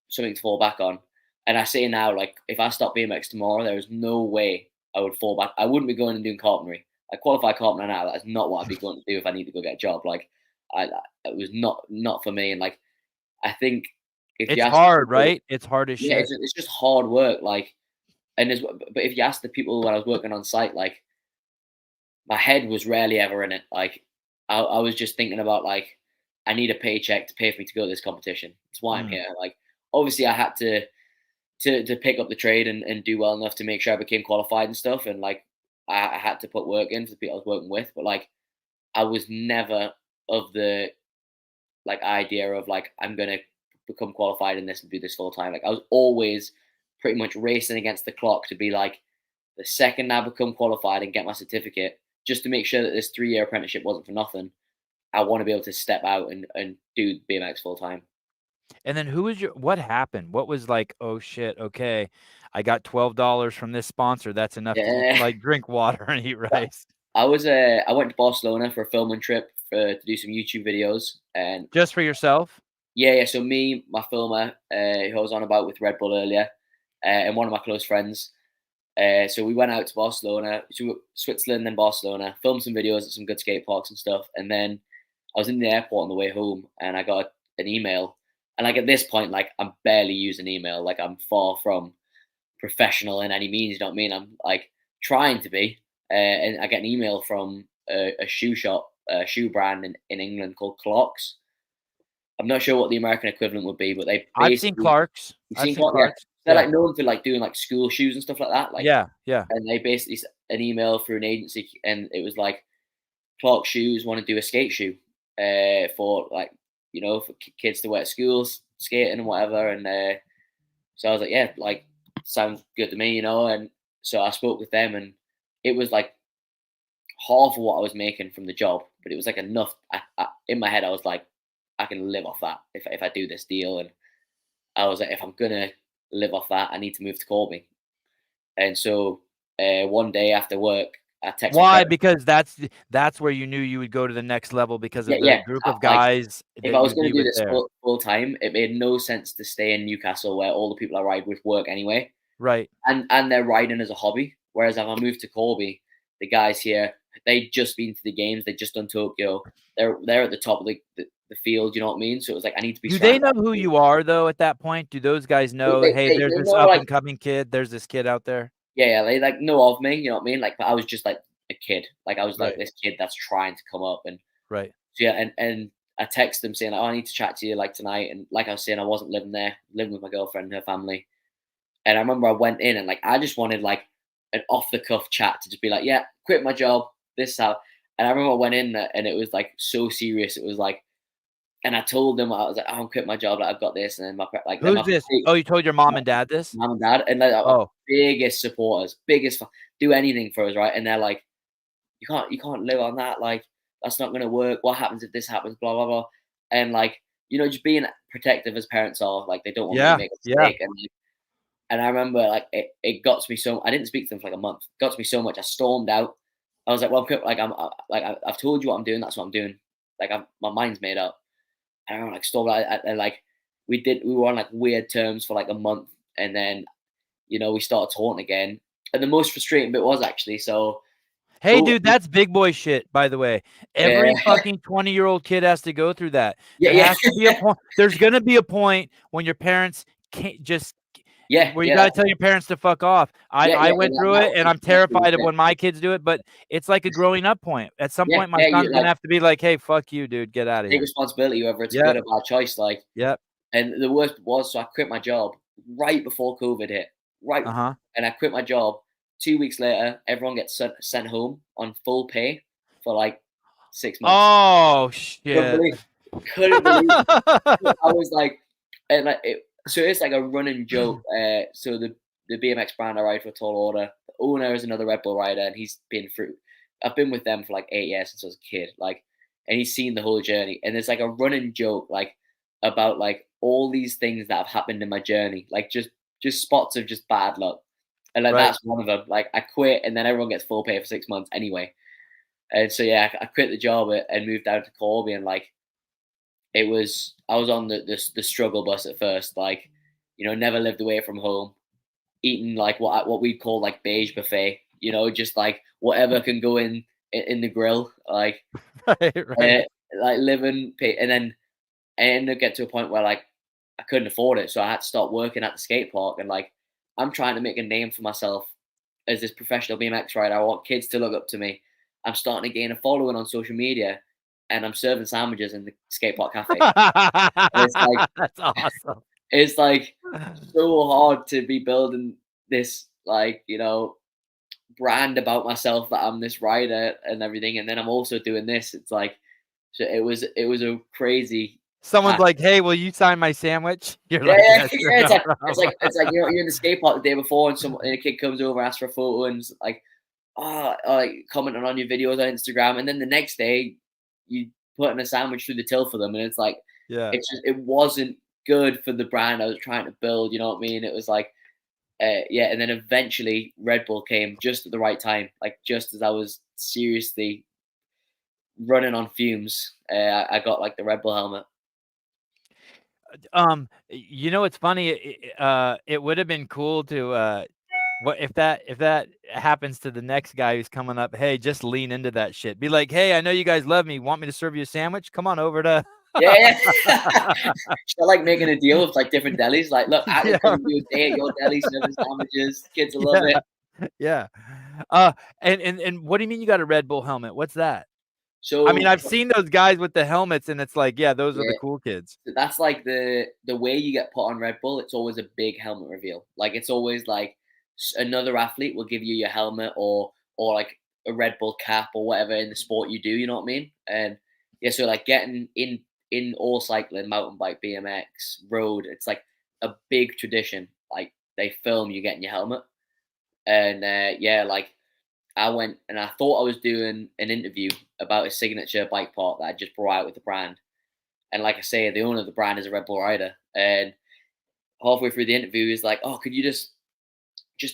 something to fall back on. And I say now, like, if I stop BMX tomorrow, there is no way I would fall back. I wouldn't be going and doing carpentry. I qualify carpenter now. That is not what I'd be going to do if I need to go get a job. Like, it was not for me. And like, I think if you It's ask the hard, people, right? It's hard as yeah, shit. it's just hard work. Like, but if you ask the people when I was working on site, like, my head was rarely ever in it. Like, I was just thinking about like, I need a paycheck to pay for me to go to this competition. That's why I'm Mm. here. Like, obviously, I had to pick up the trade and do well enough to make sure I became qualified and stuff. And like, I had to put work in for the people I was working with. But like, I was never of the like idea of like I'm gonna become qualified in this and do this full time. Like, I was always pretty much racing against the clock to be like, the second I become qualified and get my certificate, just to make sure that this 3-year apprenticeship wasn't for nothing, I want to be able to step out and do BMX full time. And then what happened? What was like, "Oh, shit, okay, I got $12 from this sponsor. That's enough to eat Yeah, like, drink water and eat rice." I went to Barcelona for a filming trip to do some YouTube videos, and Just for yourself? yeah. So me, my filmer, who I was on about with Red Bull earlier, and one of my close friends. So we went out to Barcelona, to Switzerland, then Barcelona, filmed some videos at some good skate parks and stuff, and then I was in the airport on the way home, and I got an email. And like at this point, like I'm barely using email. Like I'm far from professional in any means. You know what I mean? I'm like trying to be. And I get an email from a shoe shop, a shoe brand in England called Clocks. I'm not sure what the American equivalent would be, but they I've seen basically, Clark's. you've I've seen seen Clocks, yeah. Clark's. They're Yeah. like known for like doing like school shoes and stuff like that. Like, Yeah, yeah. and they basically an email through an agency, and it was like Clark Shoes want to do a skate shoe for like for kids to wear at schools, skating and whatever. And so I was like, yeah, like sounds good to me, And so I spoke with them, and it was like half of what I was making from the job, but it was like enough. In my head, I was like, I can live off that if I do this deal. And I was like, if I'm gonna live off that, I need to move to Corby. And so one day after work, I text my Why? parents. Because that's where you knew you would go to the next level because Yeah, of the yeah. group of Like guys if that I was you'd going to be do with this there. full time, it made no sense to stay in Newcastle where all the people I ride with work anyway, Right. and they're riding as a hobby. Whereas if I move to Corby, the guys here, they just been to the games, they just done Tokyo. They're at the top of the field. You know what I mean? So it was like I need to be Do they surrounded by know who people. you are though at that point? Do those guys know, "Hey, there's They this know up like and coming kid. There's this kid out there?" yeah, they like know of me. You know what I mean? Like, but I was just like a kid. Like I was like Right. this kid that's trying to come up. And Right. so yeah, and I text them saying like, oh, I need to chat to you like tonight. And like I was saying, I wasn't living there, living with my girlfriend and her family. And I remember I went in and like I just wanted like an off the cuff chat to just be like, yeah, quit my job, this how. And I remember I went in and it was like so serious. It was like, and I told them I was like, oh, I'm quitting my job, like I've got this. And then then Who's this? Oh, you told your mom and dad this? mom and dad, and like our Oh, biggest supporters, do anything for us, right? And they're like, you can't live on that. Like that's not gonna work. What happens if this happens? Blah blah blah. And like just being protective as parents are, like they don't want you to yeah, make a yeah. mistake. And I remember like it got to me so I didn't speak to them for like a month. It got to me so much. I stormed out. I was like, well, I've told you what I'm doing. That's what I'm doing. Like my mind's made up. And I like stormed out. And like we were on like weird terms for like a month, and then we started talking again. And the most frustrating bit was actually, so Hey, dude, that's big boy shit, by the way. Every yeah, fucking 20-year-old kid has to go through that. yeah, There yeah, has to be a point. There's gonna be a point when your parents can't just yeah, where you yeah, gotta tell your parents to fuck off. yeah, I yeah, went and through that it, was and I'm exactly terrified of it. when my kids do it, but it's like a growing up point. At some Yeah, point, my yeah, son's you gonna like have to be like, "Hey, fuck you, dude. Get out of take here." responsibility whether it's a Yep, good or bad choice. Like, yep, and the worst was, so I quit my job right before COVID hit, right, uh-huh. and I quit my job. 2 weeks later, everyone gets sent home on full pay for like 6 months. Oh, Couldn't shit. believe, couldn't believe. I was like, and like, so it's like a running joke. So the BMX brand I ride for Tall Order, the owner is another Red Bull rider, and he's been through. I've been with them for like 8 years since I was a kid, like, and he's seen the whole journey. And there's like a running joke, like about like all these things that have happened in my journey, like just spots of just bad luck, and like Right. that's one of them. Like I quit, and then everyone gets full pay for 6 months anyway. And so yeah, I quit the job and moved down to Corby, and like I was on the struggle bus at first, like, never lived away from home, eating like what we'd call like beige buffet, just like whatever can go in the grill, Right, right. uh, like living, and then I ended up get to a point where like I couldn't afford it, so I had to start working at the skate park, and like I'm trying to make a name for myself as this professional BMX rider. I want kids to look up to me. I'm starting to gain a following on social media, and I'm serving sandwiches in the skate park cafe. And That's awesome. it's like so hard to be building this like, brand about myself that I'm this rider and everything, and then I'm also doing this. It's like, so it was a crazy Someone's time. like, "Hey, will you sign my sandwich?" You're Yeah, like, yeah, "Yeah, sure, yeah. It's no like it's problem." like it's like you're in the skate park the day before, and a kid comes over, asks for a photo, and it's like, like commenting on your videos on Instagram, and then the next day you putting a sandwich through the till for them, and it's like, Yeah. it wasn't good for the brand I was trying to build. You know what I mean? It was like, yeah, and then eventually Red Bull came just at the right time, like just as I was seriously running on fumes. I got like the Red Bull helmet. It's funny, it would have been cool to, what if that happens to the next guy who's coming up, hey, just lean into that shit. Be like, "Hey, I know you guys love me. Want me to serve you a sandwich? Come on over to." Yeah, yeah. So like making a deal with like different delis. Like, look, I can Yeah, come do a day at your deli serving sandwiches. Kids will love yeah, it. yeah. And what do you mean you got a Red Bull helmet? What's that? I mean, So I've seen those guys with the helmets, and it's like, yeah, those are the yeah, cool kids. that's like the way you get put on Red Bull. It's always a big helmet reveal. Like it's always like another athlete will give you your helmet or like a Red Bull cap or whatever in the sport you do. You know what I mean? And yeah, so like getting in all cycling, mountain bike, BMX, road, it's like a big tradition. Like they film you getting your helmet, and yeah, like I went and I thought I was doing an interview about a signature bike part that I just brought out with the brand. And like I say, the owner of the brand is a Red Bull rider. And halfway through the interview, he's like, "Oh, could you just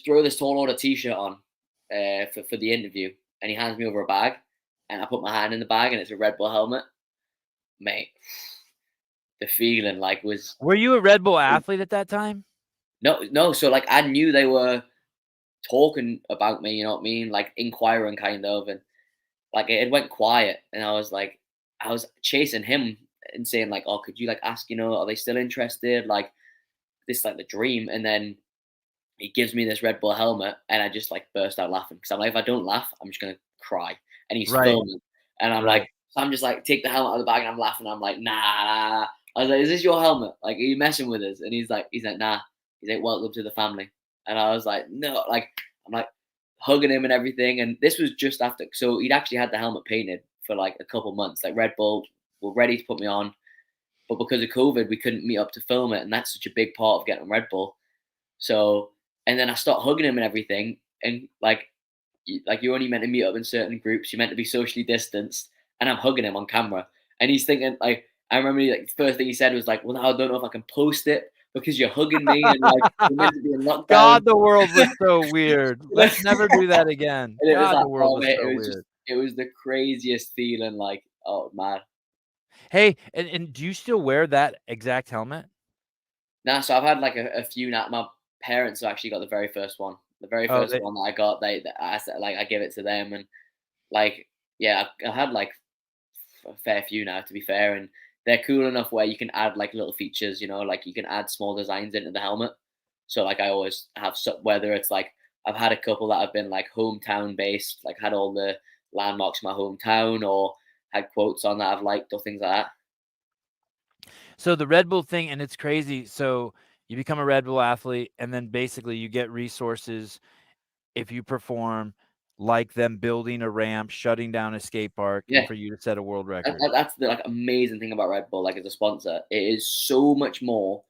throw this Tall Order T-shirt on for the interview?" And he hands me over a bag, and I put my hand in the bag, and it's a Red Bull helmet. Mate, the feeling like was Were you a Red Bull athlete at that time? no. So like I knew they were talking about me. You know what I mean? Like inquiring kind of, and like it went quiet, and I was chasing him and saying like, "Oh, could you like ask? Are they still interested? Like this, like the dream." And then he gives me this Red Bull helmet, and I just like burst out laughing because I'm like, if I don't laugh, I'm just gonna cry. And he's Right, filming, and I'm right. like, so I'm just like, take the helmet out of the bag, and I'm laughing. I'm like, nah. I was like, is this your helmet? Like, are you messing with us? And he's like, nah. He's like, welcome to the family. And I was like, no. Like, I'm like hugging him and everything. And this was just after, so he'd actually had the helmet painted for like a couple months. Like Red Bull were ready to put me on, but because of COVID, we couldn't meet up to film it, and that's such a big part of getting on Red Bull. So, and then I start hugging him and everything, and like, you're only meant to meet up in certain groups. You're meant to be socially distanced, and I'm hugging him on camera, and he's thinking like, I remember like the first thing he said was like, "Well, now I don't know if I can post it because you're hugging me, and like we're meant to be in lockdown." God, the world was so weird. Let's never do that again. And it was God, like, the world oh was man, so weird. it was the craziest feeling. Like, oh man. Hey, and do you still wear that exact helmet? Now, so I've had like a few now. My parents have actually got the very first one. The very Oh, first one that I got, I give it to them, and like, yeah, I had like a fair few now, to be fair, and they're cool enough where you can add like little features, like you can add small designs into the helmet. So like I always have whether it's like I've had a couple that have been like hometown based, like had all the landmarks of my hometown, or had quotes on that I've liked or things like that. so the Red Bull thing, and it's crazy. So you become a Red Bull athlete, and then basically you get resources if you perform, like them building a ramp, shutting down a skate park, and Yeah, for you to set a world record. that's the like amazing thing about Red Bull, like as a sponsor, it is so much more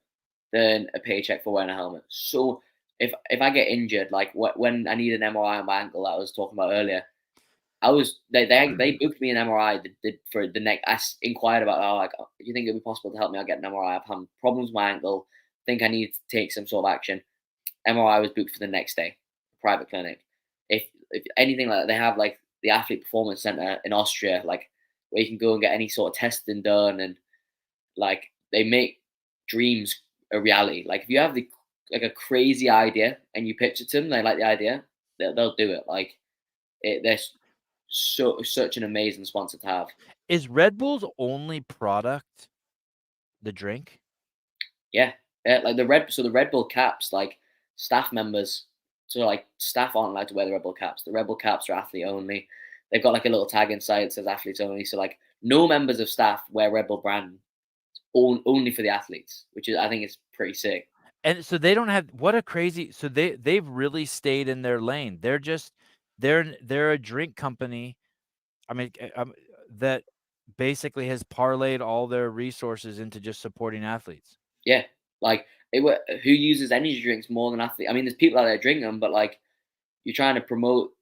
than a paycheck for wearing a helmet. So if I get injured, like when I need an MRI on my ankle that I was talking about earlier, they booked me an MRI for the neck. Inquired about, oh, like, do you think it'd be possible to help me? I'll get an MRI. I've had problems with my ankle. Think I need to take some sort of action. MRI was booked for the next day, private clinic. If anything like that, they have like the athlete performance center in Austria, like where you can go and get any sort of testing done, and like they make dreams a reality. Like if you have like a crazy idea and you pitch it to them, they like the idea, they'll do it. Like they're such an amazing sponsor to have. Is Red Bull's only product the drink? Yeah, like the Red Bull caps, like staff members, so like staff aren't allowed to wear the Red Bull caps. The Red Bull caps are athlete only. They've got like a little tag inside that says athletes only. So like no members of staff wear Red Bull brand, only for the athletes, which is I think is pretty sick. And so they don't have what a crazy so they've really stayed in their lane. They're a drink company. I mean, that basically has parlayed all their resources into just supporting athletes. Yeah, like who uses energy drinks more than athletes? I mean, there's people out there drinking them, but like you're trying to promote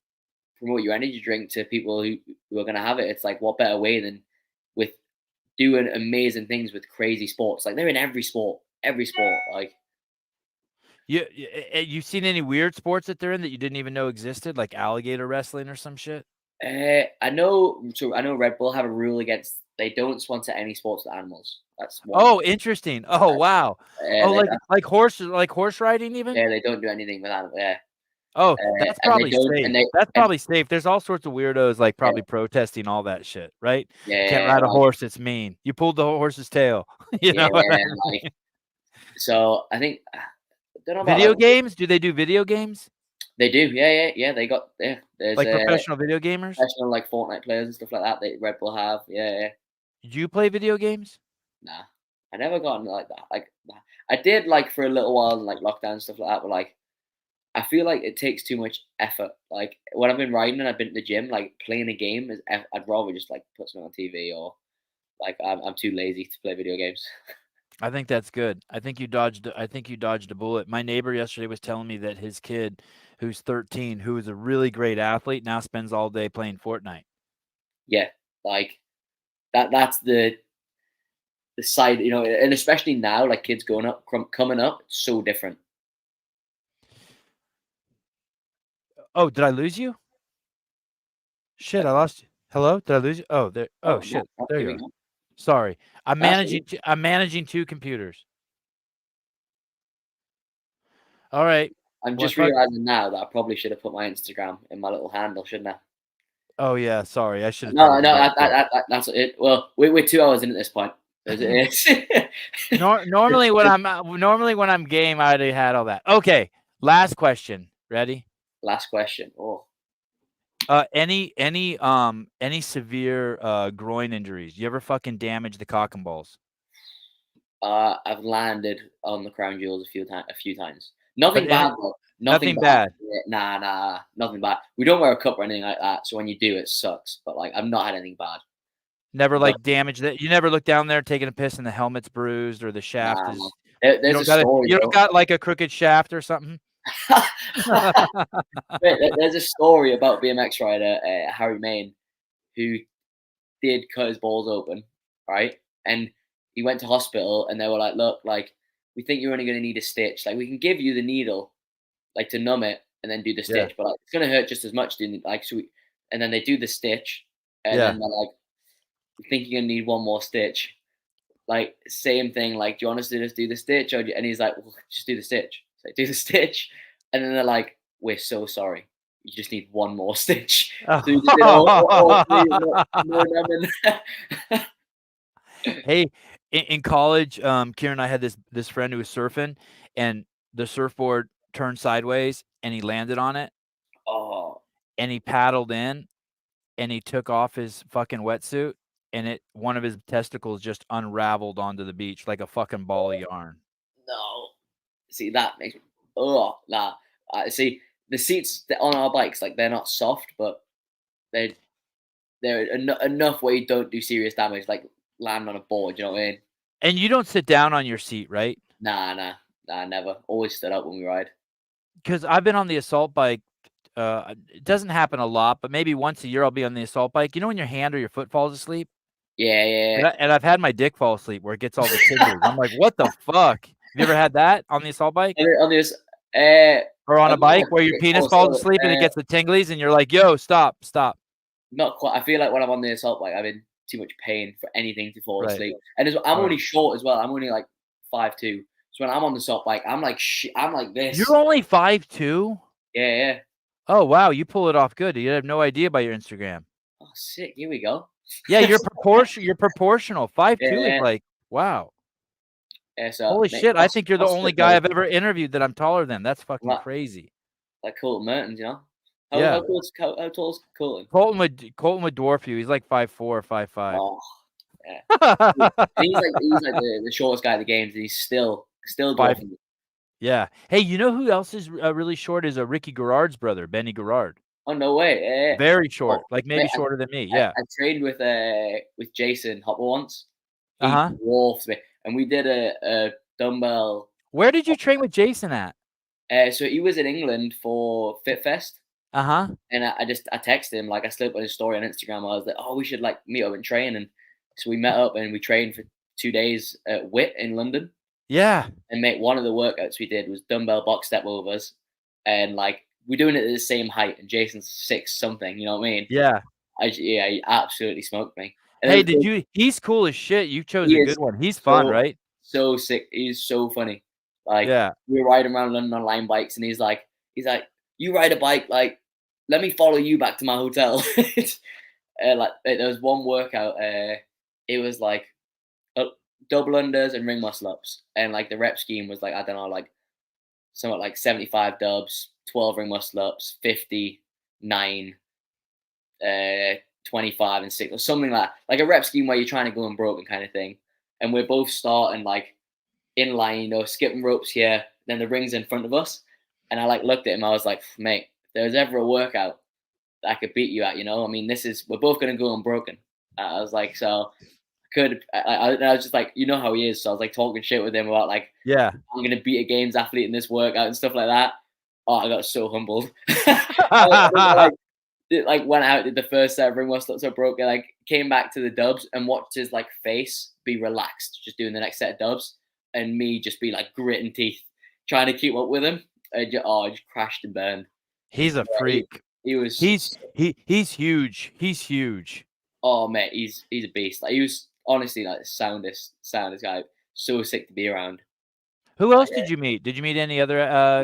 your energy drink to people who are gonna have it. It's like what better way than with doing amazing things with crazy sports? Like they're in every sport, Like You've seen any weird sports that they're in that you didn't even know existed, like alligator wrestling or some shit? I know. So I know Red Bull have a rule against they don't sponsor any sports with animals. That's one. Oh, interesting. Oh, wow. Oh, like horse riding even? Yeah, they don't do anything with animals. Yeah, Oh, that's and they probably don't, safe. and they, That's and probably safe. There's all sorts of weirdos, like, yeah, probably protesting all that shit, right? Can't yeah, ride a horse, it's mean. You pulled the horse's tail. You yeah, know what I like mean? so. I think I don't know about Video like games? Do they do video games? they do. Yeah. They got There's Like professional video gamers? professional like Fortnite players and stuff like that. That Red Bull have. Yeah. Do you play video games? Nah, I never got into like that. Like I did like for a little while, like lockdown and stuff like that. But like I feel like it takes too much effort. Like when I've been riding and I've been to the gym, like playing a game is. I'd rather just like put something on TV, or like I'm too lazy to play video games. I think that's good. I think you dodged a bullet. My neighbor yesterday was telling me that his kid, who's 13, who is a really great athlete, now spends all day playing Fortnite. Yeah, like that's the side, and especially now, like kids going up, coming up, it's so different. Oh, did I lose you? Shit, I lost you. Hello? Did I lose you? Oh, there. Oh, Oh no, shit. There here you we are. go. Sorry. I'm That's managing. I'm managing two computers. All right. I'm Well, just realizing now that I probably should have put my Instagram in my little handle, shouldn't I? oh yeah. Sorry. I should have No, told you no, that too. that's it. Well, we're 2 hours in at this point, as it is. Normally when I'm game, I'd have had all that. Okay. Last question. Ready? Last question. Oh, Any severe groin injuries? You ever fucking damage the cock and balls? I've landed on the crown jewels a few times. But Nothing bad though. Nothing nothing bad. bad. Yeah, nah, nothing bad. We don't wear a cup or anything like that, so when you do, it sucks. But like, I've not had anything bad. Never No, like damage that. You never look down there taking a piss and the helmet's bruised or the shaft no. is. There's a story You don't though. got like a crooked shaft or something. There's a story about BMX rider Harry Main who did cut his balls open, right? And he went to hospital, and they were like, "Look, like we think you're only going to need a stitch. Like we can give you the needle, like to numb it, and then do the Yeah, stitch, but like it's going to hurt just as much. Like so, and then they do the stitch, and yeah. then they're like, "We think you're going to need one more stitch." Like same thing. Like, do you want us to just do the stitch? And he's like, "Well, just do the stitch." So do the stitch, and then they're like, we're so sorry. You just need one more stitch. So you just did all Oh. three, no lemon. Hey, in college, Kieran and I had this friend who was surfing, and the surfboard turned sideways, and he landed on it, Oh, and he paddled in, and he took off his fucking wetsuit, and one of his testicles just unraveled onto the beach like a fucking ball of yarn. no. See, that makes me, oh, nah. See, the seats on our bikes, like, they're not soft, but they're enough where you don't do serious damage, like land on a board. You know what I mean? And you don't sit down on your seat, right? Nah, never. Always stood up when we ride. Because I've been on the assault bike. It doesn't happen a lot, but maybe once a year I'll be on the assault bike. You know when your hand or your foot falls asleep? Yeah. And I've had my dick fall asleep where it gets all the tingles. I'm like, what the fuck? Have you ever had that on the assault bike? On this, uh, Or on I a don't bike know, where your penis falls asleep and it gets the tinglies and you're like, yo, stop. not quite. I feel like when I'm on the assault bike, I'm in too much pain for anything to fall Right. asleep. And I'm Right. only short as well. I'm only like 5'2". So when I'm on the assault bike, I'm like I'm like this. You're only 5'2"? Yeah. Oh, wow. You pull it off good. You have no idea by your Instagram. Oh, sick. Here we go. Yeah, you're proportional. 5'2" is Yeah. like, wow. Yeah. So Holy mate, shit. I think you're the that's only guy I've ever interviewed that I'm taller than. That's fucking crazy. like Colton Mertens, you know. Yeah. How tall is Colton? Colton would dwarf you. He's like 5'4" or 5'5". Oh, yeah. And he's like the shortest guy in the games, and he's still Five. dwarfing me. Yeah. Hey, you know who else is really short? Is Ricky Garrard's brother, Benny Garrard. Oh, no way. Yeah. Very Oh, short, like maybe mate, shorter than me. I Yeah. trained with Jason Hopper once. He Uh-huh. dwarfed me, and we did a dumbbell. Where did you train with Jason at? So he was in England for FitFest, Uh-huh. and I texted him, like, I slipped on his story on Instagram. I was like, oh, we should like meet up and train, and so we met up and we trained for 2 days at WIT in London. Yeah. And mate, one of the workouts we did was dumbbell box step overs, and like we're doing it at the same height, and Jason's 6 something. You know what I mean? Yeah. Yeah, he absolutely smoked me. And Hey, then he's cool as shit. You chose he a is good one. He's fun, right? so sick. He's so funny. Like, Yeah. we were riding around London on line bikes, and he's like, you ride a bike, like, let me follow you back to my hotel. Like, there was one workout. It was like double unders and ring muscle ups, and like the rep scheme was like, I don't know, like somewhat like 75 dubs, 12 ring muscle ups, 50, 9, 25 and 6, or something like a rep scheme where you're trying to go unbroken kind of thing. And we're both starting like in line, you know, skipping ropes here, then the ring's in front of us. And I like looked at him, I was like, mate, if there's ever a workout that I could beat you at, you know, I mean, we're both gonna go unbroken. I was like, so I was just like, you know how he is. So I was like talking shit with him about like, Yeah. I'm gonna beat a games athlete in this workout and stuff like that. Oh, I got so humbled. Like went out, did the first set of ring muscle ups, I broke it, like came back to the dubs and watched his like face be relaxed, just doing the next set of dubs, and me just be like gritting teeth, trying to keep up with him. I just crashed and burned. He's a freak. He was. He's huge. He's huge. Oh mate, he's a beast. Like, he was honestly like the soundest guy. So sick to be around. Who else did you meet? Did you meet any other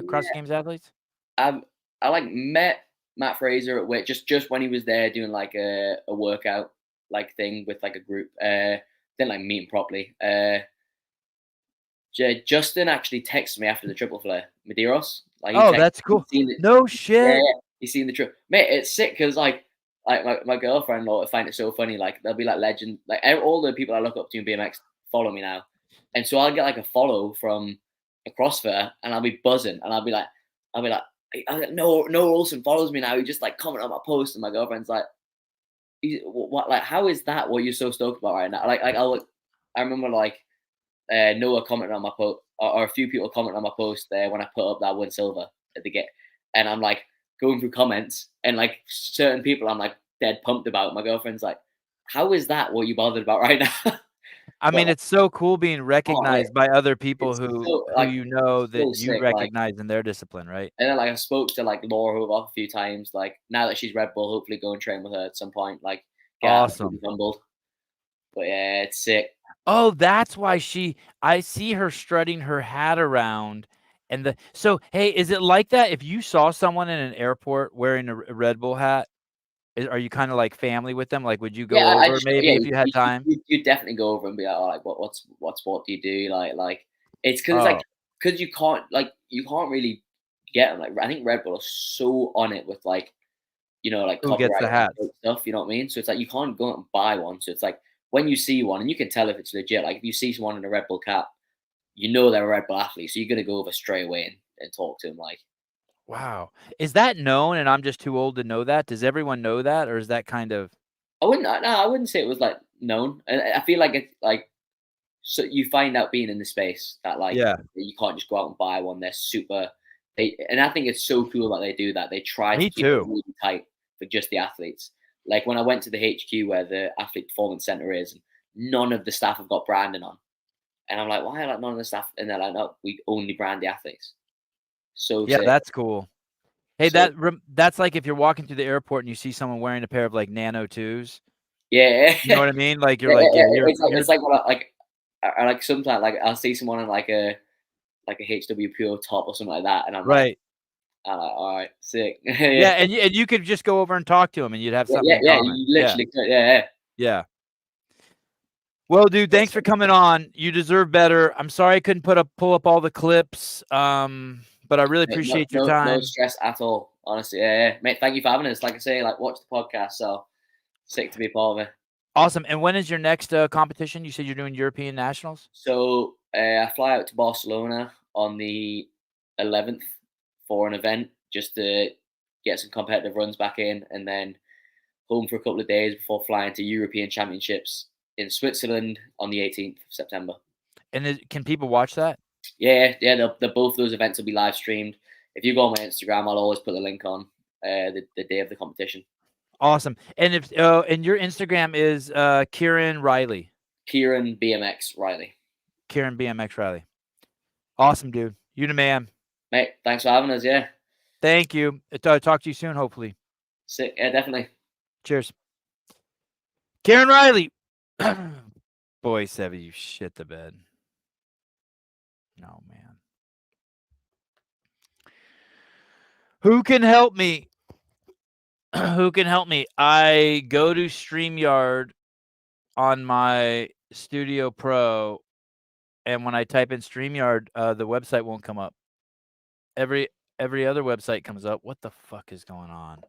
CrossFit Games athletes? I like met Matt Fraser at WIT just when he was there doing like a workout like thing with like a group. Didn't like meet him properly. Justin actually texted me after the triple flare, Medeiros. Like, oh, that's cool. No shit. Yeah, he's seen the trip, mate. It's sick because like my girlfriend will find it so funny. Like, they'll be like legend, like all the people I look up to in BMX follow me now, and so I'll get like a follow from a CrossFitter, and I'll be buzzing, and I'll be like, no, Olsen follows me now. He just like comment on my post, and my girlfriend's like, what? Like, how is that what you're so stoked about right now? Like I remember like Noah commented on my post, or a few people commented on my post there when I put up that one silver at the get, and I'm like going through comments, and like certain people I'm like dead pumped about. My girlfriend's like, how is that what you bothered about right now? I mean, it's so cool being recognized by other people it's who so, like, you know that so you sick, recognize in their discipline, right? And then like I spoke to like Laura Hoover a few times. Like, now that she's Red Bull, hopefully go and train with her at some point. Like, get Awesome. humbled. But yeah, it's sick. Oh, that's why I see her strutting her hat around, And so, hey, is it like that if you saw someone in an airport wearing a Red Bull hat, are you kinda like family with them? Like, would you Yeah, go I over just maybe yeah, if you had time? you definitely go over and be like, "Oh, like, what sport do you do?" Like, it's because Oh, 'cause you can't really get 'em, like, I think Red Bull are so on it with, like, like, who gets copyright the hats? stuff, you know what I mean? So it's like you can't go out and buy one, so it's like, when you see one and you can tell if it's legit, like, if you see someone in a Red Bull cap, you know they're a Red Bull athlete, so you're gonna go over straight away and talk to them, like. Wow. Is that known and I'm just too old to know that? Does everyone know that, or is that kind of I wouldn't say it was, like, known. I feel like it's, like, so you find out being in the space that, like, Yeah, you can't just go out and buy one. They're super and I think it's so cool that they do that. They try to me keep it too. really tight for just the athletes. Like, when I went to the HQ where the athlete performance center is, none of the staff have got branding on. And I'm like, "Why are, like, none of the staff?" And they're like, "No, we only brand the athletes." So Yeah, sick. that's cool. Hey, So that's like if you're walking through the airport and you see someone wearing a pair of, like, Nano 2s, yeah. you know what I mean? Like, you're Yeah, like, "Yeah, it's like when I like sometimes, like, I'll see someone in, like a HW Pure top or something like that, and right." "All right, sick." Yeah, Yeah. and you could just go over and talk to 'em, and you'd have something in Yeah, common. you Yeah, literally could, yeah. yeah. Well, dude, thanks for Awesome. coming on. You deserve better. I'm sorry I couldn't pull up all the clips, but I really Mate, no appreciate your no no time. stress at all, honestly, yeah. Mate, thank you for having us. Like I say, like, watch the podcast, so sick to be part of it. Awesome, and when is your next, competition? You said you're doing European nationals? So, I fly out to Barcelona on the 11th for an event just to get some competitive runs back in, and then home for a couple of days before flying to European Championships in Switzerland on the 18th of September. And can people watch that? Yeah, both those events will be live streamed. If you go on my Instagram, I'll always put the link on the day of the competition. Awesome, and and your Instagram is, Kieran Reilly. Kieran BMX Reilly. Kieran BMX Reilly. Awesome, dude. You the man. Mate, thanks for having us. Yeah, Thank you. Talk to you soon, hopefully. sick. Yeah, definitely. Cheers. Kieran Reilly. Boy, Sevy, you shit the bed. No, man. Who can help me? Who can help me? I go to StreamYard on my Studio Pro, and when I type in StreamYard, the website won't come up. Every every other website comes up. What the fuck is going on?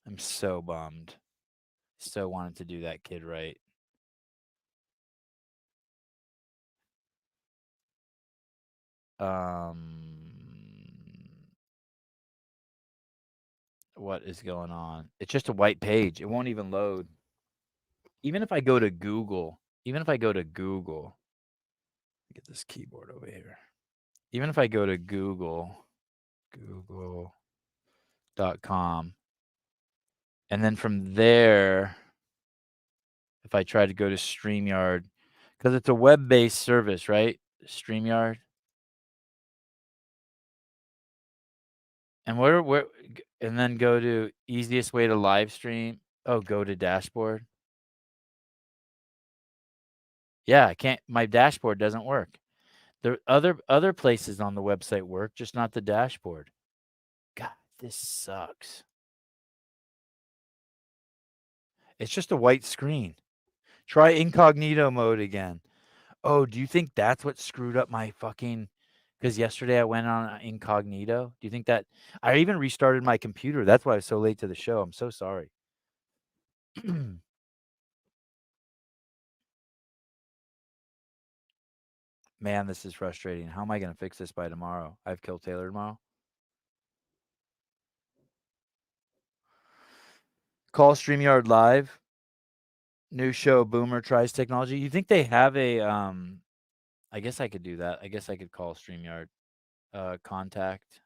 I'm so bummed. So wanted to do that kid right. What is going on? It's just a white page. It won't even load. Even if I go to Google, get this keyboard over here. Even if I go to google.com, and then from there, if I try to go to StreamYard, because it's a web-based service, right? StreamYard. And and then go to easiest way to live stream. Oh, go to dashboard. Yeah, I can't. My dashboard doesn't work. The other places on the website work, just not the dashboard. God, this sucks. It's just a white screen. Try incognito mode again. Oh, do you think that's what screwed up my fucking? Because yesterday I went on incognito. Do you think that I even restarted my computer? That's why I was so late to the show. I'm so sorry. Man, this is frustrating. How am I going to fix this by tomorrow? I have Kill Taylor tomorrow. Call StreamYard Live. New show, Boomer Tries Technology. You think they have a I guess I could do that. I guess I could call StreamYard. Contact.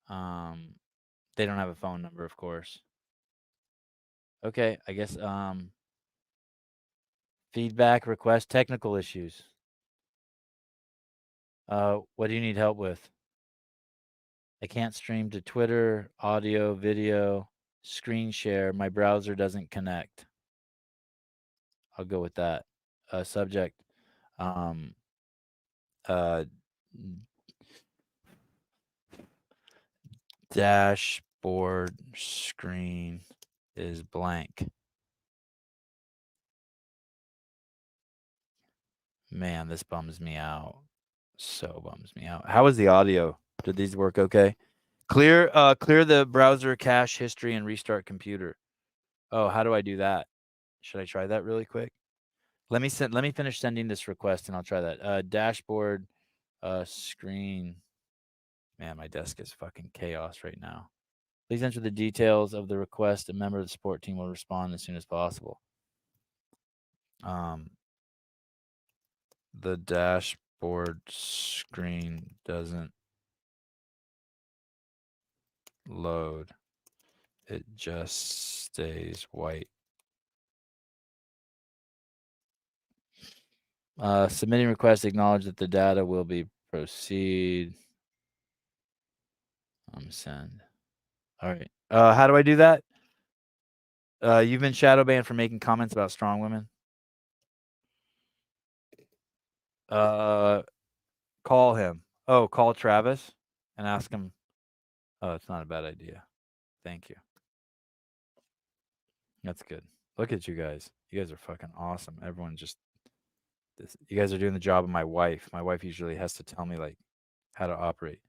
Um they don't have a phone number, of course. Okay, I guess feedback, request, technical issues. What do you need help with? I can't stream to Twitter, audio, video, screen share. My browser doesn't connect. I'll go with that. Subject. Um, uh, dashboard screen is blank. Man, this bums me out. So bums me out. How was the audio? Did these work okay? Clear the browser cache history and restart computer. Oh, how do I do that? Should I try that really quick? Let me finish sending this request and I'll try that. Dashboard screen. Man, my desk is fucking chaos right now. Please enter the details of the request. A member of the support team will respond as soon as possible. The dashboard screen doesn't load. It just stays white. Submitting request, acknowledge that the data will be proceed. Send. All right. How do I do that? You've been shadow banned for making comments about strong women. Call him. Oh, call Travis and ask him. Oh, it's not a bad idea. Thank you. That's good. Look at you guys. You guys are fucking awesome. Everyone just you guys are doing the job of my wife. My wife usually has to tell me like how to operate.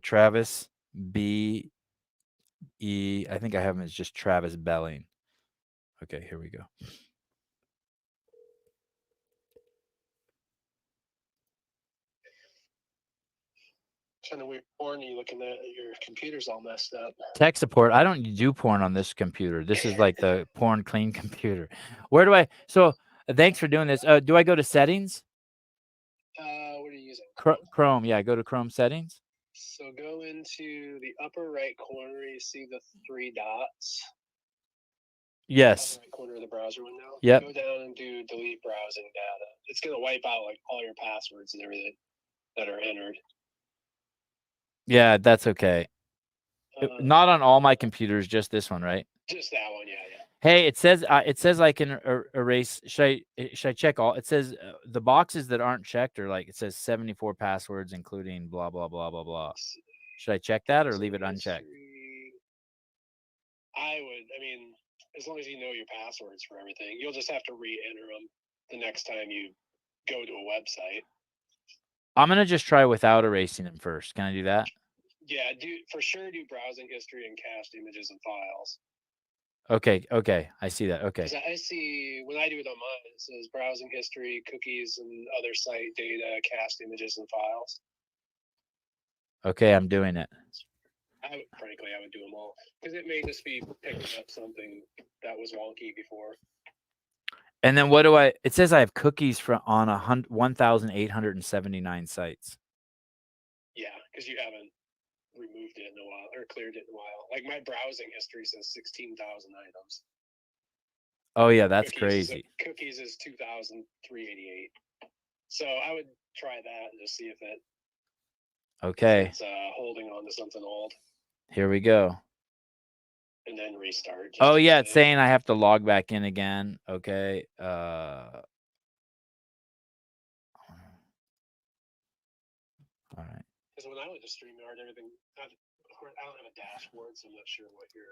Travis B E. I think I have him as just Travis Belling. Okay, here we go. Kind of weird porn you looking at. Your computer's all messed up. Tech support. I don't do porn on this computer. This is like the porn clean computer. Where do I? So thanks for doing this. Do I go to settings? What are you using? Chrome. Yeah, go to Chrome settings. So go into the upper right corner. You see the three dots. Yes. Upper right corner of the browser window. Yep. Go down and do delete browsing data. It's gonna wipe out like all your passwords and everything that are entered. Yeah, that's okay. Not on all my computers, just this one, right? Just that one, yeah. Hey, it says I can erase. Should I check all? It says the boxes that aren't checked are like it says 74 passwords, including blah blah blah blah blah. Should I check that or leave it unchecked? I mean, as long as you know your passwords for everything, you'll just have to re-enter them the next time you go to a website. I'm gonna just try without erasing them first. Can I do that? Yeah, do browsing history and cached images and files. Okay, I see that. Okay. I see when I do it on mine, it says browsing history, cookies, and other site data, cached images and files. Okay, I'm doing it. Frankly, I would do them all because it may just be picking up something that was wonky before. And then what do it says I have cookies on 1,879 sites. Yeah, because you haven't removed it in a while or cleared it in a while. Like my browsing history says 16,000 items. Oh yeah, that's crazy. Cookies is 2,388. So I would try that and just see if it. Okay. It's holding on to something old. Here we go. And then restart. Oh yeah, it's saying I have to log back in again. Okay. All right. Because when I went to StreamYard, everything. I don't have a dashboard, so I'm not sure what your.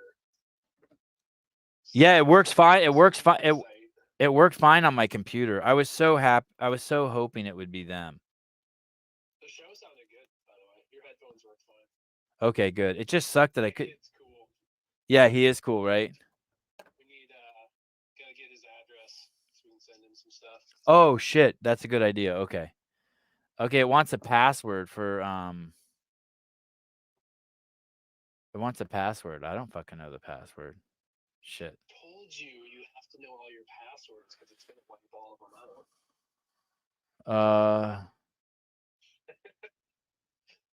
Yeah, it works fine. It works fine. It worked fine on my computer. I was so happy. I was so hoping it would be them. The show sounded good, by the way. Your headphones worked fine. Okay, good. It just sucked that I could. It's cool. Yeah, he is cool, right? We need gotta get his address so we can send him some stuff. Oh shit, that's a good idea. Okay. Okay, it wants a password for It wants a password. I don't fucking know the password. Shit. I told you have to know all your passwords because it's gonna wipe all of them out.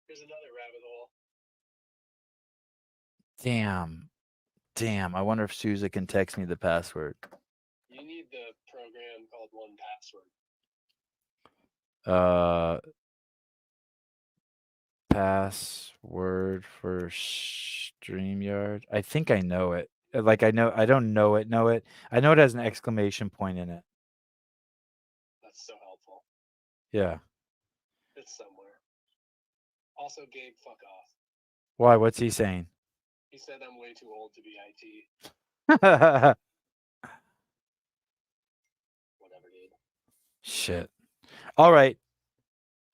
Here's another rabbit hole. Damn. I wonder if Sousa can text me the password. You need the program called 1Password. Password for StreamYard. I think I know it. Like I don't know it. I know it has an exclamation point in it. That's so helpful. Yeah. Also, Gabe, fuck off. Why? What's he saying? He said I'm way too old to be IT. Whatever, dude. Shit. All right.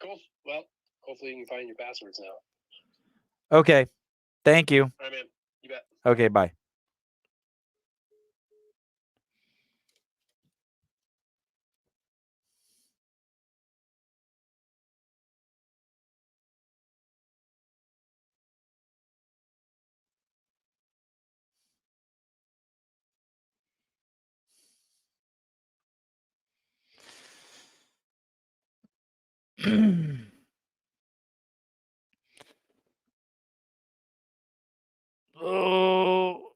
Cool. Well, hopefully you can find your passwords now. Okay. Thank you. All right, man. You bet. Okay, bye. Oh.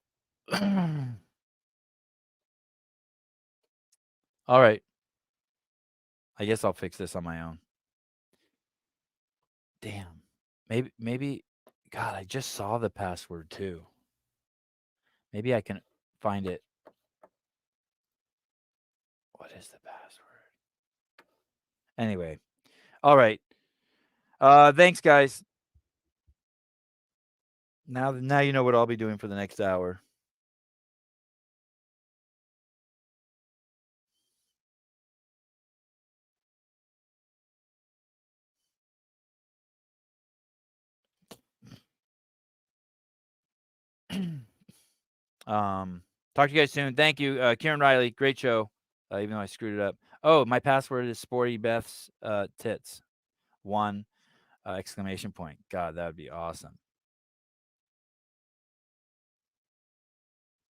All right. I guess I'll fix this on my own. Damn. Maybe God, I just saw the password too. Maybe I can find it. What is the password? Anyway. All right. Thanks guys. Now you know what I'll be doing for the next hour. Talk to you guys soon. Thank you, Kieran Reilly. Great show. Even though I screwed it up. Oh, my password is Sporty Beth's tits. 1 exclamation point. God, that would be awesome.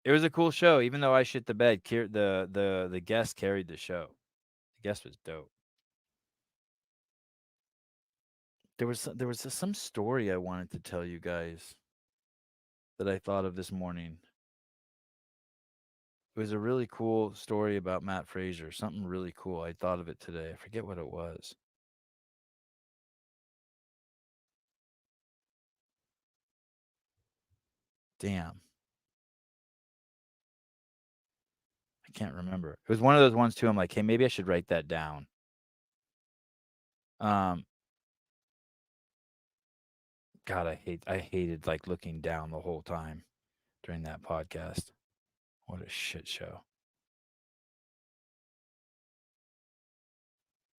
It was a cool show, even though I shit the bed. The guest carried the show. The guest was dope. There was some story I wanted to tell you guys that I thought of this morning. It was a really cool story about Matt Fraser. Something really cool. I thought of it today. I forget what it was. Damn. I can't remember. It was one of those ones too. I'm like, hey, maybe I should write that down. God, I hated like looking down the whole time during that podcast. What a shit show.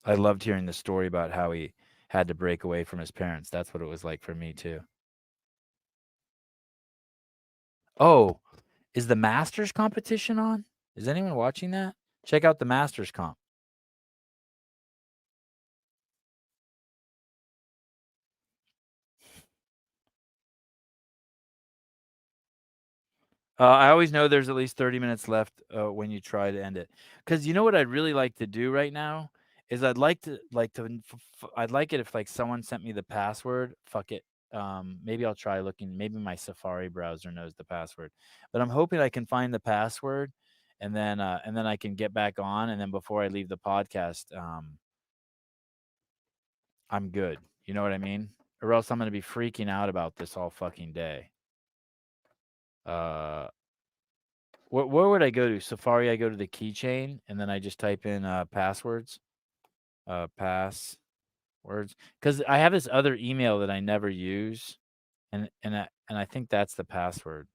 I loved hearing the story about how he had to break away from his parents. That's what it was like for me too. Oh, is the Masters competition on? Is anyone watching that? Check out the Masters comp. I always know there's at least 30 minutes left when you try to end it. Because you know what I'd really like to do right now is I'd like I'd like it if like someone sent me the password. Fuck it. Maybe I'll try looking. Maybe my Safari browser knows the password. But I'm hoping I can find the password, and then I can get back on. And then before I leave the podcast, I'm good. You know what I mean? Or else I'm going to be freaking out about this all fucking day. Where would I go to? Safari, I go to the keychain, and then I just type in passwords. Passwords. Because I have this other email that I never use, and I think that's the password.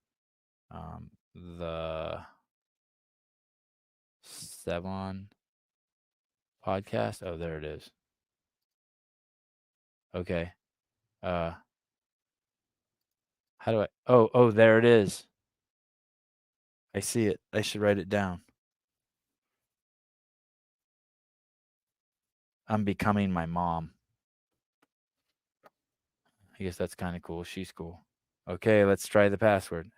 The Seven podcast. Oh, there it is. Okay. How do I? Oh, there it is. I see it. I should write it down. I'm becoming my mom. I guess that's kind of cool. She's cool. Okay, let's try the password.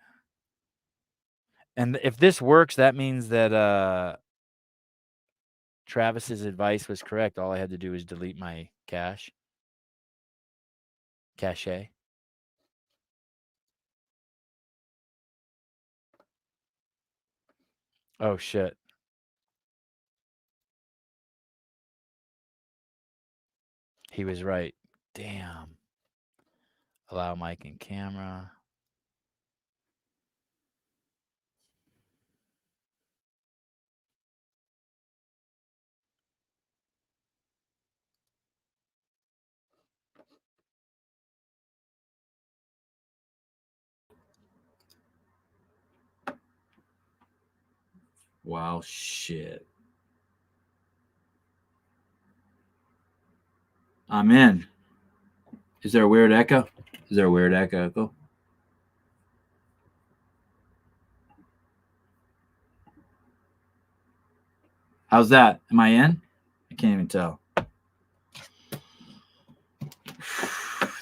And if this works, that means that Travis's advice was correct. All I had to do is delete my cache. Oh shit. He was right. Damn. Allow mic and camera. Wow, shit. I'm in. Is there a weird echo? Is there a weird echo? How's that? Am I in? I can't even tell.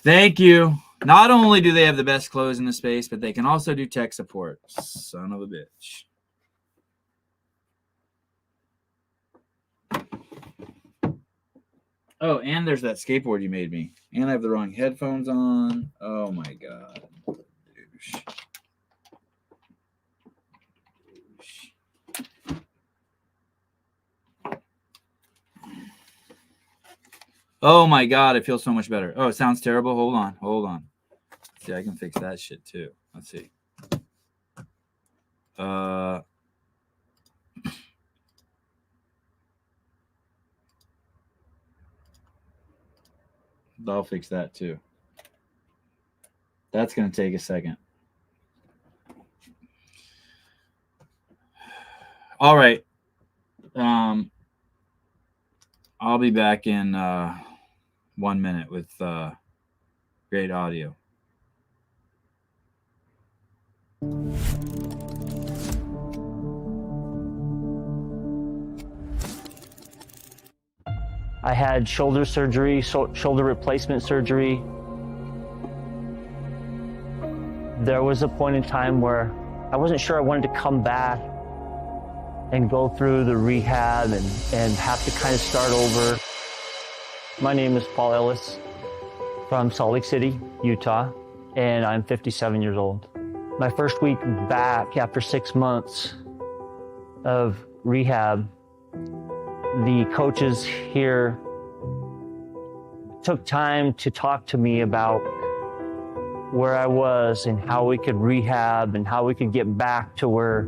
Thank you. Not only do they have the best clothes in the space, but they can also do tech support. Son of a bitch. Oh, and there's that skateboard you made me. And I have the wrong headphones on. Oh my god. Douche. Oh my god, it feels so much better. Oh, it sounds terrible. Hold on. See, I can fix that shit too. Let's see. I'll fix that too. That's gonna take a second. All right. I'll be back in 1 minute with great audio. I had shoulder surgery, shoulder replacement surgery. There was a point in time where I wasn't sure I wanted to come back and go through the rehab and have to kind of start over. My name is Paul Ellis from Salt Lake City, Utah, and I'm 57 years old. My first week back after 6 months of rehab, the coaches here took time to talk to me about where I was and how we could rehab and how we could get back to where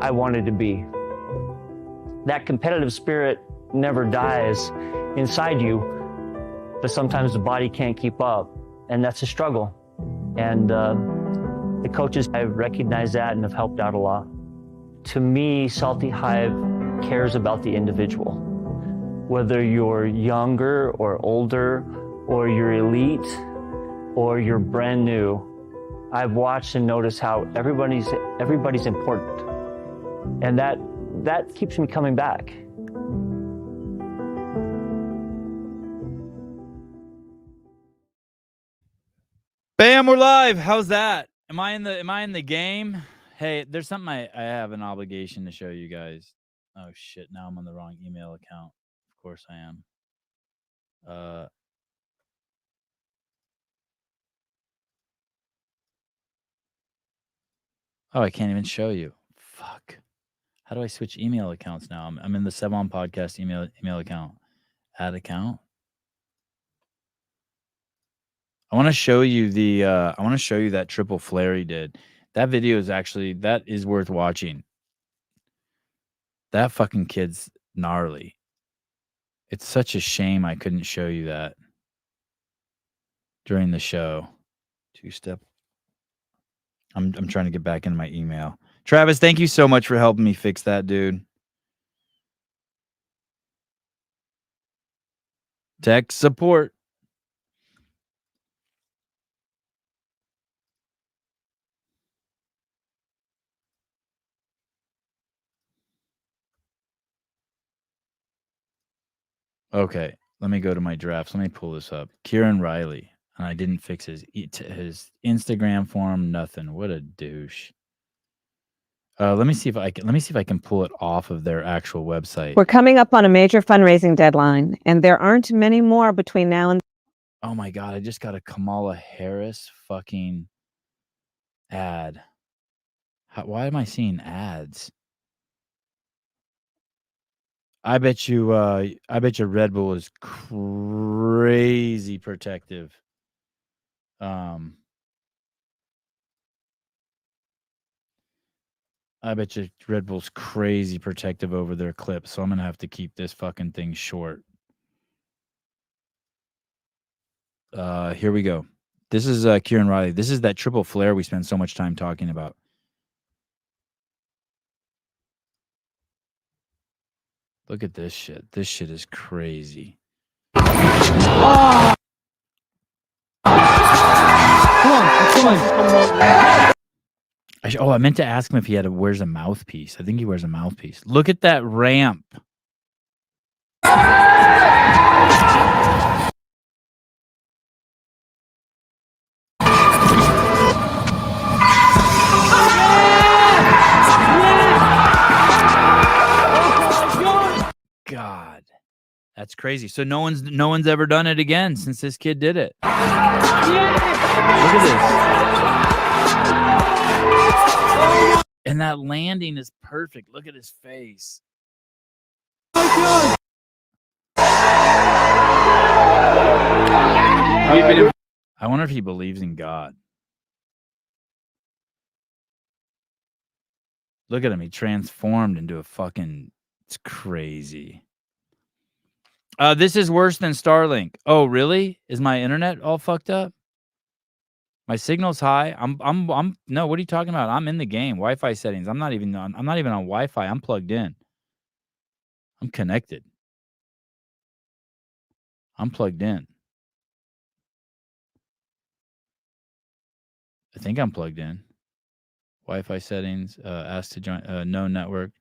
I wanted to be. That competitive spirit never dies inside you, but sometimes the body can't keep up, and that's a struggle. And the coaches have recognized that and have helped out a lot. To me, Salty Hive cares about the individual. Whether you're younger or older, or you're elite, or you're brand new, I've watched and noticed how everybody's important. And that keeps me coming back. Bam, we're live. How's that? Am I in the game? Hey, there's something I have an obligation to show you guys. Oh shit, now I'm on the wrong email account. Of course I am. Oh, I can't even show you. Fuck. How do I switch email accounts now? I'm in the Sevon podcast email account. Add account. I want to show you that triple flare he did. That video is that is worth watching. That fucking kid's gnarly. It's such a shame I couldn't show you that during the show. Two-step. I'm trying to get back into my email. Travis, thank you so much for helping me fix that, dude. Tech support. Okay, let me go to my drafts. Let me pull this up. Kieran Reilly, and I didn't fix his Instagram form. Nothing. What a douche. Let me see if I can pull it off of their actual website. We're coming up on a major fundraising deadline, and there aren't many more between now and. Oh my god! I just got a Kamala Harris fucking ad. Why am I seeing ads? I bet you Red Bull is crazy protective. I bet you Red Bull's crazy protective over their clips, so I'm gonna have to keep this fucking thing short. Here we go. This is Kieran Reilly. This is that triple flare we spend so much time talking about. Look at this shit. This shit is crazy. Oh! Come on. I meant to ask him if he wears a mouthpiece. I think he wears a mouthpiece. Look at that ramp. God, that's crazy. So no one's ever done it again since this kid did it. Look at this. And that landing is perfect. Look at his face. I wonder if he believes in God. Look at him. He transformed into a fucking... It's crazy. This is worse than Starlink. Oh, really? Is my internet all fucked up? My signal's high. No, what are you talking about? I'm in the game. Wi-Fi settings. I'm not even on Wi-Fi. I'm plugged in. I'm connected. I'm plugged in. I think I'm plugged in. Wi-Fi settings. Ask to join. No network.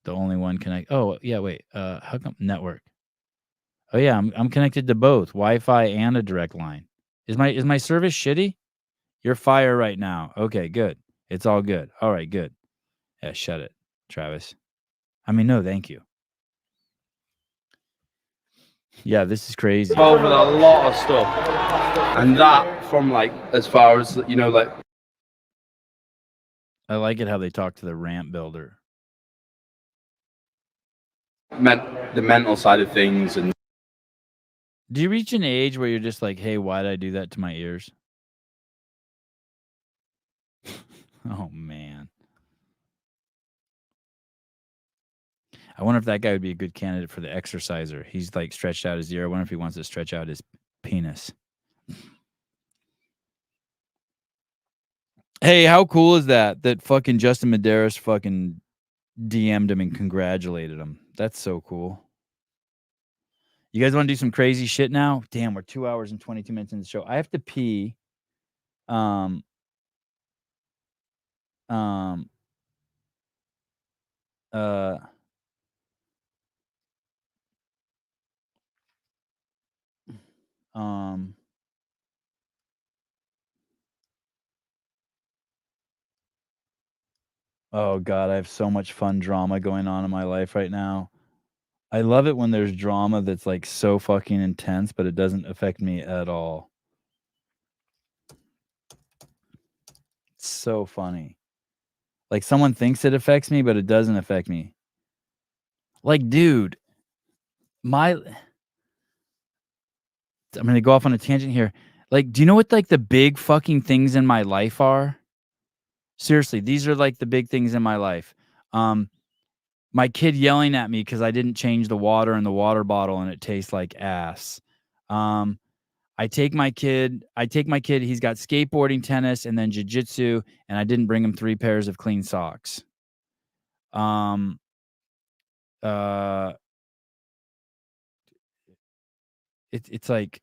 The only one connect. Oh yeah, wait. How come network? Oh yeah, I'm connected to both Wi-Fi and a direct line. Is my service shitty? You're fire right now. Okay, good. It's all good. All right, good. Yeah, shut it, Travis. I mean, no, thank you. Yeah, this is crazy. Involved with a lot of stuff, and that from like as far as like. I like it how they talk to the ramp builder. The mental side of things. And do you reach an age where you're just like, hey, why did I do that to my ears? Oh man. I wonder if that guy would be a good candidate for the exerciser. He's like stretched out his ear. I wonder if he wants to stretch out his penis. Hey, how cool is that? That fucking Justin Medeiros fucking DM'd him and congratulated him. That's so cool. You guys want to do some crazy shit now? Damn, we're 2 hours and 22 minutes in the show. I have to pee. Oh God, I have so much fun drama going on in my life right now. I love it when there's drama that's like so fucking intense, but it doesn't affect me at all. It's so funny. Like someone thinks it affects me, but it doesn't affect me. Like, dude, I'm going to go off on a tangent here. Like, do you know what like the big fucking things in my life are? Seriously, these are like the big things in my life. My kid yelling at me because I didn't change the water in the water bottle and it tastes like ass. I take my kid, he's got skateboarding, tennis, and then jiu-jitsu, and I didn't bring him 3 pairs of clean socks. It's like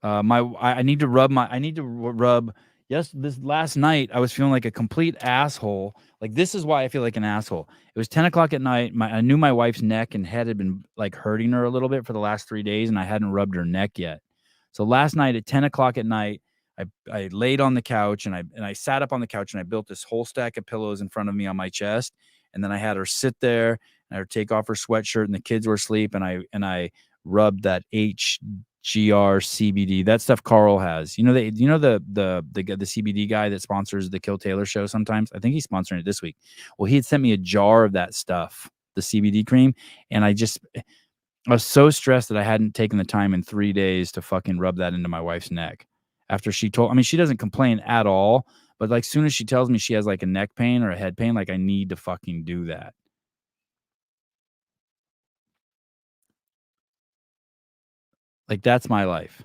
I need to rub. Yes, this last night I was feeling like a complete asshole. Like this is why I feel like an asshole. It was 10 o'clock at night. I knew my wife's neck and head had been like hurting her a little bit for the last 3 days, and I hadn't rubbed her neck yet. So last night at 10 o'clock at night, I laid on the couch and I sat up on the couch and I built this whole stack of pillows in front of me on my chest, and then I had her sit there and I had her take off her sweatshirt, and the kids were asleep, and I rubbed that HGR CBD, that stuff Carl has. The CBD guy that sponsors the Kill Taylor show sometimes. I think he's sponsoring it this week. Well, he had sent me a jar of that stuff, the CBD cream, and I was so stressed that I hadn't taken the time in 3 days to fucking rub that into my wife's neck. After she she doesn't complain at all, but like soon as she tells me she has like a neck pain or a head pain, like I need to fucking do that. Like that's my life.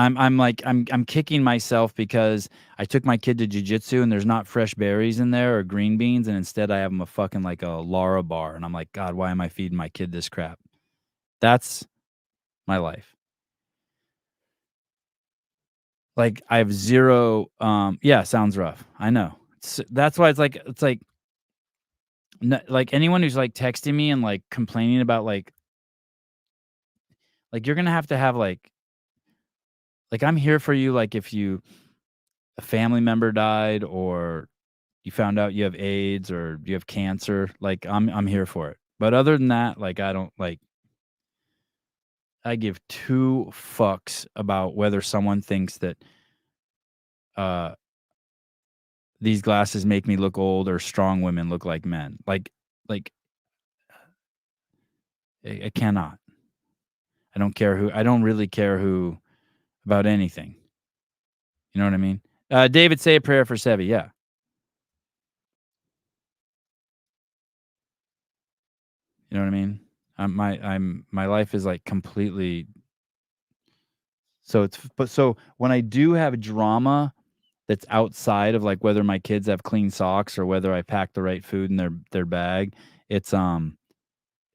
I'm kicking myself because I took my kid to jiu-jitsu and there's not fresh berries in there or green beans, and instead I have him a fucking like a Lara bar, and I'm like, God, why am I feeding my kid this crap? That's my life. Like I have zero. Yeah, sounds rough. I know. That's why it's like anyone who's like texting me and like complaining about like you're gonna have to have like I'm here for you. Like if a family member died or you found out you have AIDS or you have cancer, like I'm here for it. But other than that, like I don't like. I give 2 fucks about whether someone thinks that these glasses make me look old or strong women look like men. Like I cannot. I don't care who. I don't really care who about anything. You know what I mean? David, say a prayer for Sevi. Yeah. You know what I mean? My life is like completely. So so when I do have drama that's outside of like whether my kids have clean socks or whether I pack the right food in their bag, it's fun.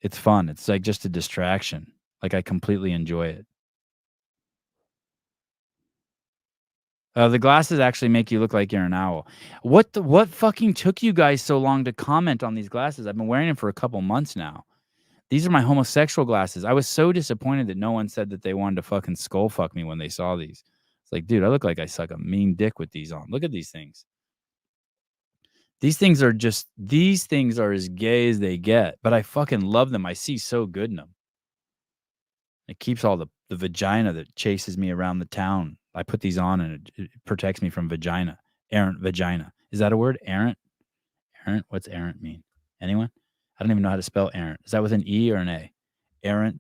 It's like just a distraction. Like I completely enjoy it. The glasses actually make you look like you're an owl. What fucking took you guys so long to comment on these glasses? I've been wearing them for a couple months now. These are my homosexual glasses. I was so disappointed that no one said that they wanted to fucking skull fuck me when they saw these. It's like, dude, I look like I suck a mean dick with these on. Look at these things. These things are as gay as they get, but I fucking love them. I see so good in them. It keeps all the vagina that chases me around the town. I put these on and it protects me from vagina. Errant vagina. Is that a word? Errant? Errant? What's errant mean? Anyone? I don't even know how to spell errant. Is that with an E or an A? Errant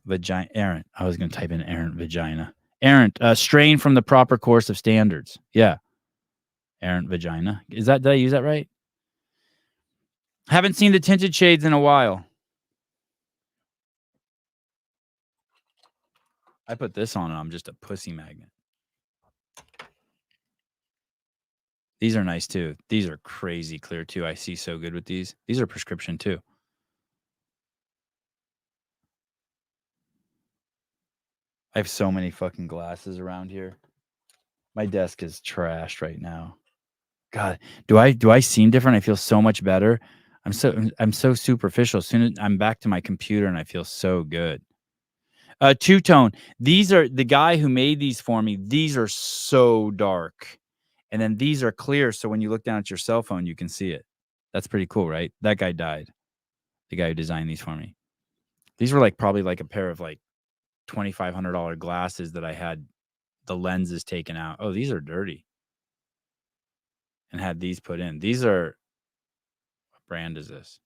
vagina. Errant. I was going to type in errant vagina. Errant. Strain from the proper course of standards. Yeah. Errant vagina. Did I use that right? Haven't seen the tinted shades in a while. I put this on and I'm just a pussy magnet. These are nice too. These are crazy clear too. I see so good with these. These are prescription too. I have so many fucking glasses around here. My desk is trashed right now. God, do I seem different? I feel so much better. I'm so superficial. As soon as I'm back to my computer and I feel so good. Two-tone. These are the guy who made these for me. These are so dark. And then these are clear, so when you look down at your cell phone, you can see it. That's pretty cool, right? That guy died. The guy who designed these for me. These were like probably like a pair of like $2,500 glasses that I had the lenses taken out. Oh, these are dirty. And had these put in. These are, what brand is this?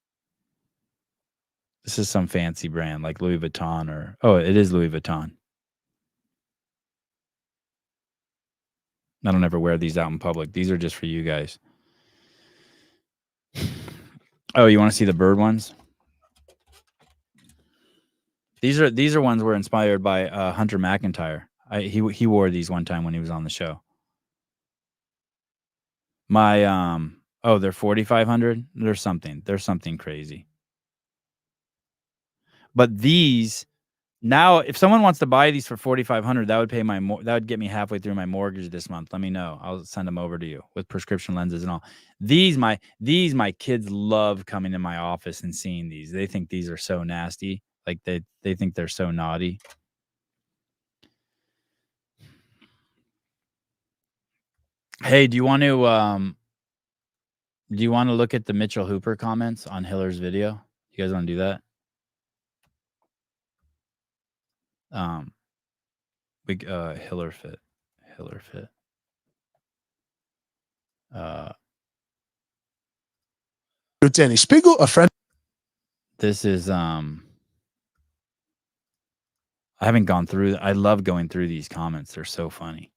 This is some fancy brand like Louis Vuitton or, oh, it is Louis Vuitton. I don't ever wear these out in public. These are just for you guys. Oh, you want to see the bird ones? These are ones were inspired by Hunter McIntyre. He wore these one time when he was on the show. My they're 4,500. There's something crazy. But these now, if someone wants to buy these for 4,500, that would pay that would get me halfway through my mortgage this month. Let me know. I'll send them over to you with prescription lenses and all. These my kids love coming to my office and seeing these. They think these are so nasty. Like they think they're so naughty. Hey, do you want to look at the Mitchell Hooper comments on Hiller's video? You guys want to do that? Big Hiller fit. Lieutenant Spiegel, a friend. This is I haven't gone through. I love going through these comments. They're so funny.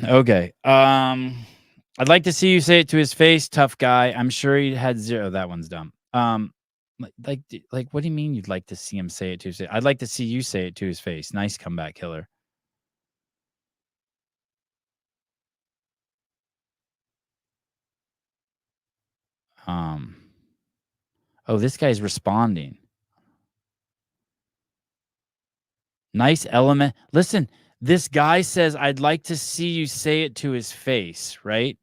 Okay. I'd like to see you say it to his face, tough guy. I'm sure he had zero. That one's dumb. Like, what do you mean you'd like to see him say it to his face? I'd like to see you say it to his face. Nice comeback, Hiller. Oh, this guy's responding. Nice element. Listen, this guy says, I'd like to see you say it to his face, right?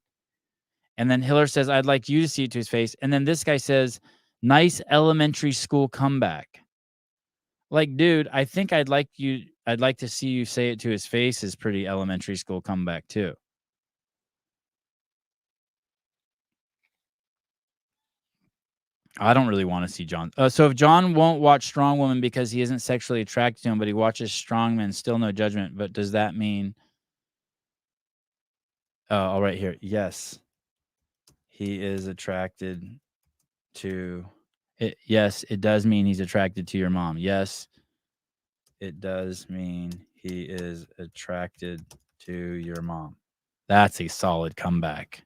And then Hiller says, I'd like you to see it to his face. And then this guy says, nice elementary school comeback. Like, dude, I think I'd like to see you say it to his face is pretty elementary school comeback too. I don't really want to see John. So if John won't watch Strong Woman because he isn't sexually attracted to him, but he watches Strong Men, still no judgment. But does that mean? All right, here. Yes. He is attracted to it. Yes, it does mean he's attracted to your mom. Yes, it does mean he is attracted to your mom. That's a solid comeback.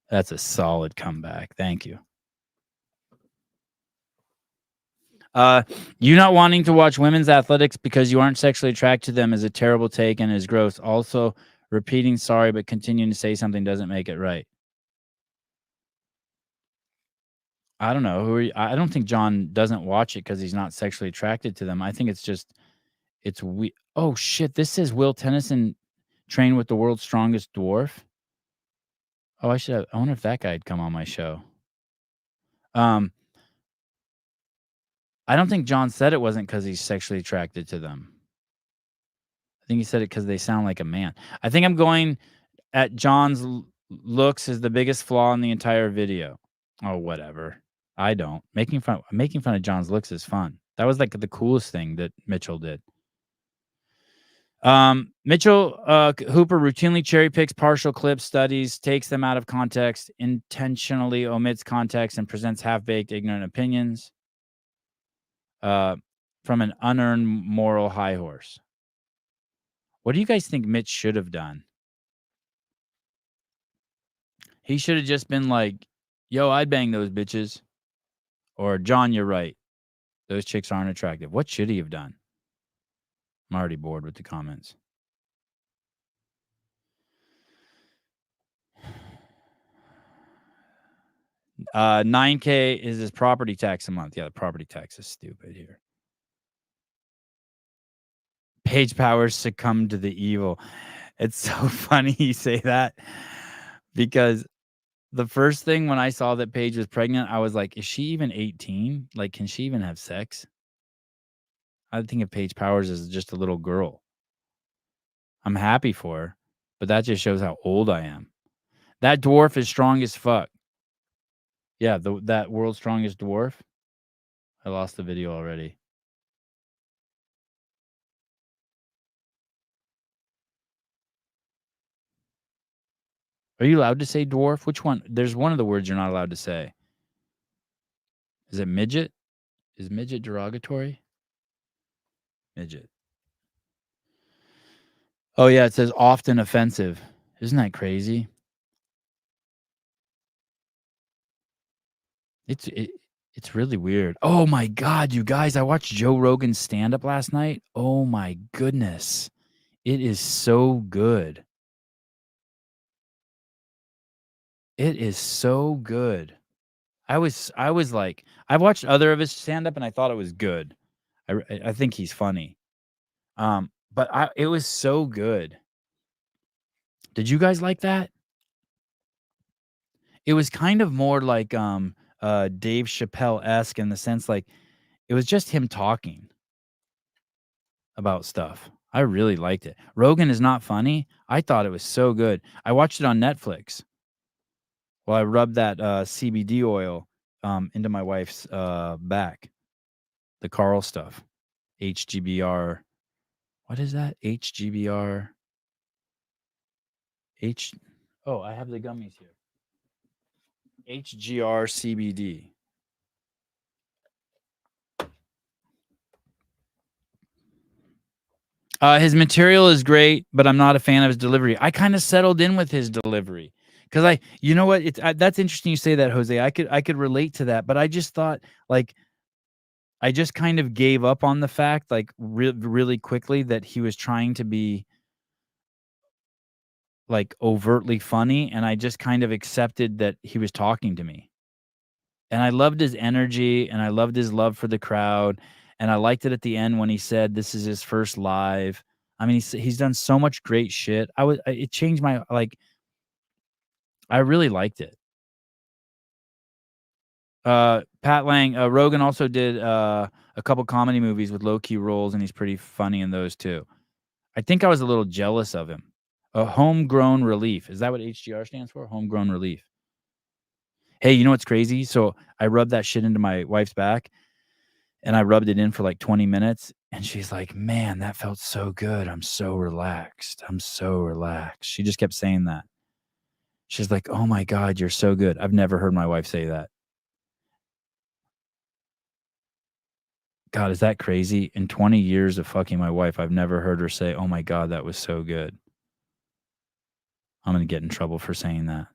That's a solid comeback. Thank you. You not wanting to watch women's athletics because you aren't sexually attracted to them is a terrible take and is gross. Also, repeating sorry but continuing to say something doesn't make it right. I don't know. Who are you? I don't think John doesn't watch it because he's not sexually attracted to them. I think it's we. Oh shit! This says Will Tennyson trained with the world's strongest dwarf. Oh, I wonder if that guy'd come on my show. I don't think John said it wasn't because he's sexually attracted to them. I think he said it because they sound like a man. I think I'm going at John's looks is the biggest flaw in the entire video. Oh, whatever. I don't. Making fun of John's looks is fun. That was like the coolest thing that Mitchell did. Mitchell Hooper routinely cherry picks partial clips, studies, takes them out of context, intentionally omits context, and presents half-baked, ignorant opinions from an unearned moral high horse. What do you guys think Mitch should have done? He should have just been like, yo, I'd bang those bitches. Or, John, you're right. Those chicks aren't attractive. What should he have done? I'm already bored with the comments. $9K is his property tax a month. Yeah, the property tax is stupid here. Paige Powers succumbed to the evil. It's so funny you say that because the first thing when I saw that Paige was pregnant, I was like, is she even 18? Like, can she even have sex? I think of Paige Powers as just a little girl. I'm happy for her, but that just shows how old I am. That dwarf is strong as fuck. Yeah, that world's strongest dwarf. I lost the video already. Are you allowed to say dwarf? Which one? There's one of the words you're not allowed to say. Is it midget? Is midget derogatory? Midget. Oh, yeah, it says often offensive. Isn't that crazy? It's really weird. Oh, my God, you guys. I watched Joe Rogan's stand-up last night. Oh, my goodness. It is so good. It is so good. I was like, I watched other of his stand-up and I thought it was good. I think he's funny. But it was so good. Did you guys like that? It was kind of more like Dave Chappelle-esque in the sense like it was just him talking about stuff. I really liked it. Rogan is not funny. I thought it was so good. I watched it on Netflix. Well, I rubbed that CBD oil into my wife's back. The Carl stuff. HGBR. What is that? HGBR. Oh, I have the gummies here. HGR CBD. His material is great, but I'm not a fan of his delivery. I kind of settled in with his delivery Because you know what? That's interesting you say that, Jose. I could relate to that, but I just thought, like, I just kind of gave up on the fact, like, really quickly, that he was trying to be, like, overtly funny, and I just kind of accepted that he was talking to me. And I loved his energy, and I loved his love for the crowd, and I liked it at the end when he said this is his first live. I mean, he's done so much great shit. It changed my, like, I really liked it. Pat Lang, Rogan also did a couple comedy movies with low-key roles, and he's pretty funny in those too. I think I was a little jealous of him. Homegrown Relief. Is that what HGR stands for? Homegrown Relief. Hey, you know what's crazy? So I rubbed that shit into my wife's back, and I rubbed it in for like 20 minutes, and she's like, man, that felt so good. I'm so relaxed. I'm so relaxed. She just kept saying that. She's like, oh my God, you're so good. I've never heard my wife say that. God, is that crazy? In 20 years of fucking my wife, I've never heard her say, oh my God, that was so good. I'm going to get in trouble for saying that.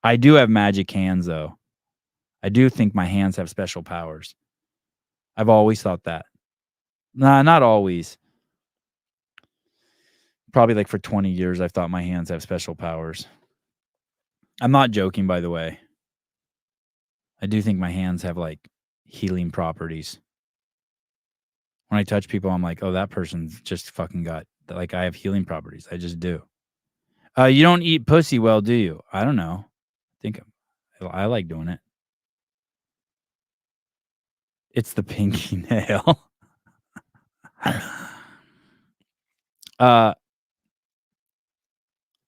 I do have magic hands, though. I do think my hands have special powers. I've always thought that. Nah, not always. Probably like for 20 years, I've thought my hands have special powers. I'm not joking, by the way. I do think my hands have like healing properties. When I touch people, I'm like, oh, that person's just fucking got, like, I have healing properties. I just do. You don't eat pussy well, do you? I don't know. I think I like doing it. It's the pinky nail.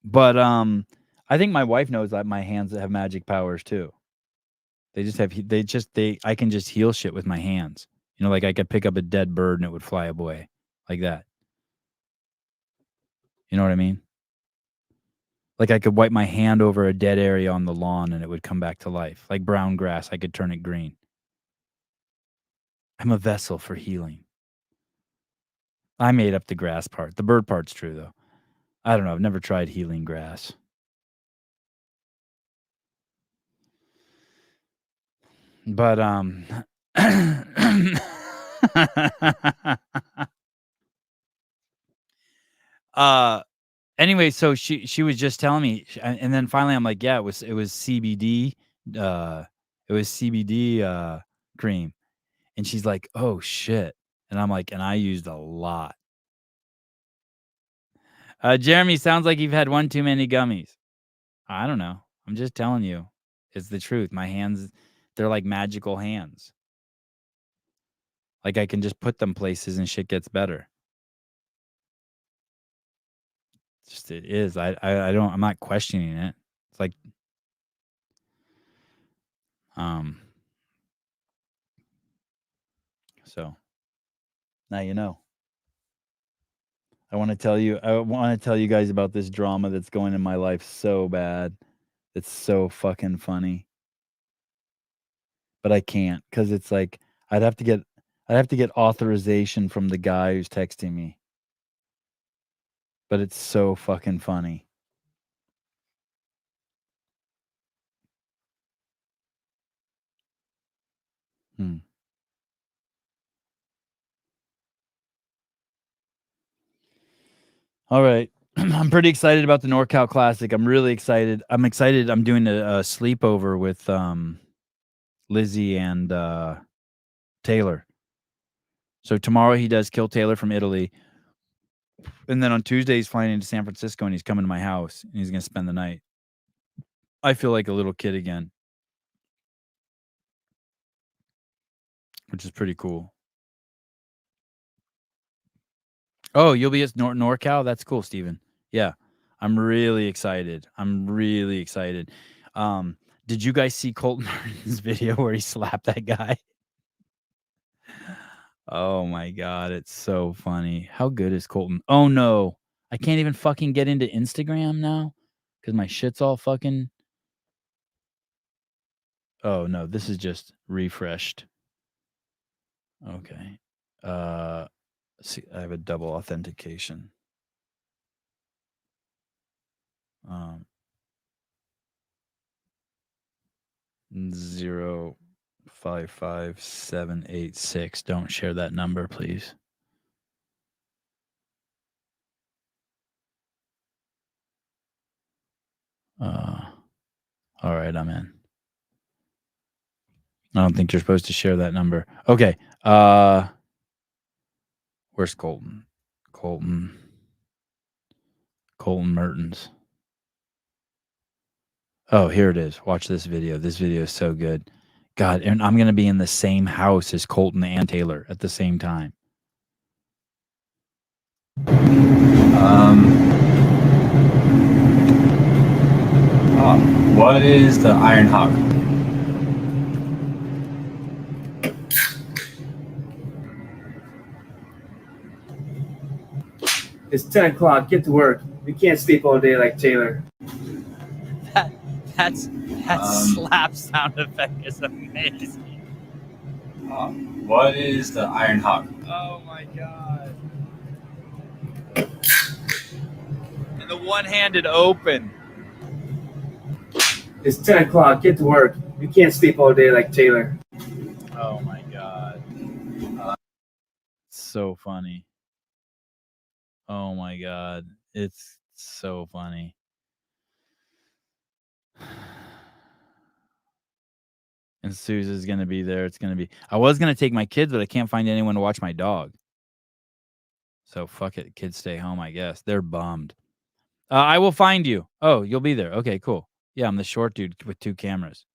But I think my wife knows that my hands have magic powers too. I can just heal shit with my hands. You know, like I could pick up a dead bird and it would fly away like that. You know what I mean? Like I could wipe my hand over a dead area on the lawn and it would come back to life. Like brown grass, I could turn it green. I'm a vessel for healing. I made up the grass part. The bird part's true, though. I don't know. I've never tried healing grass. But anyway, so she was just telling me, and then finally I'm like, yeah, it was CBD, cream, and she's like, oh shit, and I'm like, and I used a lot. Jeremy, sounds like you've had one too many gummies. I don't know. I'm just telling you, it's the truth. My hands, they're like magical hands. Like I can just put them places and shit gets better. Just it is. I'm not questioning it. It's like so now you know. I want to tell you guys about this drama that's going in my life so bad. It's so fucking funny. But I can't cuz it's like I'd have to get authorization from the guy who's texting me. But it's so fucking funny. All right. I'm pretty excited about the NorCal Classic. I'm really excited. I'm excited. I'm doing a sleepover with Lizzie and Taylor. So tomorrow he does Kill Taylor from Italy. And then on Tuesday he's flying into San Francisco and he's coming to my house and he's going to spend the night. I feel like a little kid again. Which is pretty cool. Oh, you'll be at NorCal? That's cool, Steven. Yeah. I'm really excited. Did you guys see Colton Martin's video where he slapped that guy? Oh my God, it's so funny. How good is Colton? Oh no, I can't even fucking get into Instagram now because my shit's all fucking. Oh no, this is just refreshed. Okay. See, I have a double authentication. 055786. Don't share that number, please. All right, I'm in. I don't think you're supposed to share that number. Okay. Where's Colton? Colton Mertens. Oh, here it is. Watch this video. This video is so good. God, and I'm going to be in the same house as Colton and Taylor at the same time. What is the Iron Hawk? It's 10 o'clock. Get to work. We can't sleep all day like Taylor. That slap sound effect is amazing. What is the Iron Hawk? Oh my god. And the one-handed open. It's 10 o'clock. Get to work. We can't sleep all day like Taylor. Oh my god. So funny. Oh my god. It's so funny. And Susan's going to be there. It's going to be... I was going to take my kids, but I can't find anyone to watch my dog. So fuck it. Kids stay home, I guess. They're bummed. I will find you. Oh, you'll be there. Okay, cool. Yeah, I'm the short dude with 2 cameras.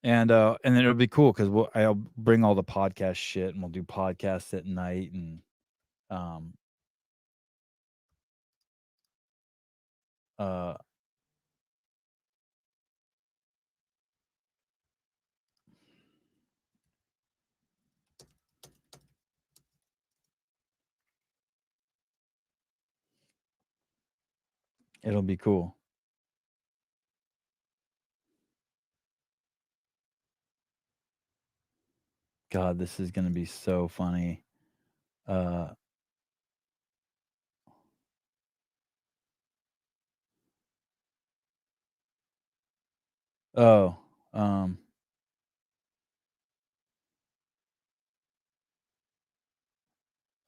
And then it'll be cool because I'll bring all the podcast shit and we'll do podcasts at night and it'll be cool. God, this is going to be so funny. Oh,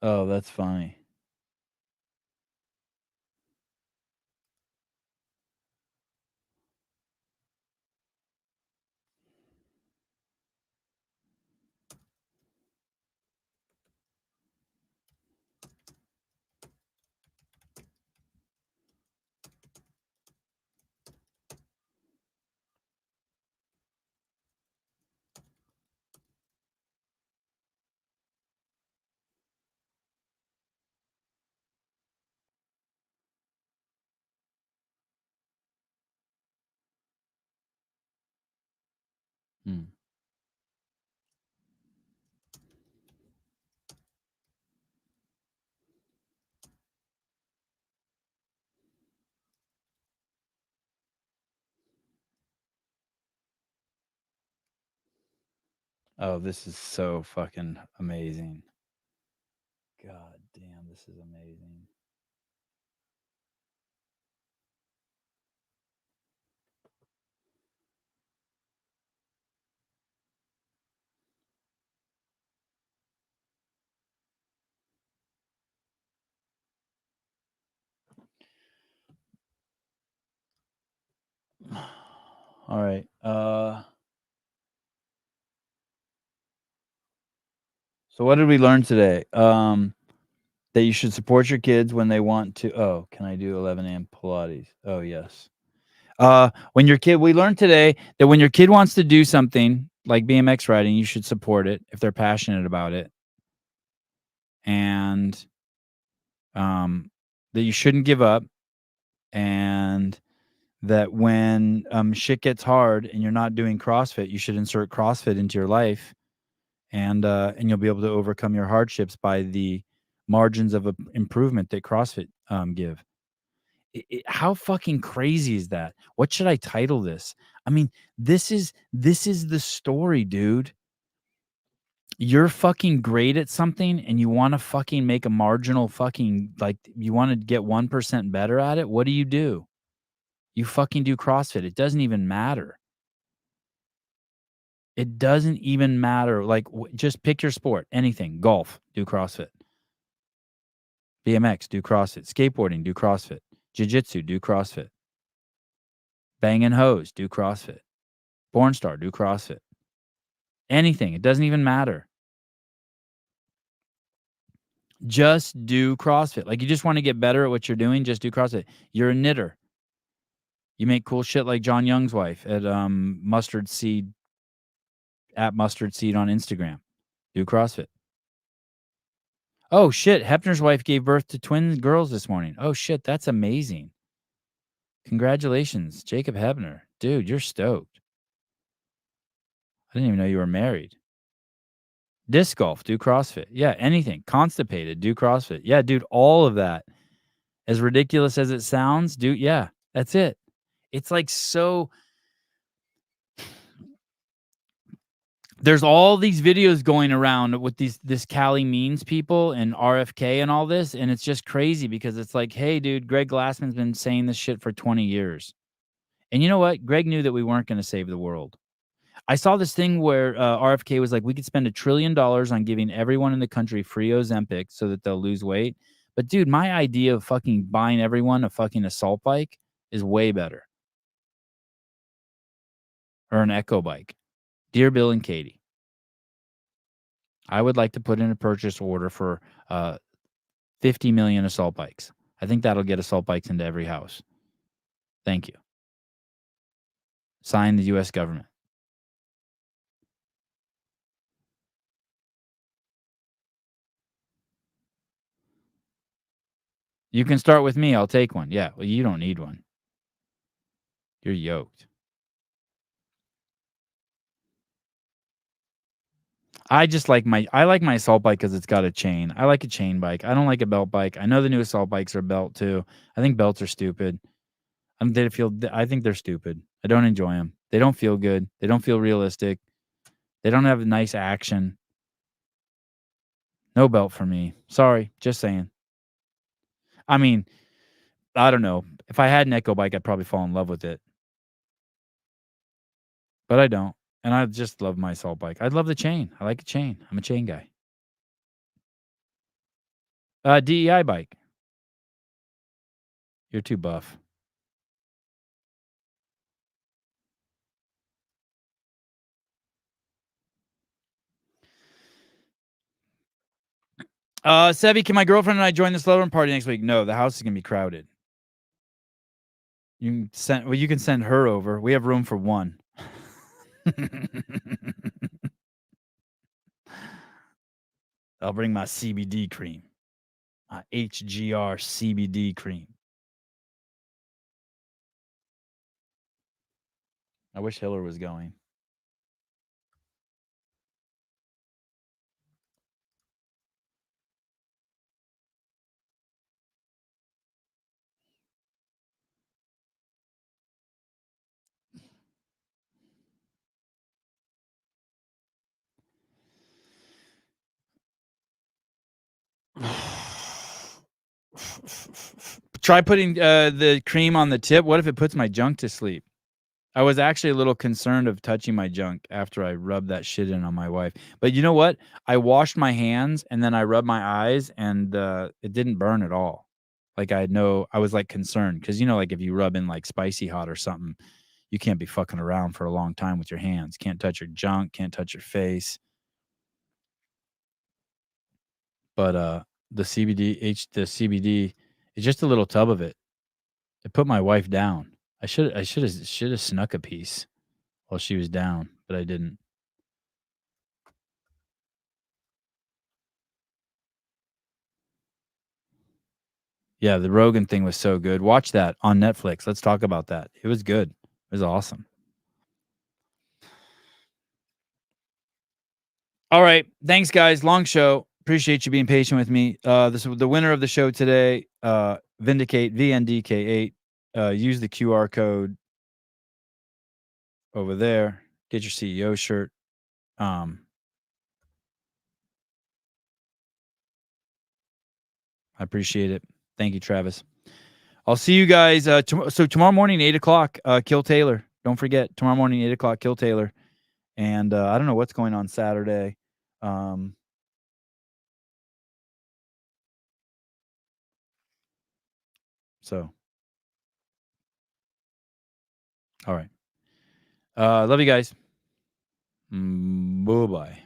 that's funny. Oh, this is so fucking amazing. God damn, this is amazing. All right. So what did we learn today? That you should support your kids when they want to. Oh, can I do 11 a.m. Pilates? Oh, yes. When your kid, we learned today that when your kid wants to do something like BMX riding, you should support it if they're passionate about it. And that you shouldn't give up. And that when shit gets hard and you're not doing CrossFit, you should insert CrossFit into your life. And you'll be able to overcome your hardships by the margins of improvement that CrossFit give. How fucking crazy is that? What should I title this? I mean, this is the story, dude. You're fucking great at something and you want to fucking make a marginal fucking, like, you want to get 1% better at it. What do? You fucking do CrossFit. It doesn't even matter. It doesn't even matter. Like, just pick your sport. Anything. Golf, do CrossFit. BMX, do CrossFit. Skateboarding, do CrossFit. Jiu-jitsu, do CrossFit. Banging hose, do CrossFit. Pornstar, do CrossFit. Anything. It doesn't even matter. Just do CrossFit. Like, you just want to get better at what you're doing, just do CrossFit. You're a knitter. You make cool shit like John Young's wife at Mustard Seed on Instagram. Do CrossFit. Oh, shit. Hepner's wife gave birth to twin girls this morning. Oh, shit. That's amazing. Congratulations, Jacob Hebner. Dude, you're stoked. I didn't even know you were married. Disc golf, do CrossFit. Yeah, anything. Constipated, do CrossFit. Yeah, dude, all of that. As ridiculous as it sounds, dude, yeah, that's it. It's like so... There's all these videos going around with this Cali Means people and RFK and all this, and it's just crazy because it's like, hey, dude, Greg Glassman's been saying this shit for 20 years. And you know what? Greg knew that we weren't going to save the world. I saw this thing where RFK was like, we could spend $1 trillion on giving everyone in the country free Ozempic so that they'll lose weight. But dude, my idea of fucking buying everyone a fucking assault bike is way better. Or an Echo bike. Dear Bill and Katie, I would like to put in a purchase order for 50 million assault bikes. I think that'll get assault bikes into every house. Thank you. Sign the U.S. government. You can start with me. I'll take one. Yeah, well, you don't need one. You're yoked. I like my assault bike because it's got a chain. I like a chain bike. I don't like a belt bike. I know the new assault bikes are belt too. I think belts are stupid. I think they're stupid. I don't enjoy them. They don't feel good. They don't feel realistic. They don't have nice action. No belt for me. Sorry, just saying. I mean, I don't know. If I had an Echo bike, I'd probably fall in love with it. But I don't. And I just love my assault bike. I'd love the chain. I like a chain. I'm a chain guy. DEI bike. You're too buff. Sevi, can my girlfriend and I join the Slowdown party next week? No, the house is gonna be crowded. You can send her over. We have room for one. I'll bring my CBD cream. My HGR CBD cream. I wish Hiller was going. Try putting the cream on the tip. What if it puts my junk to sleep? I was actually a little concerned of touching my junk after I rubbed that shit in on my wife. But you know what? I washed my hands and then I rubbed my eyes and it didn't burn at all. Like I was like concerned because, you know, like if you rub in like spicy hot or something, you can't be fucking around for a long time with your hands. Can't touch your junk, can't touch your face. But the CBD is just a little tub of it. It put my wife down. I should have snuck a piece while she was down, but I didn't. Yeah, the Rogan thing was so good. Watch that on Netflix. Let's talk about that. It was good. It was awesome. All right. Thanks, guys. Long show. Appreciate you being patient with me. This is the winner of the show today. Vindicate, VNDK8. Use the QR code over there. Get your CEO shirt. I appreciate it. Thank you, Travis. I'll see you guys. So tomorrow morning, 8:00, Kill Taylor. Don't forget, tomorrow morning, 8:00, Kill Taylor. And I don't know what's going on Saturday. So, all right. Love you guys. Bye-bye.